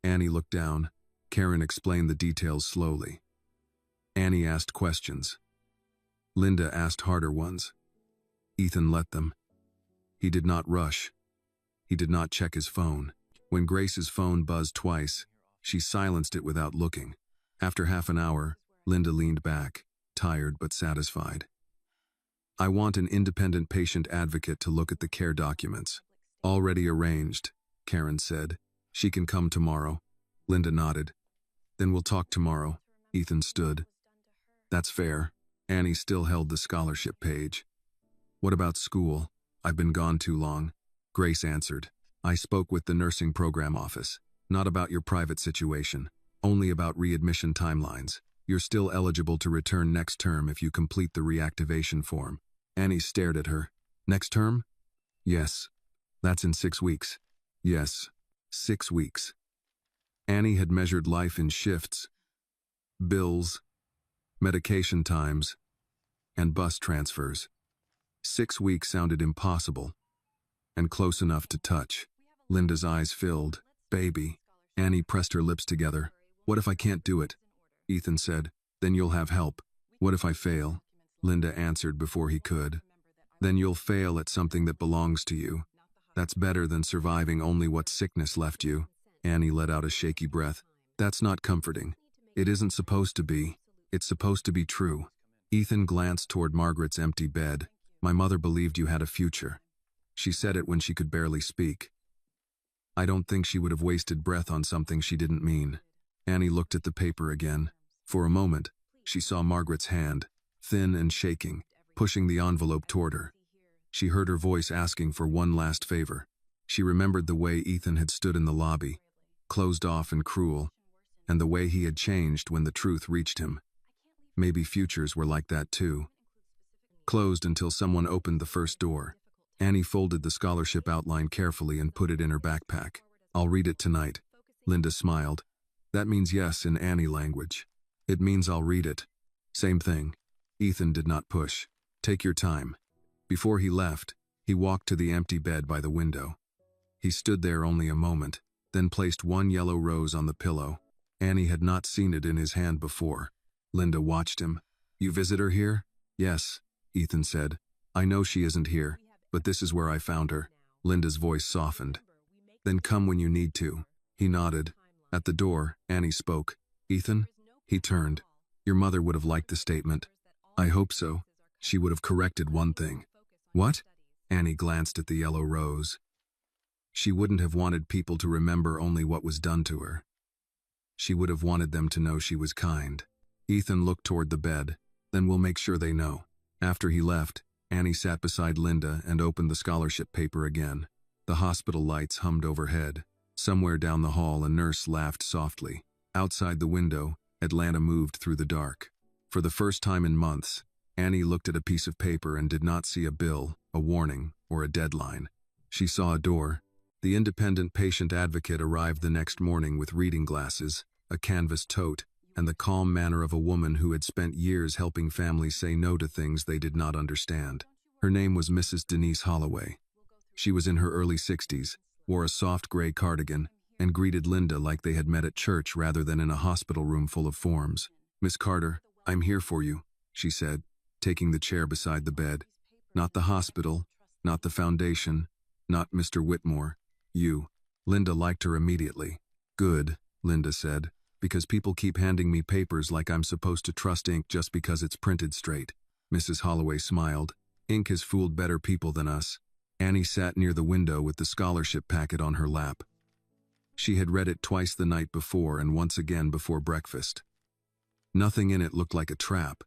A: Annie looked down. Karen explained the details slowly. Annie asked questions. Linda asked harder ones. Ethan let them. He did not rush. He did not check his phone. When Grace's phone buzzed twice, she silenced it without looking. After half an hour, Linda leaned back, tired but satisfied. I want an independent patient advocate to look at the care documents. Already arranged, Karen said. She can come tomorrow. Linda nodded. Then we'll talk tomorrow. Ethan stood. That's fair. Annie still held the scholarship page. What about school? I've been gone too long. Grace answered. I spoke with the nursing program office. Not about your private situation. Only about readmission timelines. You're still eligible to return next term if you complete the reactivation form. Annie stared at her. Next term? Yes. That's in 6 weeks. Yes. 6 weeks. Annie had measured life in shifts, bills, medication times, and bus transfers. 6 weeks sounded impossible, and close enough to touch. Linda's eyes filled. Baby. Annie pressed her lips together. What if I can't do it? Ethan said. Then you'll have help. What if I fail? Linda answered before he could. Then you'll fail at something that belongs to you. That's better than surviving only what sickness left you. Annie let out a shaky breath. That's not comforting. It isn't supposed to be. It's supposed to be true. Ethan glanced toward Margaret's empty bed. My mother believed you had a future. She said it when she could barely speak. I don't think she would have wasted breath on something she didn't mean. Annie looked at the paper again. For a moment, she saw Margaret's hand, thin and shaking, pushing the envelope toward her. She heard her voice asking for one last favor. She remembered the way Ethan had stood in the lobby, closed off and cruel, and the way he had changed when the truth reached him. Maybe futures were like that too. Closed until someone opened the first door. Annie folded the scholarship outline carefully and put it in her backpack. I'll read it tonight. Linda smiled. That means yes in Annie language. It means I'll read it. Same thing. Ethan did not push. Take your time. Before he left, he walked to the empty bed by the window. He stood there only a moment, then placed one yellow rose on the pillow. Annie had not seen it in his hand before. Linda watched him. You visit her here? Yes, Ethan said. I know she isn't here, but this is where I found her. Linda's voice softened. Then come when you need to. He nodded. At the door, Annie spoke. Ethan? He turned. Your mother would have liked the statement. I hope so. She would have corrected one thing. What? Annie glanced at the yellow rose. She wouldn't have wanted people to remember only what was done to her. She would have wanted them to know she was kind. Ethan looked toward the bed. Then we'll make sure they know. After he left, Annie sat beside Linda and opened the scholarship paper again. The hospital lights hummed overhead. Somewhere down the hall, a nurse laughed softly. Outside the window, Atlanta moved through the dark. For the first time in months, Annie looked at a piece of paper and did not see a bill, a warning, or a deadline. She saw a door. The independent patient advocate arrived the next morning with reading glasses, a canvas tote, and the calm manner of a woman who had spent years helping families say no to things they did not understand. Her name was Mrs. Denise Holloway. She was in her early 60s, wore a soft gray cardigan, and greeted Linda like they had met at church rather than in a hospital room full of forms. "Miss Carter, I'm here for you," she said, taking the chair beside the bed. "Not the hospital, not the foundation, not Mr. Whitmore. You." Linda liked her immediately. "Good," Linda said, "because people keep handing me papers like I'm supposed to trust ink just because it's printed straight." Mrs. Holloway smiled. "Ink has fooled better people than us." Annie sat near the window with the scholarship packet on her lap. She had read it twice the night before and once again before breakfast. Nothing in it looked like a trap,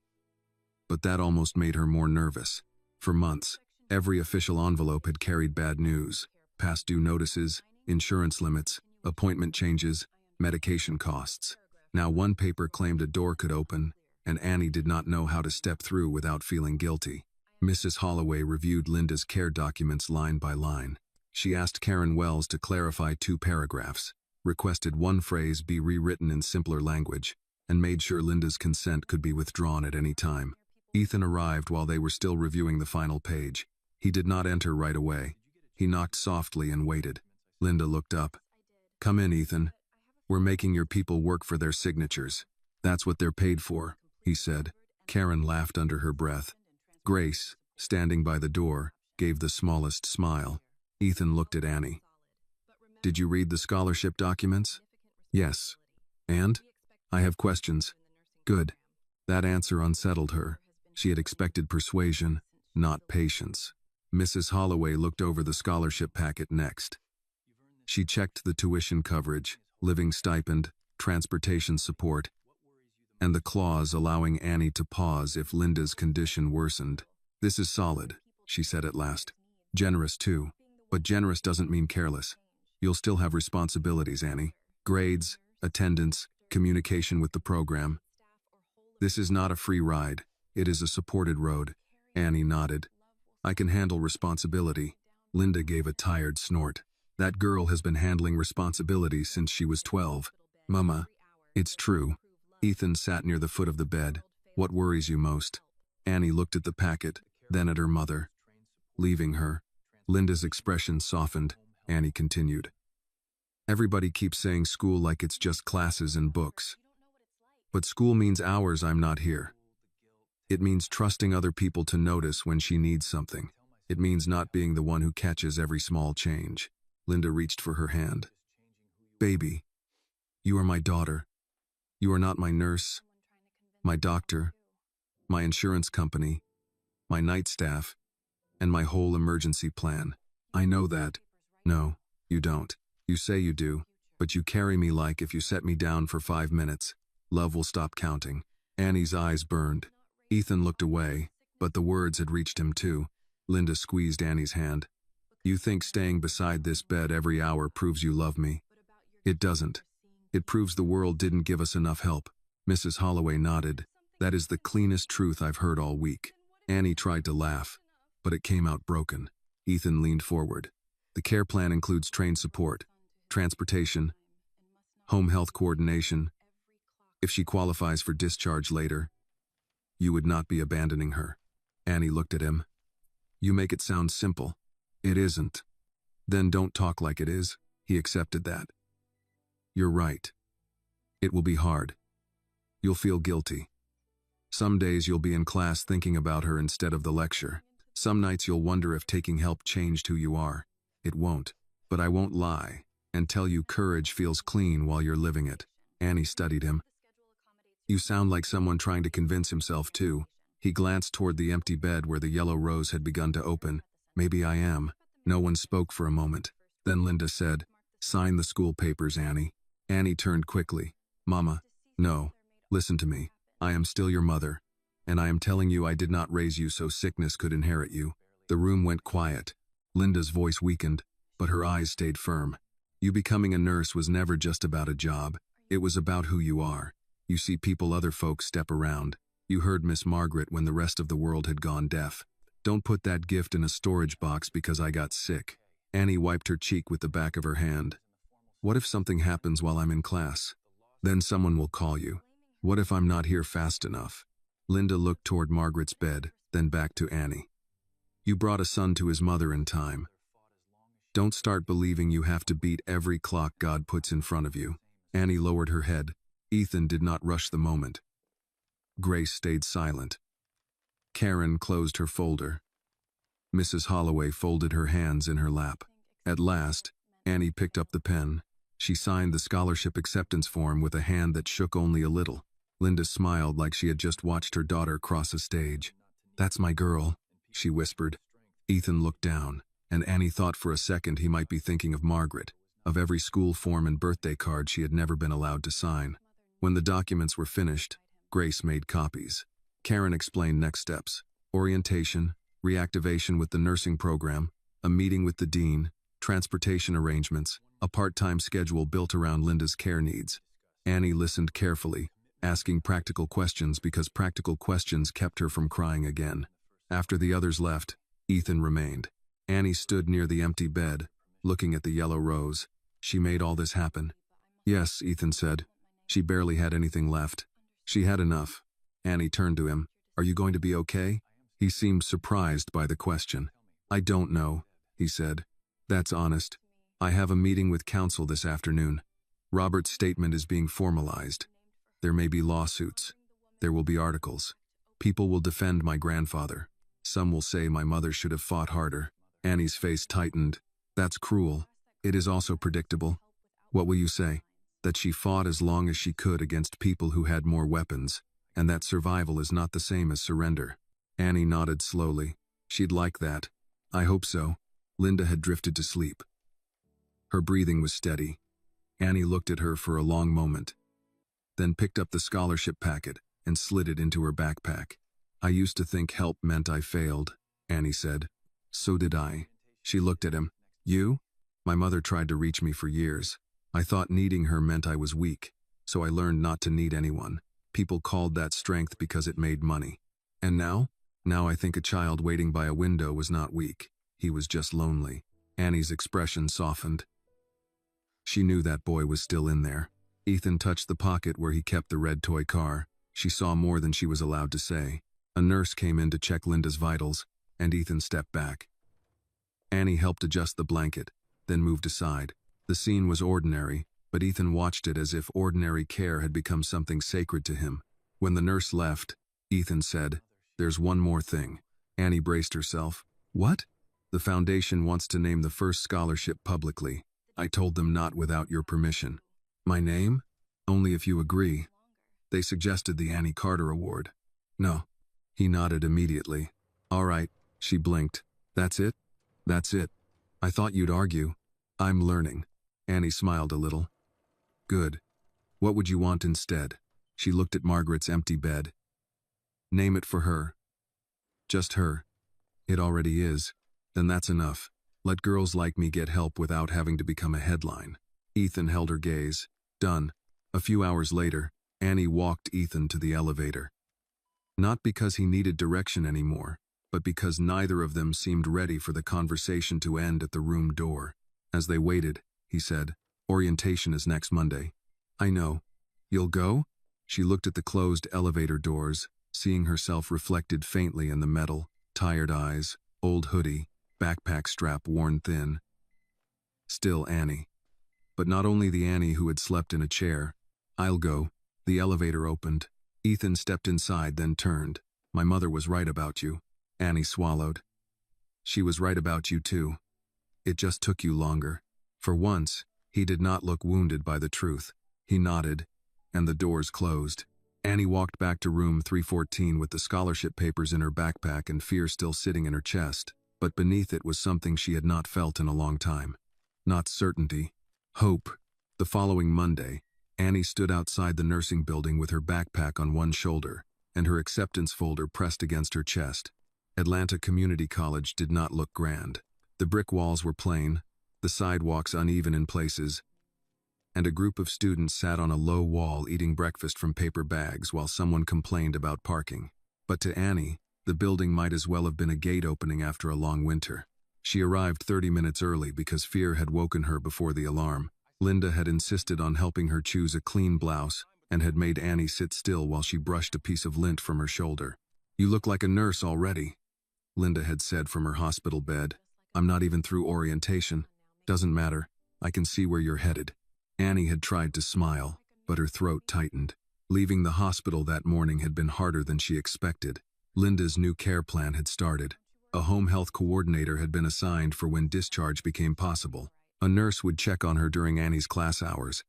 A: but that almost made her more nervous. For months, every official envelope had carried bad news: past due notices, insurance limits, appointment changes, medication costs. Now one paper claimed a door could open, and Annie did not know how to step through without feeling guilty. Mrs. Holloway reviewed Linda's care documents line by line. She asked Karen Wells to clarify 2 paragraphs, requested one phrase be rewritten in simpler language, and made sure Linda's consent could be withdrawn at any time. Ethan arrived while they were still reviewing the final page. He did not enter right away. He knocked softly and waited. Linda looked up. "Come in, Ethan. We're making your people work for their signatures. That's what they're paid for," he said. Karen laughed under her breath. Grace, standing by the door, gave the smallest smile. Ethan looked at Annie. "Did you read the scholarship documents?" "Yes." "And?" "I have questions." "Good." That answer unsettled her. She had expected persuasion, not patience. Mrs. Holloway looked over the scholarship packet next. She checked the tuition coverage, living stipend, transportation support, and the clause allowing Annie to pause if Linda's condition worsened. "This is solid," she said at last. "Generous too. But generous doesn't mean careless. You'll still have responsibilities, Annie. Grades, attendance, communication with the program. This is not a free ride. It is a supported road." Annie nodded. "I can handle responsibility." Linda gave a tired snort. "That girl has been handling responsibility since she was 12. Mama, it's true." Ethan sat near the foot of the bed. "What worries you most?" Annie looked at the packet, then at her mother. Leaving her, Linda's expression softened. Annie continued. "Everybody keeps saying school like it's just classes and books. But school means hours I'm not here. It means trusting other people to notice when she needs something. It means not being the one who catches every small change." Linda reached for her hand. "Baby, you are my daughter. You are not my nurse, my doctor, my insurance company, my night staff, and my whole emergency plan. I know that." "No, you don't. You say you do, but you carry me like if you set me down for 5 minutes, love will stop counting." Annie's eyes burned. Ethan looked away, but the words had reached him too. Linda squeezed Annie's hand. "You think staying beside this bed every hour proves you love me? It doesn't. It proves the world didn't give us enough help." Mrs. Holloway nodded. "That is the cleanest truth I've heard all week." Annie tried to laugh, but it came out broken. Ethan leaned forward. "The care plan includes trained support, transportation, home health coordination. If she qualifies for discharge later, you would not be abandoning her." Annie looked at him. "You make it sound simple." "It isn't." "Then don't talk like it is." He accepted that. "You're right. It will be hard. You'll feel guilty. Some days you'll be in class thinking about her instead of the lecture. Some nights you'll wonder if taking help changed who you are. It won't. But I won't lie and tell you courage feels clean while you're living it." Annie studied him. "You sound like someone trying to convince himself too." He glanced toward the empty bed where the yellow rose had begun to open. "Maybe I am." No one spoke for a moment. Then Linda said, "Sign the school papers, Annie." Annie turned quickly. "Mama, no. Listen to me. I am still your mother, and I am telling you I did not raise you so sickness could inherit you." The room went quiet. Linda's voice weakened, but her eyes stayed firm. "You becoming a nurse was never just about a job. It was about who you are. You see people other folks step around. You heard Miss Margaret when the rest of the world had gone deaf. Don't put that gift in a storage box because I got sick. Annie wiped her cheek with the back of her hand. What if something happens while I'm in class? Then someone will call you. What if I'm not here fast enough? Linda looked toward Margaret's bed, then back to Annie. You brought a son to his mother in time. Don't start believing you have to beat every clock God puts in front of you. Annie lowered her head. Ethan did not rush the moment. Grace stayed silent. Karen closed her folder. Mrs. Holloway folded her hands in her lap. At last, Annie picked up the pen. She signed the scholarship acceptance form with a hand that shook only a little. Linda smiled like she had just watched her daughter cross a stage. That's my girl, she whispered. Ethan looked down, and Annie thought for a second he might be thinking of Margaret, of every school form and birthday card she had never been allowed to sign. When the documents were finished, Grace made copies. Karen explained next steps: orientation, reactivation with the nursing program, a meeting with the dean, transportation arrangements, a part-time schedule built around Linda's care needs. Annie listened carefully, asking practical questions because practical questions kept her from crying again. After the others left, Ethan remained. Annie stood near the empty bed, looking at the yellow rose. She made all this happen. Yes, Ethan said. She barely had anything left. She had enough. Annie turned to him. Are you going to be okay? He seemed surprised by the question. I don't know, he said. That's honest. I have a meeting with council this afternoon. Robert's statement is being formalized. There may be lawsuits. There will be articles. People will defend my grandfather. Some will say my mother should have fought harder. Annie's face tightened. That's cruel. It is also predictable. What will you say? That she fought as long as she could against people who had more weapons, and that survival is not the same as surrender. Annie nodded slowly. She'd like that. I hope so. Linda had drifted to sleep. Her breathing was steady. Annie looked at her for a long moment, then picked up the scholarship packet and slid it into her backpack. I used to think help meant I failed, Annie said. So did I. She looked at him. You? My mother tried to reach me for years. I thought needing her meant I was weak, so I learned not to need anyone. People called that strength because it made money. And now? Now I think a child waiting by a window was not weak. He was just lonely. Annie's expression softened. She knew that boy was still in there. Ethan touched the pocket where he kept the red toy car. She saw more than she was allowed to say. A nurse came in to check Linda's vitals, and Ethan stepped back. Annie helped adjust the blanket, then moved aside. The scene was ordinary, but Ethan watched it as if ordinary care had become something sacred to him. When the nurse left, Ethan said, There's one more thing. Annie braced herself. What? The foundation wants to name the first scholarship publicly. I told them not without your permission. My name? Only if you agree. They suggested the Annie Carter Award. No. He nodded immediately. All right, she blinked. That's it? That's it. I thought you'd argue. I'm learning. Annie smiled a little. Good. What would you want instead? She looked at Margaret's empty bed. Name it for her. Just her. It already is. Then that's enough. Let girls like me get help without having to become a headline. Ethan held her gaze. Done. A few hours later, Annie walked Ethan to the elevator. Not because he needed direction anymore, but because neither of them seemed ready for the conversation to end at the room door. As they waited, he said, Orientation is next Monday. I know. You'll go? She looked at the closed elevator doors, seeing herself reflected faintly in the metal, tired eyes, old hoodie, backpack strap worn thin. Still Annie. But not only the Annie who had slept in a chair. I'll go. The elevator opened. Ethan stepped inside, then turned. My mother was right about you. Annie swallowed. She was right about you too. It just took you longer. For once, he did not look wounded by the truth. He nodded, and the doors closed. Annie walked back to room 314 with the scholarship papers in her backpack and fear still sitting in her chest, but beneath it was something she had not felt in a long time. Not certainty. Hope. The following Monday, Annie stood outside the nursing building with her backpack on one shoulder and her acceptance folder pressed against her chest. Atlanta Community College did not look grand. The brick walls were plain, the sidewalks uneven in places, and a group of students sat on a low wall eating breakfast from paper bags while someone complained about parking. But to Annie, the building might as well have been a gate opening after a long winter. She arrived 30 minutes early because fear had woken her before the alarm. Linda had insisted on helping her choose a clean blouse and had made Annie sit still while she brushed a piece of lint from her shoulder. "You look like a nurse already," Linda had said from her hospital bed. "I'm not even through orientation. Doesn't matter. I can see where you're headed." Annie had tried to smile, but her throat tightened. Leaving the hospital that morning had been harder than she expected. Linda's new care plan had started. A home health coordinator had been assigned for when discharge became possible. A nurse would check on her during Annie's class hours.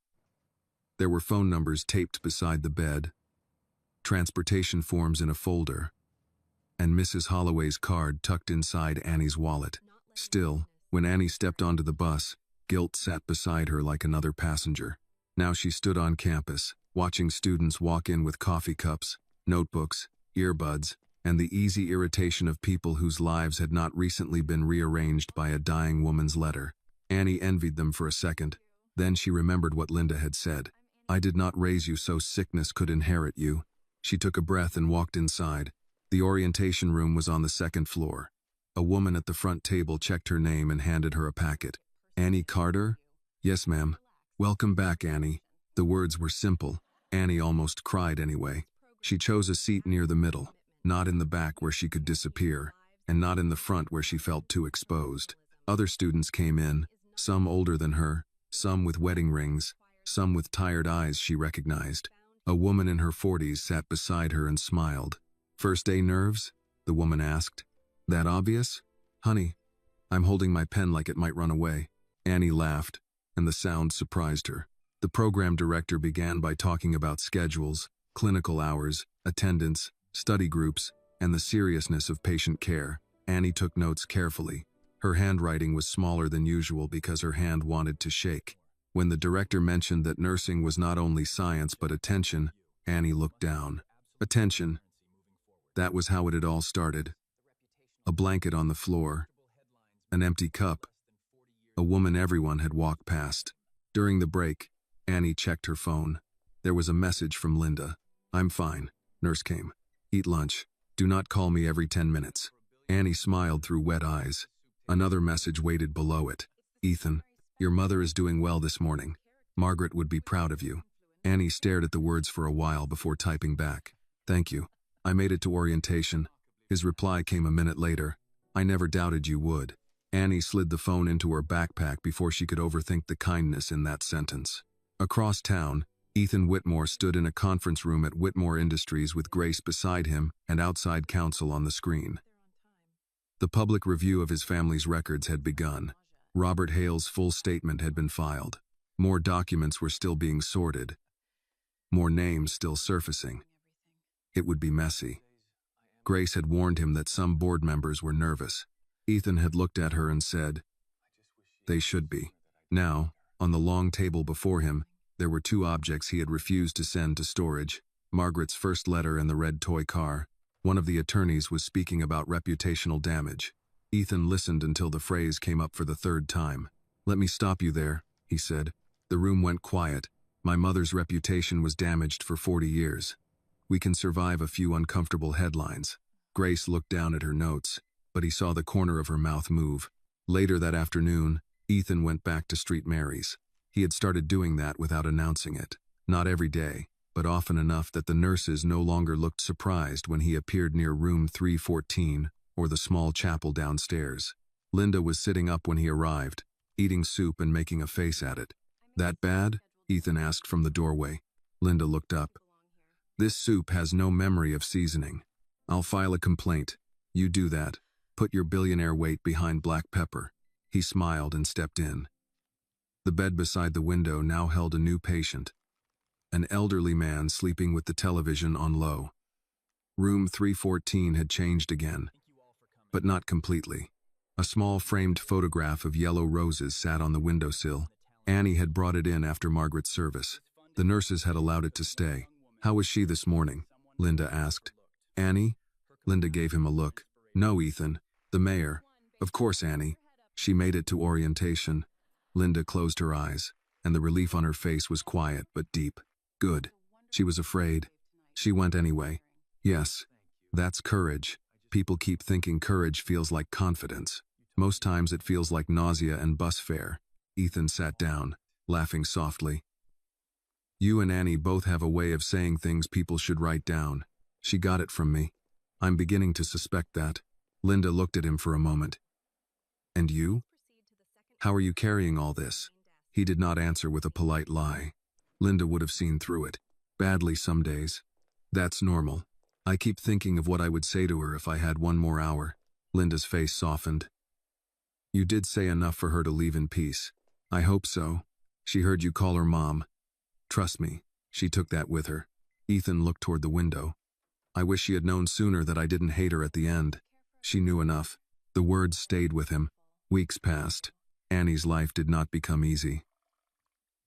A: There were phone numbers taped beside the bed, transportation forms in a folder, and Mrs. Holloway's card tucked inside Annie's wallet. Still, when Annie stepped onto the bus, guilt sat beside her like another passenger. Now she stood on campus, watching students walk in with coffee cups, notebooks, earbuds, and the easy irritation of people whose lives had not recently been rearranged by a dying woman's letter. Annie envied them for a second. Then she remembered what Linda had said. "I did not raise you so sickness could inherit you." She took a breath and walked inside. The orientation room was on the second floor. A woman at the front table checked her name and handed her a packet. "Annie Carter?" "Yes, ma'am." "Welcome back, Annie." The words were simple. Annie almost cried anyway. She chose a seat near the middle, not in the back where she could disappear, and not in the front where she felt too exposed. Other students came in, some older than her, some with wedding rings, some with tired eyes she recognized. A woman in her 40s sat beside her and smiled. "First day nerves?" the woman asked. "That obvious?" "Honey, I'm holding my pen like it might run away." Annie laughed, and the sound surprised her. The program director began by talking about schedules, clinical hours, attendance, study groups, and the seriousness of patient care. Annie took notes carefully. Her handwriting was smaller than usual because her hand wanted to shake. When the director mentioned that nursing was not only science but attention, Annie looked down. Attention. That was how it had all started. A blanket on the floor. An empty cup. A woman everyone had walked past. During the break, Annie checked her phone. There was a message from Linda. "I'm fine." Nurse came. "Eat lunch. Do not call me every 10 minutes." Annie smiled through wet eyes. Another message waited below it. "Ethan, your mother is doing well this morning. Margaret would be proud of you." Annie stared at the words for a while before typing back. "Thank you. I made it to orientation." His reply came a minute later. "I never doubted you would." Annie slid the phone into her backpack before she could overthink the kindness in that sentence. Across town, Ethan Whitmore stood in a conference room at Whitmore Industries with Grace beside him and outside counsel on the screen. The public review of his family's records had begun. Robert Hale's full statement had been filed. More documents were still being sorted. More names still surfacing. It would be messy. Grace had warned him that some board members were nervous. Ethan had looked at her and said, "They should be." Now, on the long table before him, there were two objects he had refused to send to storage: Margaret's first letter and the red toy car. One of the attorneys was speaking about reputational damage. Ethan listened until the phrase came up for the third time. "Let me stop you there," he said. The room went quiet. "My mother's reputation was damaged for 40 years. We can survive a few uncomfortable headlines." Grace looked down at her notes, but he saw the corner of her mouth move. Later that afternoon, Ethan went back to Street Mary's. He had started doing that without announcing it. Not every day, but often enough that the nurses no longer looked surprised when he appeared near room 314 or the small chapel downstairs. Linda was sitting up when he arrived, eating soup and making a face at it. "That bad?" Ethan asked from the doorway. Linda looked up. "This soup has no memory of seasoning. I'll file a complaint. You do that. Put your billionaire weight behind black pepper." He smiled and stepped in. The bed beside the window now held a new patient. An elderly man sleeping with the television on low. Room 314 had changed again, but not completely. A small framed photograph of yellow roses sat on the windowsill. Annie had brought it in after Margaret's service. The nurses had allowed it to stay. "How was she this morning?" Linda asked. "Annie?" Linda gave him a look. "No, Ethan. The mayor." "Of course, Annie. She made it to orientation." Linda closed her eyes. and the relief on her face was quiet but deep. Good. She was afraid. She went anyway. Yes, that's courage. People keep thinking courage feels like confidence. Most times it feels like nausea and bus fare. Ethan sat down, laughing softly. You and Annie both have a way of saying things people should write down. She got it from me. I'm beginning to suspect that. Linda looked at him for a moment. And you? How are you carrying all this? He did not answer with a polite lie. Linda would have seen through it. Badly some days. That's normal. I keep thinking of what I would say to her if I had one more hour. Linda's face softened. You did say enough for her to leave in peace. I hope so. She heard you call her mom. Trust me, she took that with her. Ethan looked toward the window. I wish she had known sooner that I didn't hate her at the end. She knew enough. The words stayed with him. Weeks passed. Annie's life did not become easy.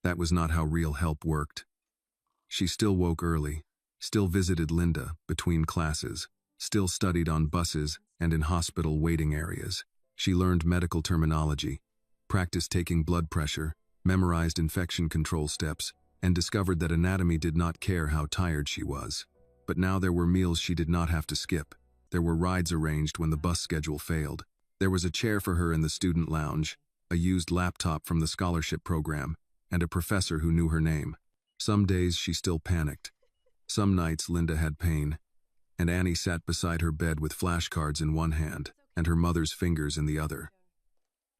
A: That was not how real help worked. She still woke early, still visited Linda between classes, still studied on buses and in hospital waiting areas. She learned medical terminology, practiced taking blood pressure, memorized infection control steps, and discovered that anatomy did not care how tired she was. But now there were meals she did not have to skip. There were rides arranged when the bus schedule failed. There was a chair for her in the student lounge, a used laptop from the scholarship program, and a professor who knew her name. Some days she still panicked. Some nights Linda had pain, and Annie sat beside her bed with flashcards in one hand and her mother's fingers in the other.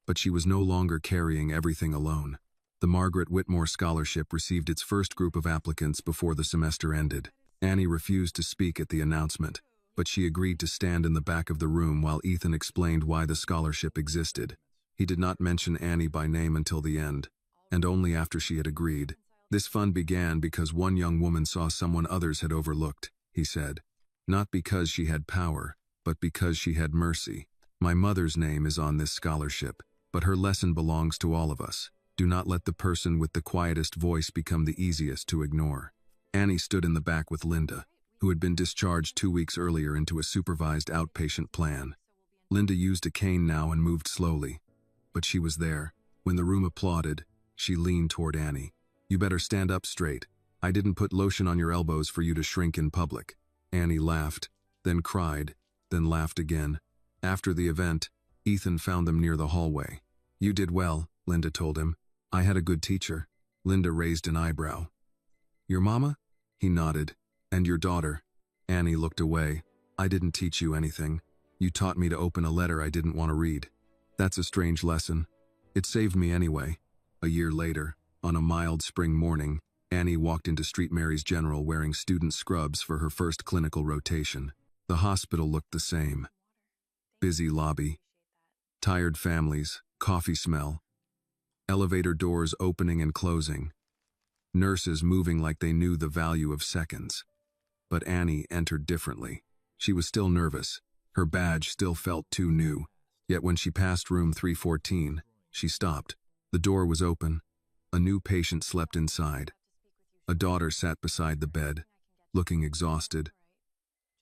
A: But she was no longer carrying everything alone. The Margaret Whitmore Scholarship received its first group of applicants before the semester ended. Annie refused to speak at the announcement, but she agreed to stand in the back of the room while Ethan explained why the scholarship existed. He did not mention Annie by name until the end, and only after she had agreed. This fund began because one young woman saw someone others had overlooked, he said. Not because she had power, but because she had mercy. My mother's name is on this scholarship, but her lesson belongs to all of us. Do not let the person with the quietest voice become the easiest to ignore. Annie stood in the back with Linda, who had been discharged 2 weeks earlier into a supervised outpatient plan. Linda used a cane now and moved slowly. But she was there. When the room applauded, she leaned toward Annie. You better stand up straight. I didn't put lotion on your elbows for you to shrink in public. Annie laughed, then cried, then laughed again. After the event, Ethan found them near the hallway. You did well, Linda told him. I had a good teacher. Linda raised an eyebrow. Your mama? He nodded. And your daughter? Annie looked away. I didn't teach you anything. You taught me to open a letter I didn't want to read. That's a strange lesson. It saved me anyway. A year later, on a mild spring morning, Annie walked into St. Mary's General wearing student scrubs for her first clinical rotation. The hospital looked the same. Busy lobby. Tired families, coffee smell. Elevator doors opening and closing. Nurses moving like they knew the value of seconds. But Annie entered differently. She was still nervous. Her badge still felt too new. Yet when she passed room 314, she stopped. The door was open. A new patient slept inside. A daughter sat beside the bed, looking exhausted.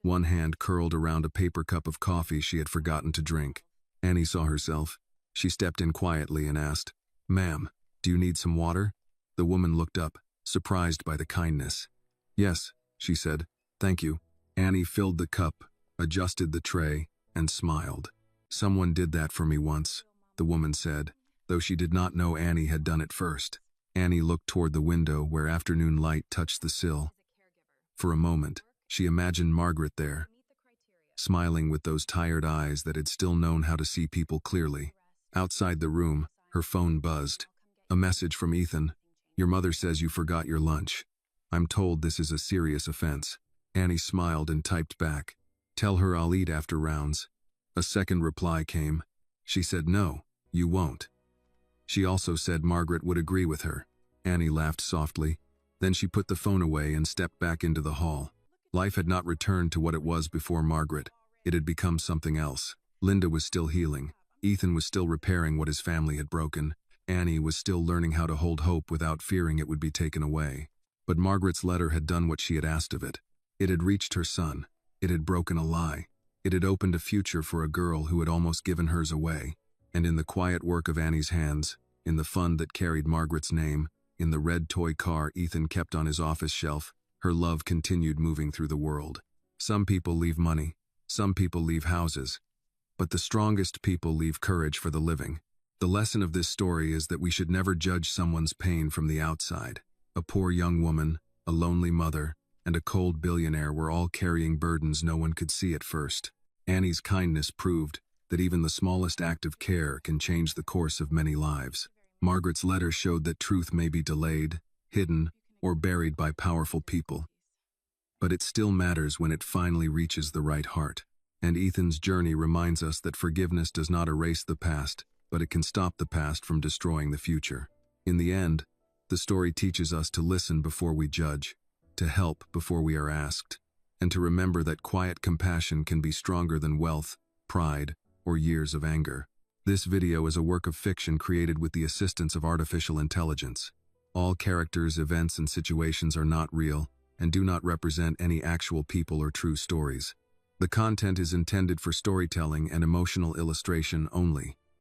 A: One hand curled around a paper cup of coffee she had forgotten to drink. Annie saw herself. She stepped in quietly and asked, Ma'am, do you need some water? The woman looked up, surprised by the kindness. Yes, she said. Thank you. Annie filled the cup, adjusted the tray, and smiled. Someone did that for me once, the woman said, though she did not know Annie had done it first. Annie looked toward the window where afternoon light touched the sill. For a moment, she imagined Margaret there, smiling with those tired eyes that had still known how to see people clearly. Outside the room, her phone buzzed. A message from Ethan. Your mother says you forgot your lunch. I'm told this is a serious offense. Annie smiled and typed back. Tell her I'll eat after rounds. A second reply came. She said no, you won't. She also said Margaret would agree with her. Annie laughed softly. Then she put the phone away and stepped back into the hall. Life had not returned to what it was before Margaret. It had become something else. Linda was still healing. Ethan was still repairing what his family had broken. Annie was still learning how to hold hope without fearing it would be taken away. But Margaret's letter had done what she had asked of it. It had reached her son. It had broken a lie. It had opened a future for a girl who had almost given hers away. And in the quiet work of Annie's hands, in the fund that carried Margaret's name, In the red toy car Ethan kept on his office shelf, her love continued moving through the world. Some people leave money, some people leave houses, but the strongest people leave courage for the living. The lesson of this story is that we should never judge someone's pain from the outside. A poor young woman, a lonely mother, and a cold billionaire were all carrying burdens no one could see at first. Annie's kindness proved that even the smallest act of care can change the course of many lives. Margaret's letter showed that truth may be delayed, hidden, or buried by powerful people, but it still matters when it finally reaches the right heart. And Ethan's journey reminds us that forgiveness does not erase the past, but it can stop the past from destroying the future. In the end, the story teaches us to listen before we judge, to help before we are asked, and to remember that quiet compassion can be stronger than wealth, pride, or years of anger. This video is a work of fiction created with the assistance of artificial intelligence. All characters, events, and situations are not real and do not represent any actual people or true stories. The content is intended for storytelling and emotional illustration only.